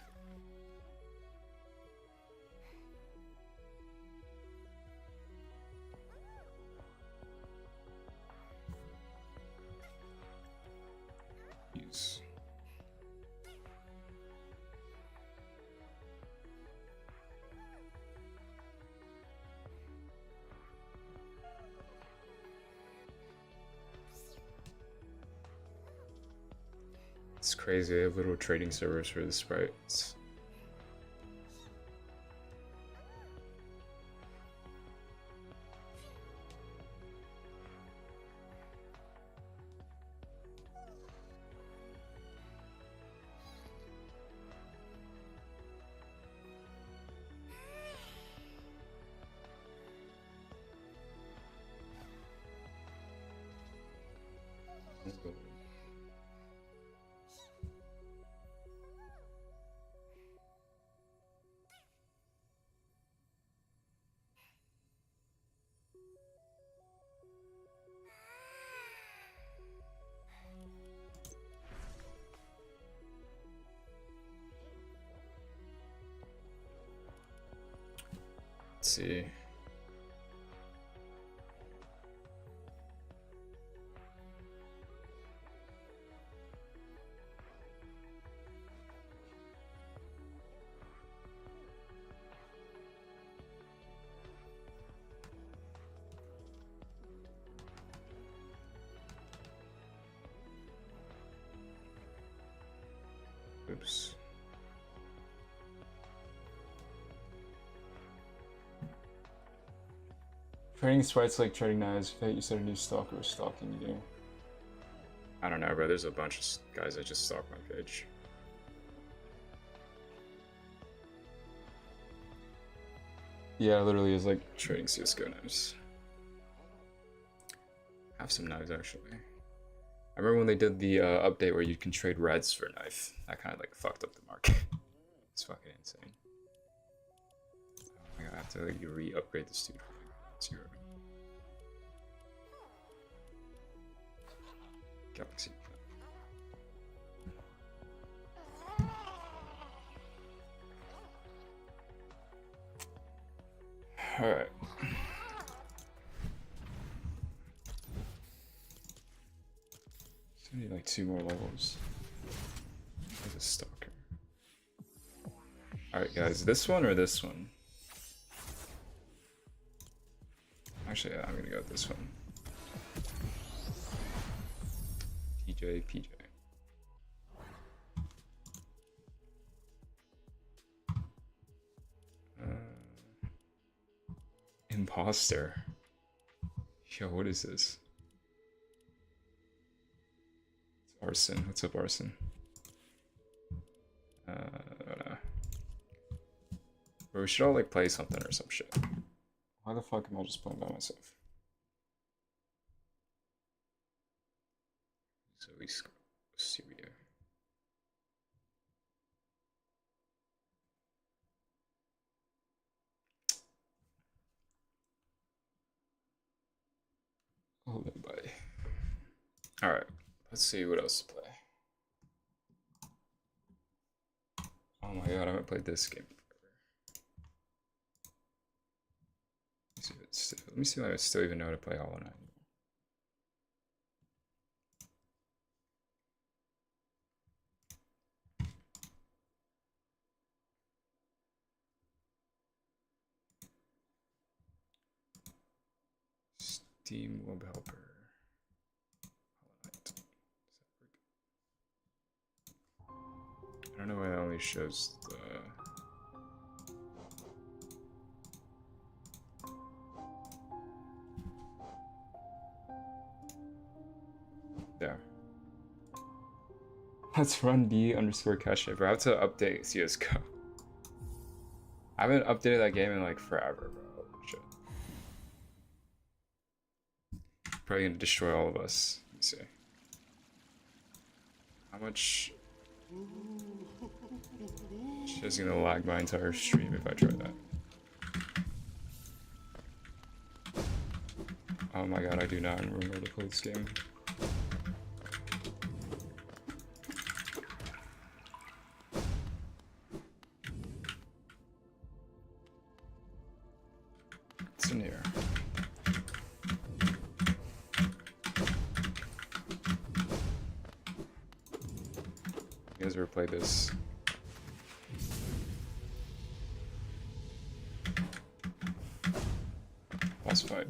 Use. It's crazy, they have little trading servers for the sprites. see. Oops. Trading sprites like trading knives. Fate, you said a new stalker was stalking you. I don't know, bro. There's a bunch of guys that just stalk my page. Yeah, it literally is like Trading CSGO knives. I have some knives actually. I remember when they did the update where you can trade reds for a knife. That kind of like fucked up the market. It's fucking insane. Oh my god, I have to like re-upgrade this dude. 0. Galaxy. Alright. So I need like 2 more levels. As a stalker. Alright guys, this one or this one? Actually, yeah, I'm gonna go with this one. PJ. Imposter. Yo, what is this? It's Arson. What's up, Arson? I don't know. But we should all like play something or some shit. why the fuck am I just playing by myself? So we scroll Syria. Oh, buddy. Alright, let's see what else to play. Oh my god, I haven't played this game forever. Let me see if I still even know how to play Hollow Knight. Steam Web Helper. Hollow Knight. Does that work? I don't know why that only shows the. There. Let's run D _ cache. Bro, I have to update CSGO. I haven't updated that game in like forever, bro. Shit. Probably gonna destroy all of us. Let me see. How much? Shit's gonna lag my entire stream if I try that. Oh my god, I do not remember to play this game. What's in here? You guys ever played this? Boss fight.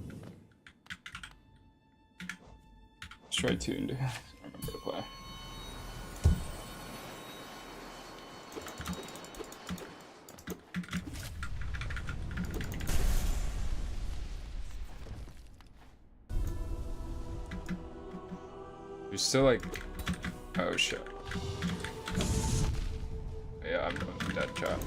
Straight tuned. I remember to play. You're still like, oh shit. Yeah, I'm going dead chat.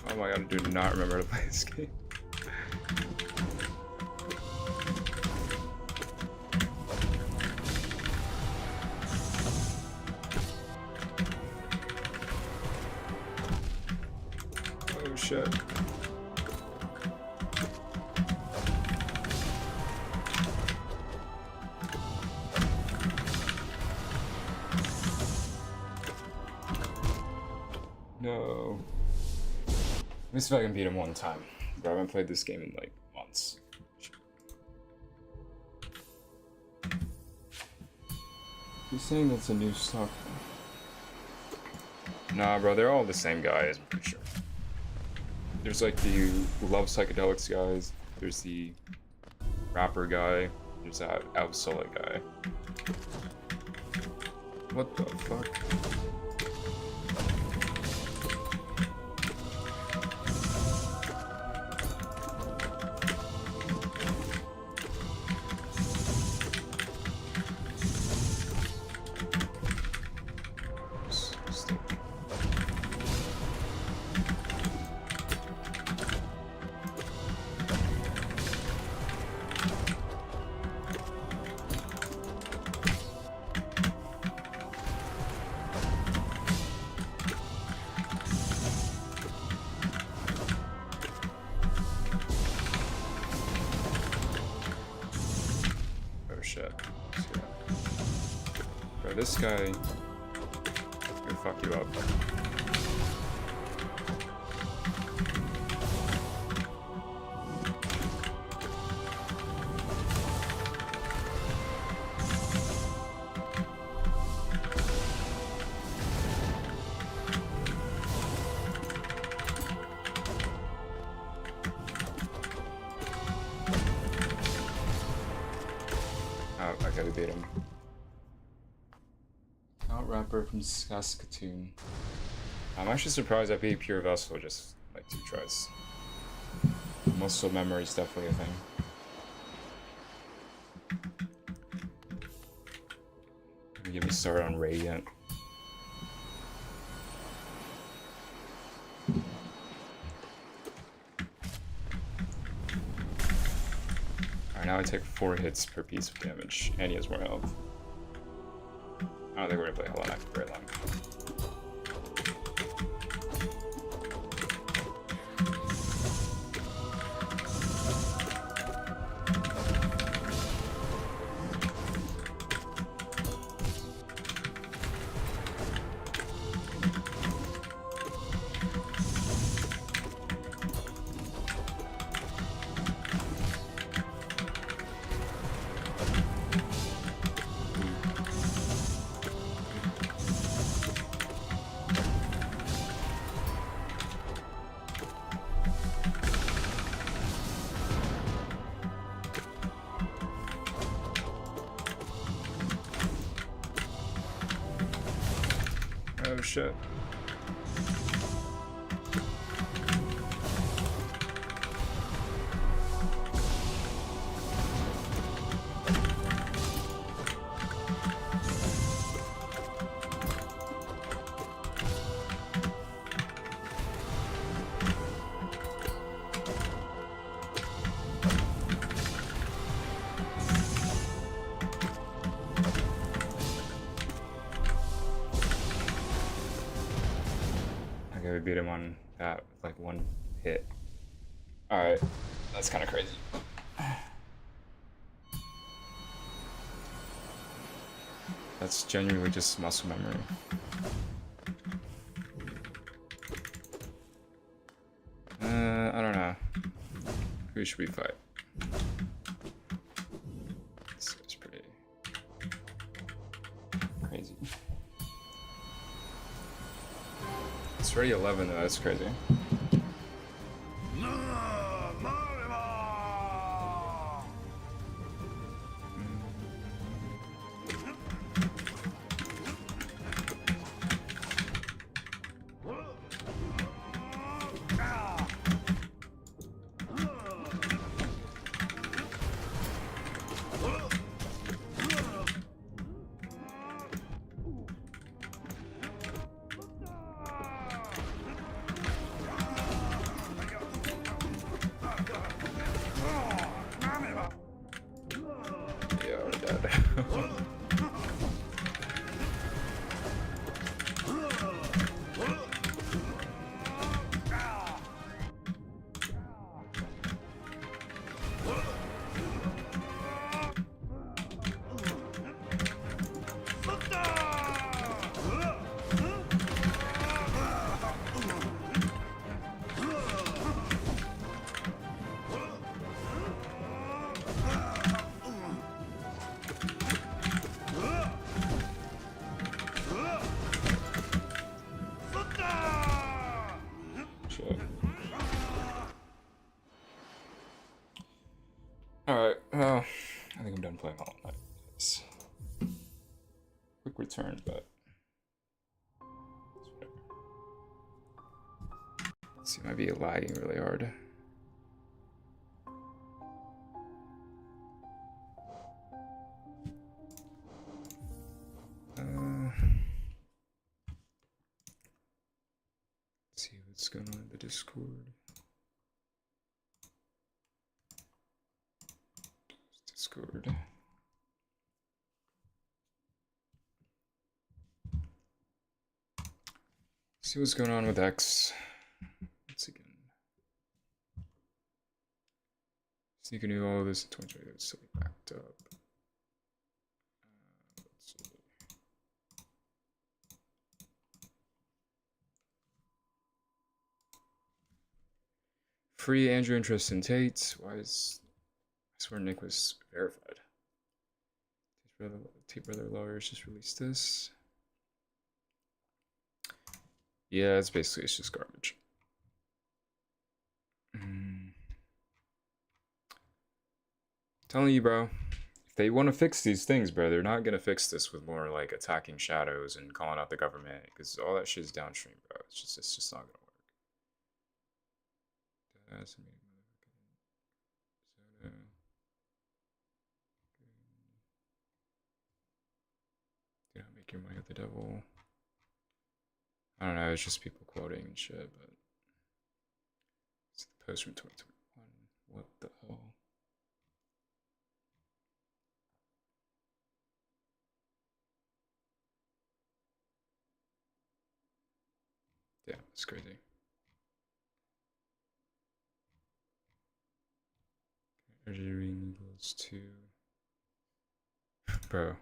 Oh my god, I do not remember to play this game. Oh shit. No. Let me see if I can beat him one time. Bro, I haven't played this game in like months. You're saying that's a new stock? Nah, bro, they're all the same guys, I'm pretty sure. There's like the who love psychedelics guys, there's the rapper guy, there's that Absolute guy. What the fuck? Oh shit. Bro, this guy will fuck you up. Oh, okay, we beat him. Not rapper from Saskatoon. I'm actually surprised I beat Pure Vessel just like 2 tries. Muscle memory is definitely a thing. Don't get me started on Radiant. Alright, now I take 4 hits per piece of damage, and he has more health. I don't think we're gonna play Hollow Knight for very long. Oh shit. Okay, we beat him on that with like 1 hit. Alright, that's kind of crazy. That's genuinely just muscle memory. I don't know. Who should we fight? This is pretty crazy. It's already 11 though, that's crazy. playing Hollow Knight. It's quick return, but it's whatever. Let's see, it might be lagging really hard. Let's see what's going on in the Discord. Discord. See what's going on with X. Once again. So you can do all of this in 2020. It's still backed up. Let's see. Free Andrew and Tristan Tate. Why is... I swear Nick was verified. Tate Brother Lawyers just released this. Yeah, it's just garbage. Telling you, bro. If they want to fix these things, bro, they're not gonna fix this with more like attacking shadows and calling out the government, because all that shit is downstream, bro. It's just not gonna work. Do not make your money with the devil. I don't know, it's just people quoting and shit, but it's the post from 2021. What the hell? Yeah, it's crazy. Energy ring equals 2. Bro. You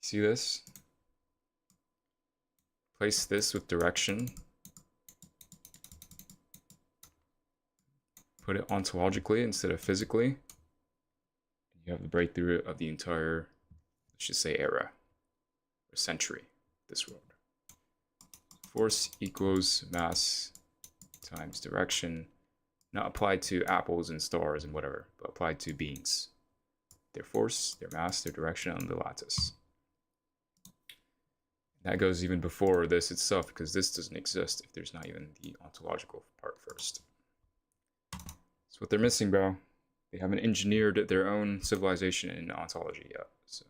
see this? Place this with direction. Put it ontologically instead of physically. You have the breakthrough of the entire, let's just say, era or century of this world. Force equals mass times direction. Not applied to apples and stars and whatever, but applied to beings. Their force, their mass, their direction on the lattice. That goes even before this itself, because this doesn't exist if there's not even the ontological part first. That's what they're missing, bro. They haven't engineered their own civilization in ontology yet. So,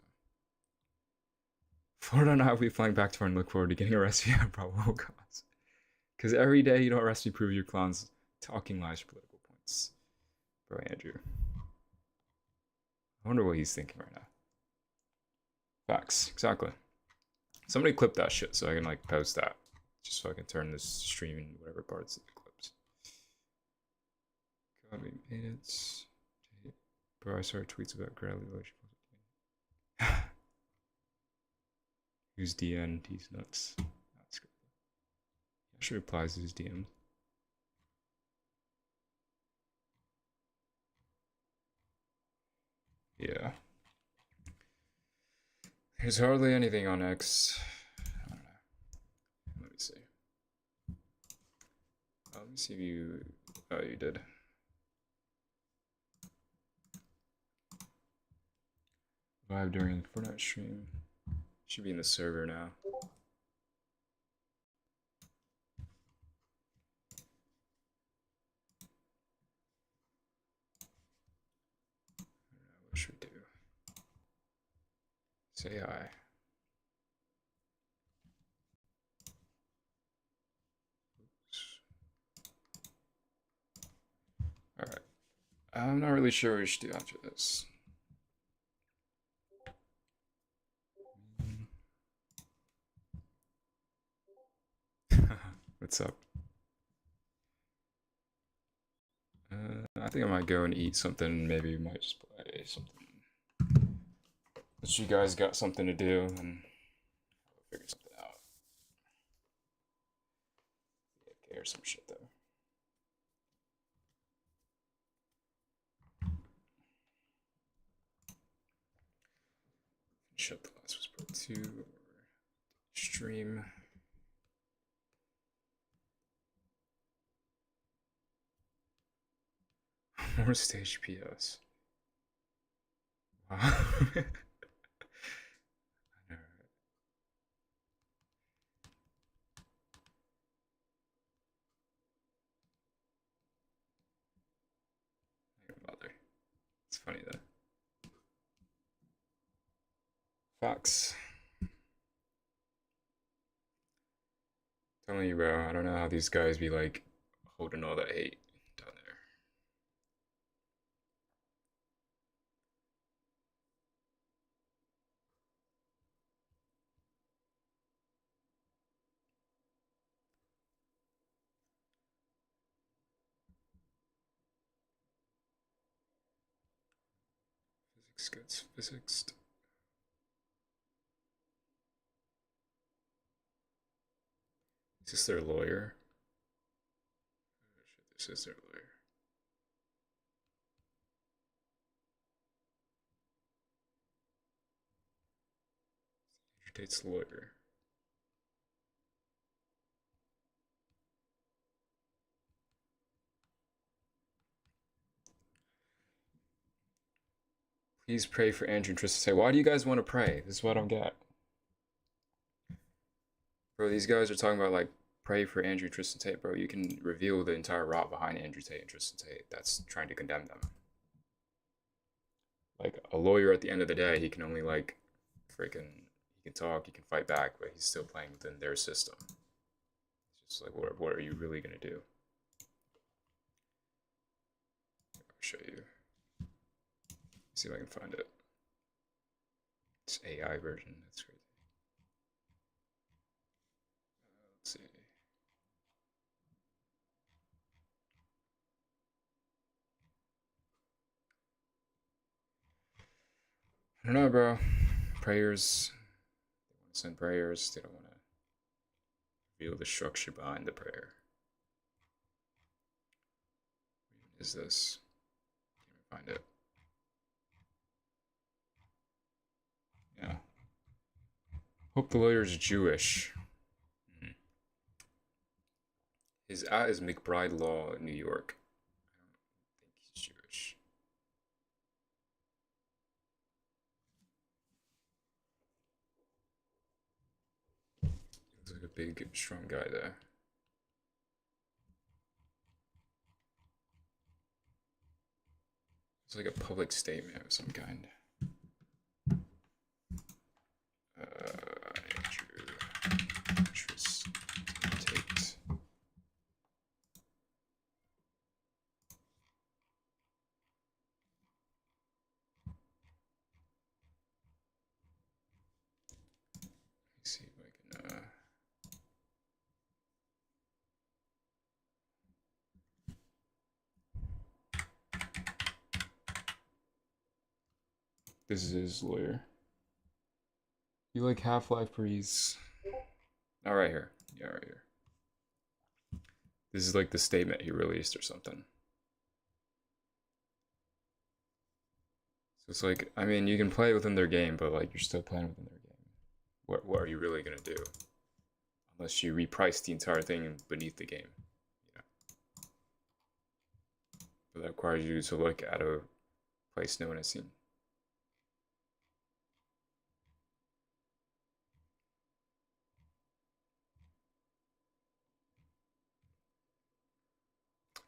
Florida and I will be flying back to and look forward to getting arrested at probable cause. Because every day you don't arrest me, prove your clown's talking lies for political points. Bro, Andrew. I wonder what he's thinking right now. Facts, exactly. Somebody clip that shit so I can like post that. Just so I can turn this stream in whatever parts it clips. God, we made it. Bro, I saw tweets about Bradley. Who's DN? He's nuts. That's good. I should reply to his DMs. Yeah. There's hardly anything on X. I don't know. Let me see. Let me see if you... Oh, you did. Vibe during the Fortnite stream. Should be in the server now. What should we do? Say hi. Alright. I'm not really sure what we should do after this. What's up? I think I might go and eat something. Maybe we might just play something. But you guys got something to do, and I'll figure something out. Okay, or some shit though. Finish up The Last of Us Part 2 or stream. More stage PS. I know, right? I don't bother. It's funny though. Facts. Telling you, bro. I don't know how these guys be like holding all that hate down there. Physics gets physics. Is this their lawyer? Oh, shit, this is their lawyer. Andrew Tate's lawyer. Please pray for Andrew and Tristan. Say, why do you guys want to pray? This is what I don't get. Bro, these guys are talking about like pray for Andrew and Tristan Tate, bro. You can reveal the entire rot behind Andrew Tate and Tristan Tate that's trying to condemn them. Like a lawyer at the end of the day, he can only like freaking he can talk, he can fight back, but he's still playing within their system. It's just like what are you really gonna do? I'll show you. See if I can find it. It's AI version. That's crazy. Let's see. I don't know, bro. Prayers. They want to send prayers. They don't want to reveal the structure behind the prayer. What even is this? Can't even find it. Yeah. Hope the lawyer's Jewish. His at is McBride Law, New York. I don't think he's Jewish. Looks like a big, strong guy there. It's like a public statement of some kind. Andrew Tristan Tate. Let's see if I can. This is his lawyer. You like Half-Life Breeze? Oh, right here. Yeah, right here. This is like the statement he released or something. So it's like, I mean, you can play within their game, but like you're still playing within their game. What are you really gonna do? Unless you reprice the entire thing beneath the game. Yeah. But that requires you to look at a place no one has seen.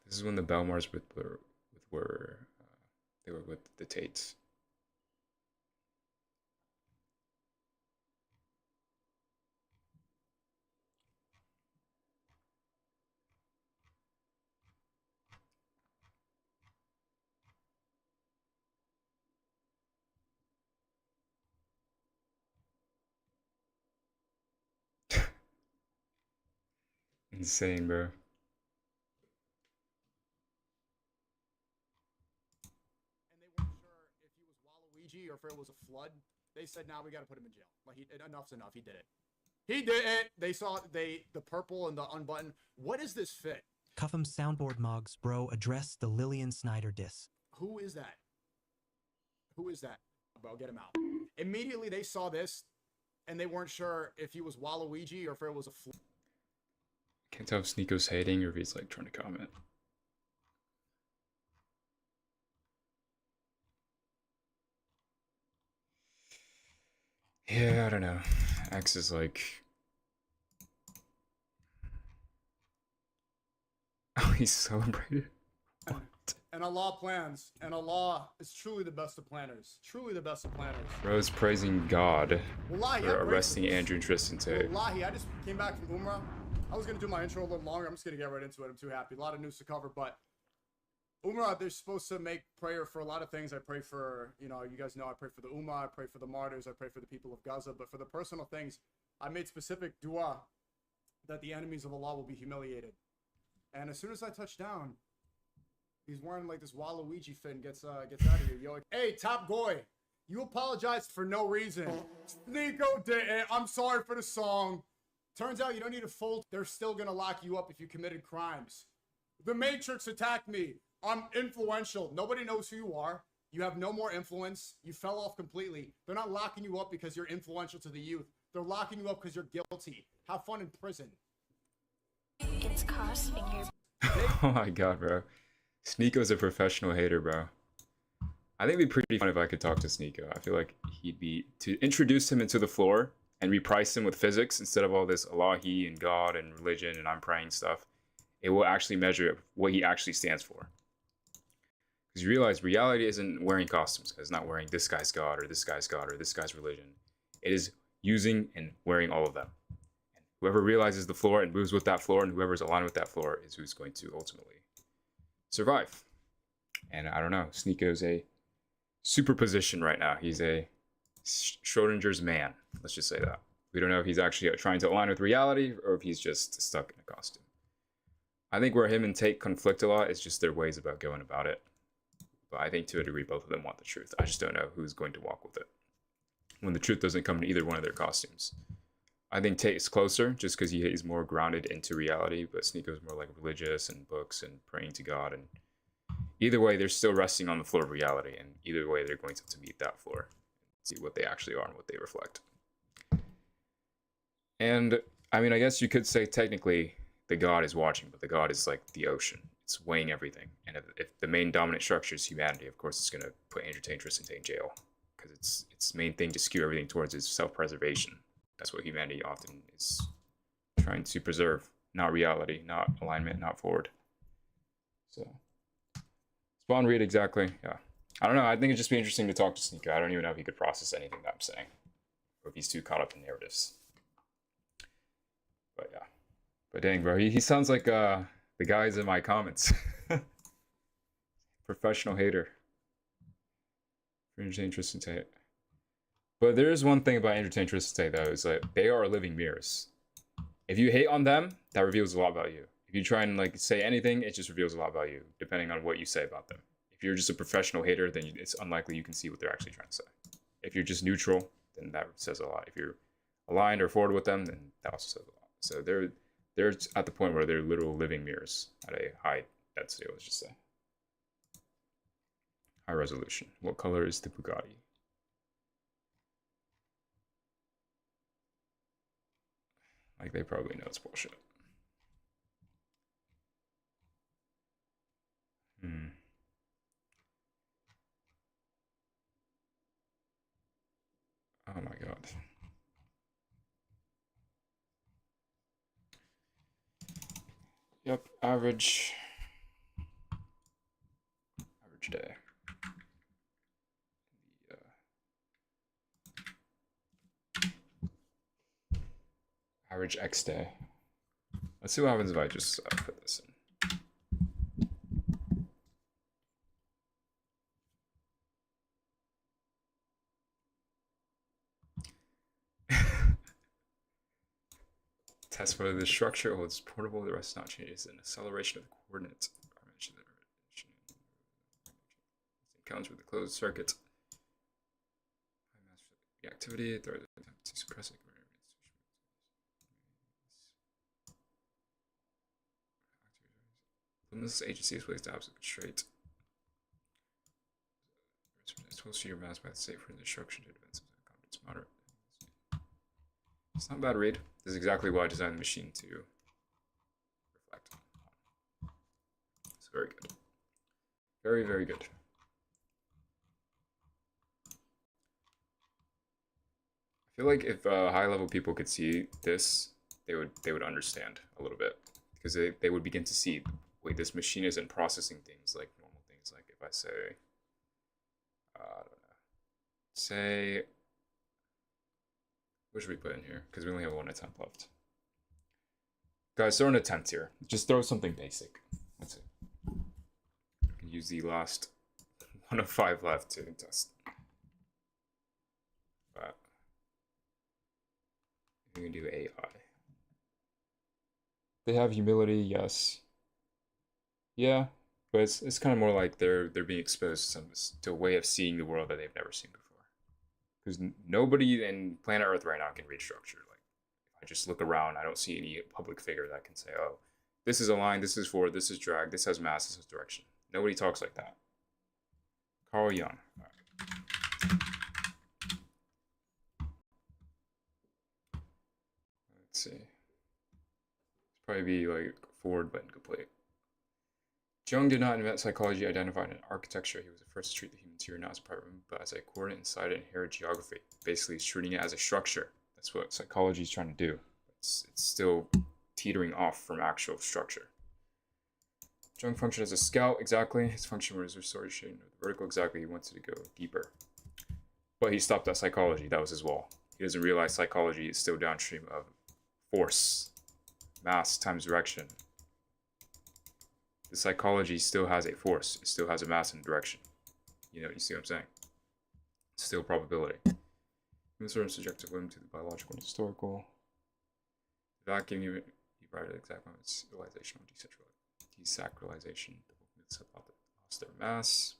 This is when the Belmars were they were with the Tates. Insane, bro. And they weren't sure if he was Waluigi or if it was a flood. They said, "Now we got to put him in jail. Like, enough's enough. He did it. He did it." They saw the purple and the unbutton. What is this fit? Cuff 'em soundboard mogs, bro. Address the Lillian Snyder diss. Who is that? Who is that? Bro, get him out. Immediately they saw this, and they weren't sure if he was Waluigi or if it was a flood. Can't tell if Sneako's hating or if he's like trying to comment. Yeah, I don't know. X is like. Oh, he's celebrated. And Allah plans, and Allah is truly the best of planners. Truly the best of planners. Bro's praising God Wallahi, for I'm arresting grateful. Andrew and Tristan Tate. Wallahi, I just came back from Umrah. I was gonna do my intro a little longer. I'm just gonna get right into it. I'm too happy. A lot of news to cover, but Umrah, they're supposed to make prayer for a lot of things. I pray for, you guys know I pray for the Ummah, I pray for the martyrs, I pray for the people of Gaza. But for the personal things, I made specific dua that the enemies of Allah will be humiliated. And as soon as I touch down, he's wearing like this Waluigi fit and gets out of here. Yo, hey, Top Goy, you apologized for no reason. Sneeko did it. I'm sorry for the song. Turns out you don't need to fold. They're still gonna lock you up if you committed crimes. The Matrix attacked me. I'm influential. Nobody knows who you are. You have no more influence. You fell off completely. They're not locking you up because you're influential to the youth. They're locking you up because you're guilty. Have fun in prison. It's costing your Oh my god, bro. Sneeko's a professional hater, bro. I think it'd be pretty fun if I could talk to Sneeko. I feel like he'd be... To introduce him into the floor and reprice him with physics instead of all this Allahi and God and religion and I'm praying stuff, it will actually measure what he actually stands for. Because you realize reality isn't wearing costumes. It's not wearing this guy's God or this guy's God or this guy's religion. It is using and wearing all of them. And whoever realizes the floor and moves with that floor and whoever's aligned with that floor is who's going to ultimately survive. And I don't know, Sneeko's a superposition right now. He's a Schrodinger's man. Let's just say that. We don't know if he's actually trying to align with reality or if he's just stuck in a costume. I think where him and Tate conflict a lot is just their ways about going about it. But I think to a degree, both of them want the truth. I just don't know who's going to walk with it when the truth doesn't come in either one of their costumes. I think Tate is closer just because he's more grounded into reality, but Sneeko's more like religious and books and praying to God. And either way, they're still resting on the floor of reality. And either way, they're going to have to meet that floor and see what they actually are and what they reflect. And I mean, I guess you could say technically the God is watching, but the God is like the ocean. It's weighing everything. And if the main dominant structure is humanity, of course, it's going to put Andrew Tate and Tristan Tate in jail because its main thing to skew everything towards is self-preservation. That's what humanity often is trying to preserve, not reality, not alignment, not forward. So, Spawn Reed, exactly. Yeah. I don't know. I think it'd just be interesting to talk to Sneeko. I don't even know if he could process anything that I'm saying, or if he's too caught up in narratives. But yeah. But dang, bro, he sounds like the guys in my comments. Professional hater. Andrew Tate and Tristan Tate. But there is one thing about Andrew Tate and Tristan Tate, though, is that they are living mirrors. If you hate on them, that reveals a lot about you. If you try and like say anything, it just reveals a lot about you, depending on what you say about them. If you're just a professional hater, then it's unlikely you can see what they're actually trying to say. If you're just neutral, then that says a lot. If you're aligned or forward with them, then that also says a lot. So they're at the point where they're literal living mirrors at a high density, let's just say. High resolution. What color is the Bugatti? Like, they probably know it's bullshit. Oh my god. Yep, average day. Average X day. Let's see what happens if I just put this in. Test whether the structure holds portable, the rest not changes, and acceleration of the coordinates. Counts with the closed circuit. The activity, to suppress it. When this agency is placed opposite straight. It's supposed to your mass by the state for the destruction to advance confidence moderate. It's not bad, Reed. This is exactly why I designed the machine to reflect on. It's very good. Very, very good. I feel like if high level people could see this, they would understand a little bit, because they would begin to see, wait, this machine isn't processing things like normal things. Like if I say, I don't know, say, what should we put in here? Because we only have one attempt left. Guys, throw an attempt here. Just throw something basic. That's it. You can use the last 1 of 5 left to test. But you can do AI. They have humility, yes. Yeah, but it's kind of more like they're being exposed to a way of seeing the world that they've never seen before. Because nobody in planet Earth right now can read structure. Like, if I just look around, I don't see any public figure that can say, oh, this is a line, this is forward, this is drag, this has mass, this has direction. Nobody talks like that. Carl Jung. All right. Let's see. It's probably be like forward but incomplete. Jung did not invent psychology identified in architecture. He was the first to treat the human interior not as a private room, but as a coordinate inside an inherent geography. Basically, he's treating it as a structure. That's what psychology is trying to do. It's still teetering off from actual structure. Jung functioned as a scout, exactly. His function was restoration of the vertical, exactly. He wanted to go deeper. But he stopped at psychology. That was his wall. He doesn't realize psychology is still downstream of force, mass times direction. The psychology still has a force. It still has a mass and direction. You know, you see what I'm saying? It's still probability. Human sort of subjective limit to the biological and historical. The vacuum, he provided exact moments, realization or desacralization. The movements have lost their mass.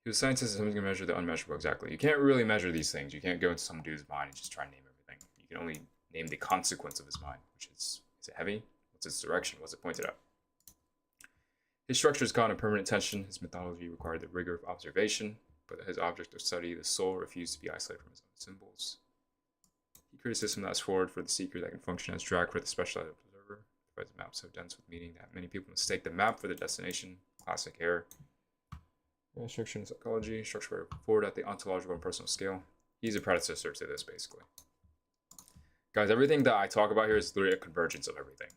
He was a scientist and can measure the unmeasurable, exactly. You can't really measure these things. You can't go into some dude's mind and just try and name everything. You can only name the consequence of his mind, which is it heavy? What's its direction? What's it pointed at? His structure is caught in permanent tension. His methodology required the rigor of observation, but his object of study, the soul, refused to be isolated from his own symbols. He created a system that's forward for the seeker that can function as drag for the specialized observer. Provides a map so dense with meaning that many people mistake the map for the destination. Classic error. Structure in psychology, structure forward at the ontological and personal scale. He's a predecessor to this, basically. Guys, everything that I talk about here is literally a convergence of everything.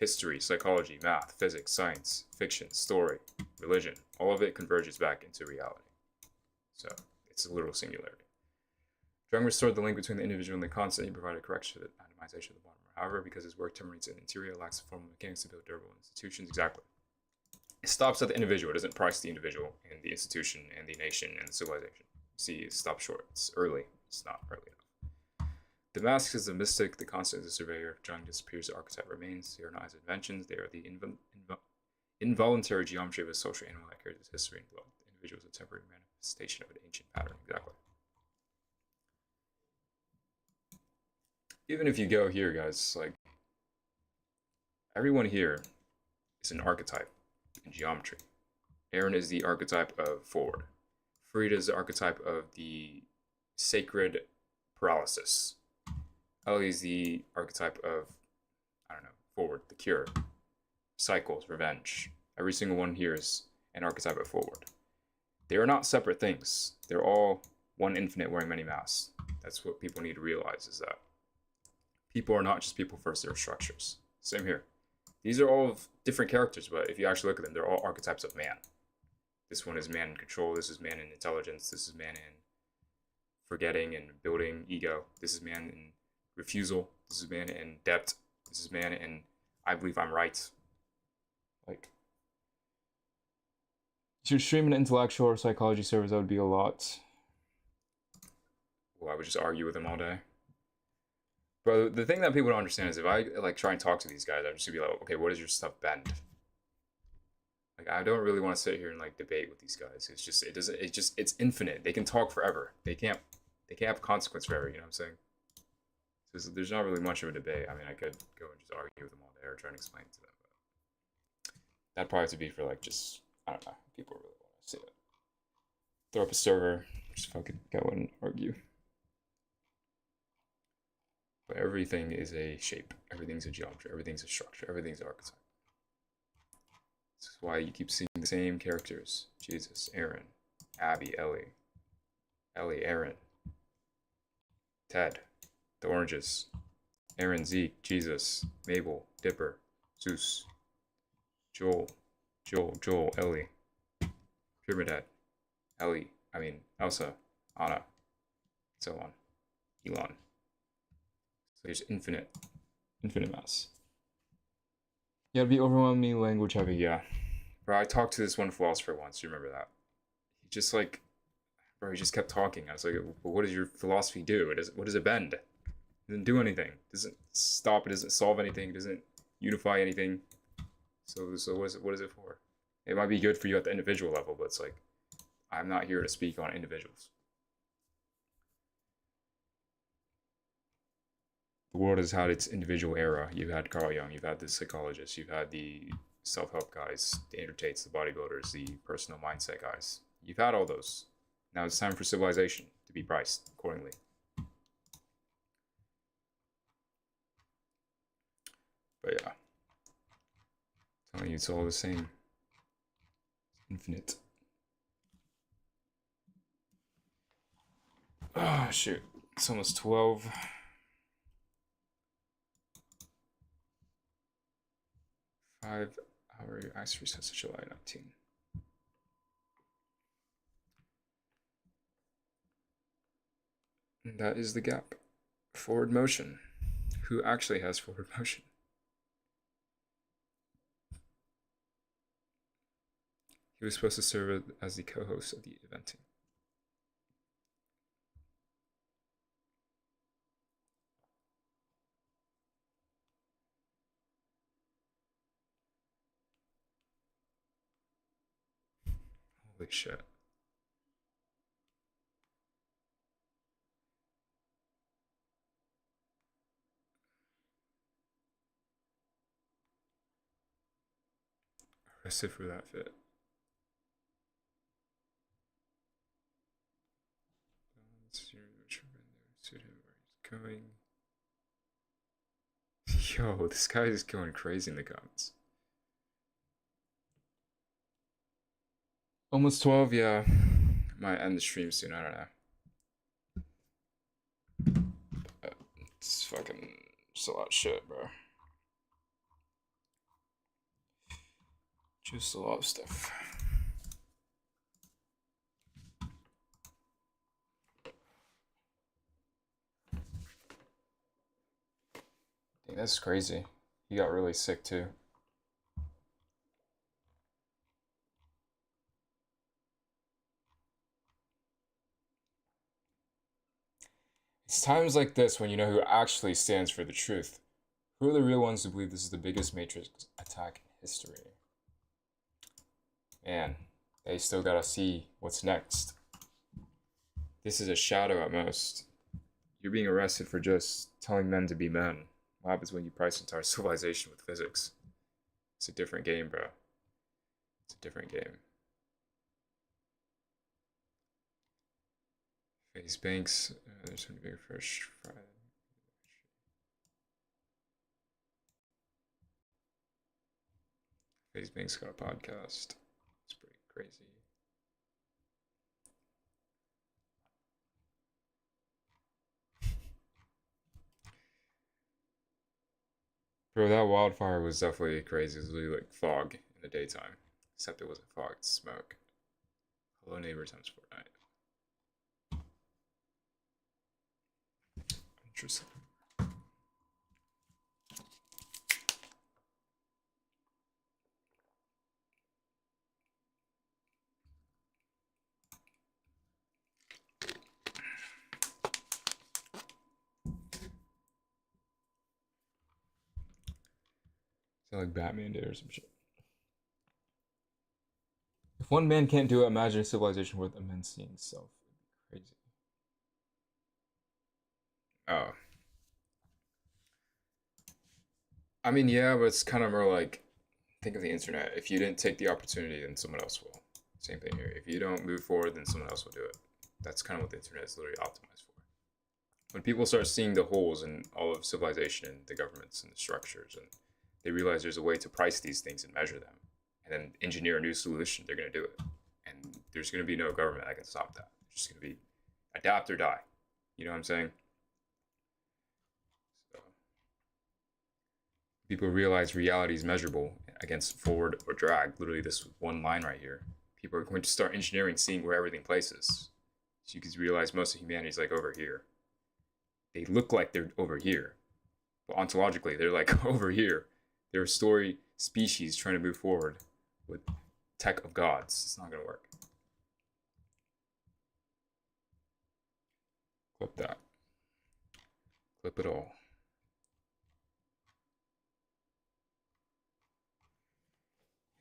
History, psychology, math, physics, science, fiction, story, religion. All of it converges back into reality. So, it's a literal singularity. Jung restored the link between the individual and the constant. He provided correction to the atomization of the bottom. However, because his work terminates in the interior, lacks the formal mechanics to build durable institutions. Exactly. It stops at the individual. It doesn't price the individual and the institution and the nation and the civilization. See, it stops short. It's early. It's not early enough. The mask is the mystic, the constant is the surveyor. If Jung disappears, the archetype remains. They are not his inventions. They are the involuntary geometry of a social animal that carries its history and blood. The individual is a temporary manifestation of an ancient pattern. Exactly. Even if you go here, guys, like, everyone here is an archetype in geometry. Aaron is the archetype of forward. Frida is the archetype of the sacred paralysis. Ellie is the archetype of, I don't know, forward, the cure. Cycles, revenge. Every single one here is an archetype of forward. They are not separate things. They're all one infinite wearing many masks. That's what people need to realize, is that people are not just people first, they're structures. Same here. These are all different characters, but if you actually look at them, they're all archetypes of man. This one is man in control, this is man in intelligence, this is man in forgetting and building ego, this is man in refusal, this is man in depth, this is man in I believe I'm right. Like, if you're streaming an intellectual or psychology servers, that would be a lot. Well, I would just argue with them all day. Bro, the thing that people don't understand is if I like try and talk to these guys, I'm just gonna be like, okay, what does your stuff bend? Like, I don't really want to sit here and like debate with these guys. It's just it's infinite. They can talk forever. They can't have consequence forever. You know what I'm saying? So there's not really much of a debate. I mean, I could go and just argue with them all day or try and explain to them, but that'd probably have to be for like just, I don't know, people really want to see it. Throw up a server, just fucking go and argue. But everything is a shape, everything's a geometry, everything's a structure, everything's an archetype. This is why you keep seeing the same characters. Jesus, Aaron, Abby, Ellie, Aaron. Ted, the oranges, Aaron, Zeke, Jesus, Mabel, Dipper, Zeus, Joel, Ellie, Pyramid Head, Elsa, Anna, and so on. Elon. So there's infinite mass. You gotta be overwhelmingly language heavy, yeah. Bro, I talked to this one philosopher once, you remember that? He just like, bro, he just kept talking. I was like, well, what does your philosophy do? What does it bend? It doesn't do anything. It doesn't stop, it doesn't solve anything, it doesn't unify anything. So what is it for? It might be good for you at the individual level, but it's like, I'm not here to speak on individuals. The world has had its individual era. You've had Carl Jung, you've had the psychologists, you've had the self-help guys, the Andrew Tates, the bodybuilders, the personal mindset guys. You've had all those. Now it's time for civilization to be priced accordingly. But yeah, I'm telling you, it's all the same. It's infinite. Oh shoot, it's almost 12. 5-hour ice resets to July 19. And that is the gap. Forward motion. Who actually has forward motion? He was supposed to serve as the co-host of the eventing. Holy shit. Arrested for that fit. Going. Yo, this guy is going crazy in the comments. Almost 12, yeah. Might end the stream soon, I don't know. It's fucking just a lot of shit, bro. Just a lot of stuff. Dang, that's crazy. He got really sick too. It's times like this when you know who actually stands for the truth. Who are the real ones who believe this is the biggest Matrix attack in history? Man, they still gotta see what's next. This is a shadow at most. You're being arrested for just telling men to be men. What happens when you price entire civilization with physics? It's a different game, bro. It's a different game. Face Banks, there's going to be a fresh Friday. Face Banks got a podcast. It's pretty crazy. Bro, that wildfire was definitely crazy. It was really like fog in the daytime. Except it wasn't fog, it's smoke. Hello neighbor times Fortnite. Interesting. Like Batman did or some shit. If one man can't do it, imagine a civilization worth immense seeing itself. It'd be crazy. Oh. I mean, yeah, but it's kind of more like, think of the internet. If you didn't take the opportunity, then someone else will. Same thing here. If you don't move forward, then someone else will do it. That's kind of what the internet is literally optimized for. When people start seeing the holes in all of civilization and the governments and the structures, and they realize there's a way to price these things and measure them, and then engineer a new solution, they're going to do it. And there's going to be no government that can stop that. It's just going to be adapt or die. You know what I'm saying? People realize reality is measurable against forward or drag. Literally, this one line right here. People are going to start engineering, seeing where everything places. So you can realize most of humanity is like over here. They look like they're over here, but ontologically, they're like over here. They're a story species trying to move forward with tech of gods. It's not going to work. Clip that. Clip it all.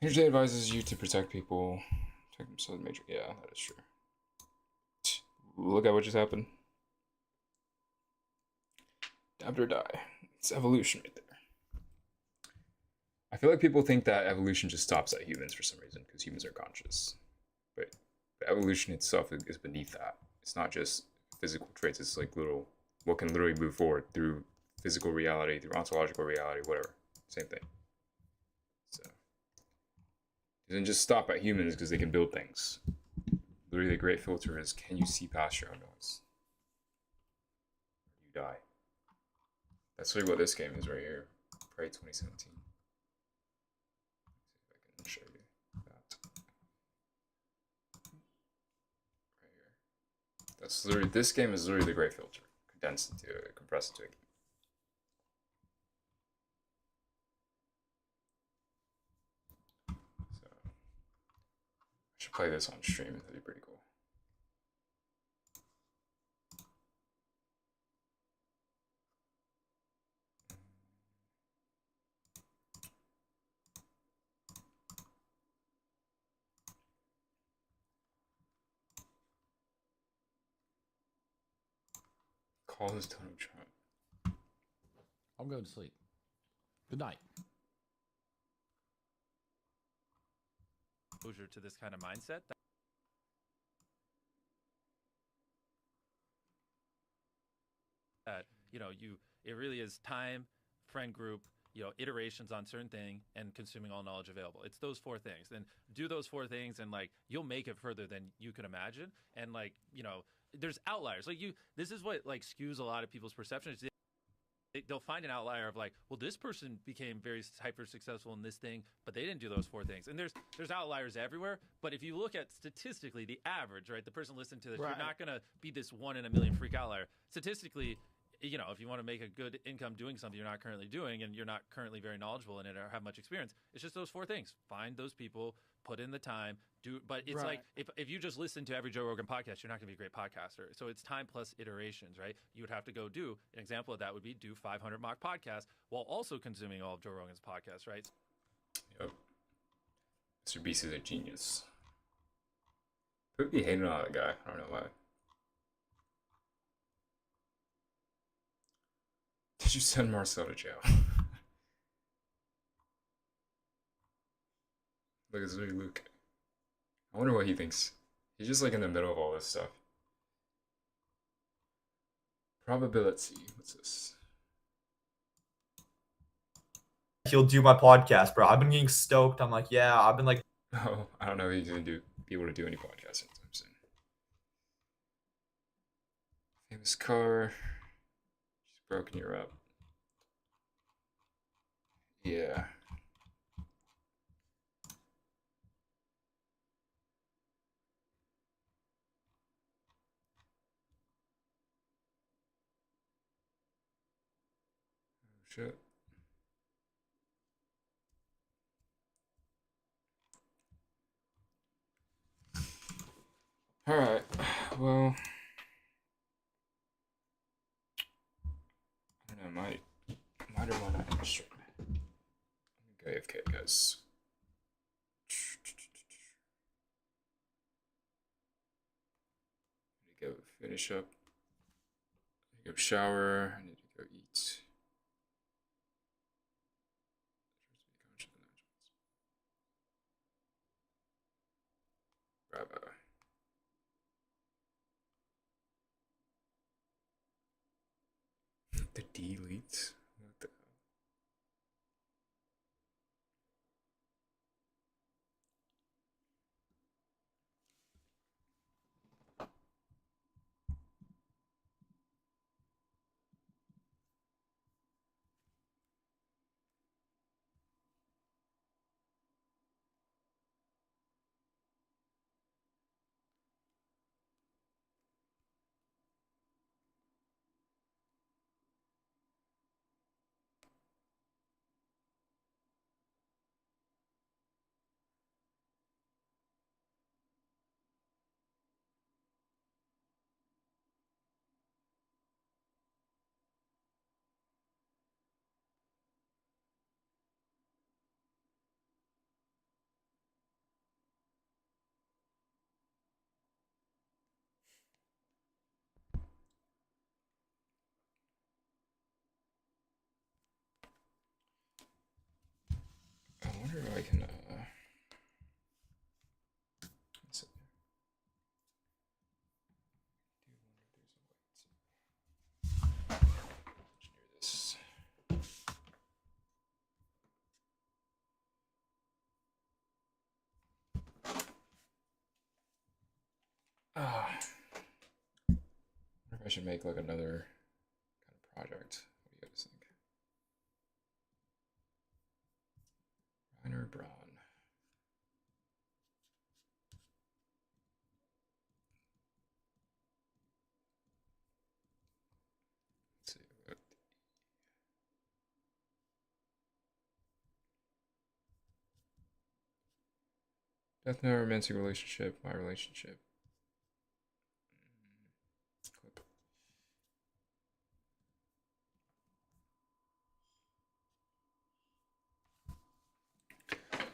Usually advises you to protect people. Protect themselves major. Yeah, that is true. Look at what just happened. Adapt or die. It's evolution right there. I feel like people think that evolution just stops at humans for some reason, because humans are conscious. But evolution itself is beneath that. It's not just physical traits, it's like little, what can literally move forward through physical reality, through ontological reality, whatever. Same thing. So, it doesn't just stop at humans because they can build things. Literally, the great filter is, can you see past your own nose? You die. That's really what this game is right here. Prey 2017. Let's see if I can show you that. Right here. That's literally, this game is literally the great filter. Condensed into it, compressed into a game. So, I should play this on stream, that'd be pretty cool. Call this Donald Trump. I'm going to sleep. Good night. Exposure to this kind of mindset. That it really is time, friend group, iterations on certain thing, and consuming all knowledge available. It's those four things. Then do those four things, and you'll make it further than you could imagine. And there's outliers. This is what skews a lot of people's perceptions. They'll find an outlier of well, this person became very hyper successful in this thing, but they didn't do those four things. And there's outliers everywhere. But if you look at statistically the average, right, the person listening to this, right, you're not going to be this 1 in a million freak outlier. Statistically, if you want to make a good income doing something you're not currently doing and you're not currently very knowledgeable in it or have much experience, it's just those four things. Find those people, put in the time, but it's right. if you just listen to every Joe Rogan podcast, you're not going to be a great podcaster. So it's time plus iterations, right? You would have to go do, an example of that would be do 500 mock podcasts while also consuming all of Joe Rogan's podcasts, right? Yep. Mr. Beast is a genius. Who would be hating on that guy? I don't know why. Did you send Marcel to jail? Look, it's really Luke. I wonder what he thinks. He's just in the middle of all this stuff. Probability. What's this? He'll do my podcast, bro. I've been getting stoked. I'm like, yeah, I've been Oh, I don't know if he's gonna be able to do any podcasts anytime soon. Famous car. She's broken you up. Yeah. Oh, shit. All right. Well, I don't know. Might or might not end the stream. Go AFK, guys. I need to go finish up. I need to go shower. I need to go eat. Bravo. The delete. What the hell? should make like another kind of project. What do you guys think? Reiner Braun. Let's see. Death Note, romantic relationship, my relationship. Clip.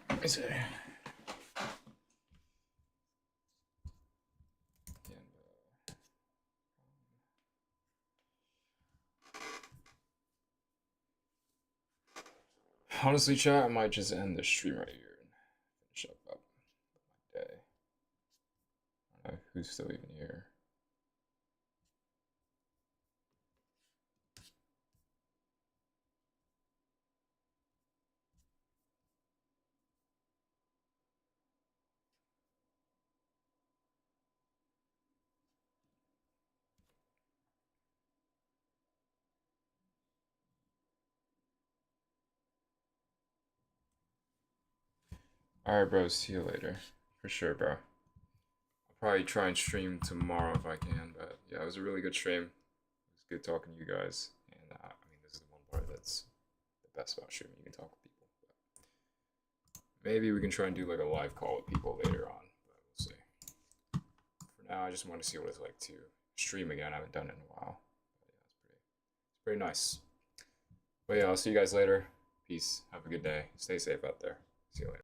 Let me see. Honestly, chat, I might just end the stream right here and finish up my day. I don't know who's still even here. Alright, bro, see you later. For sure, bro. I'll probably try and stream tomorrow if I can, but yeah, it was a really good stream. It was good talking to you guys. And I mean, this is the one part that's the best about streaming. You can talk with people. But maybe we can try and do like a live call with people later on, but we'll see. For now, I just want to see what it's like to stream again. I haven't done it in a while. But yeah, it's pretty nice. But yeah, I'll see you guys later. Peace. Have a good day. Stay safe out there. See you later.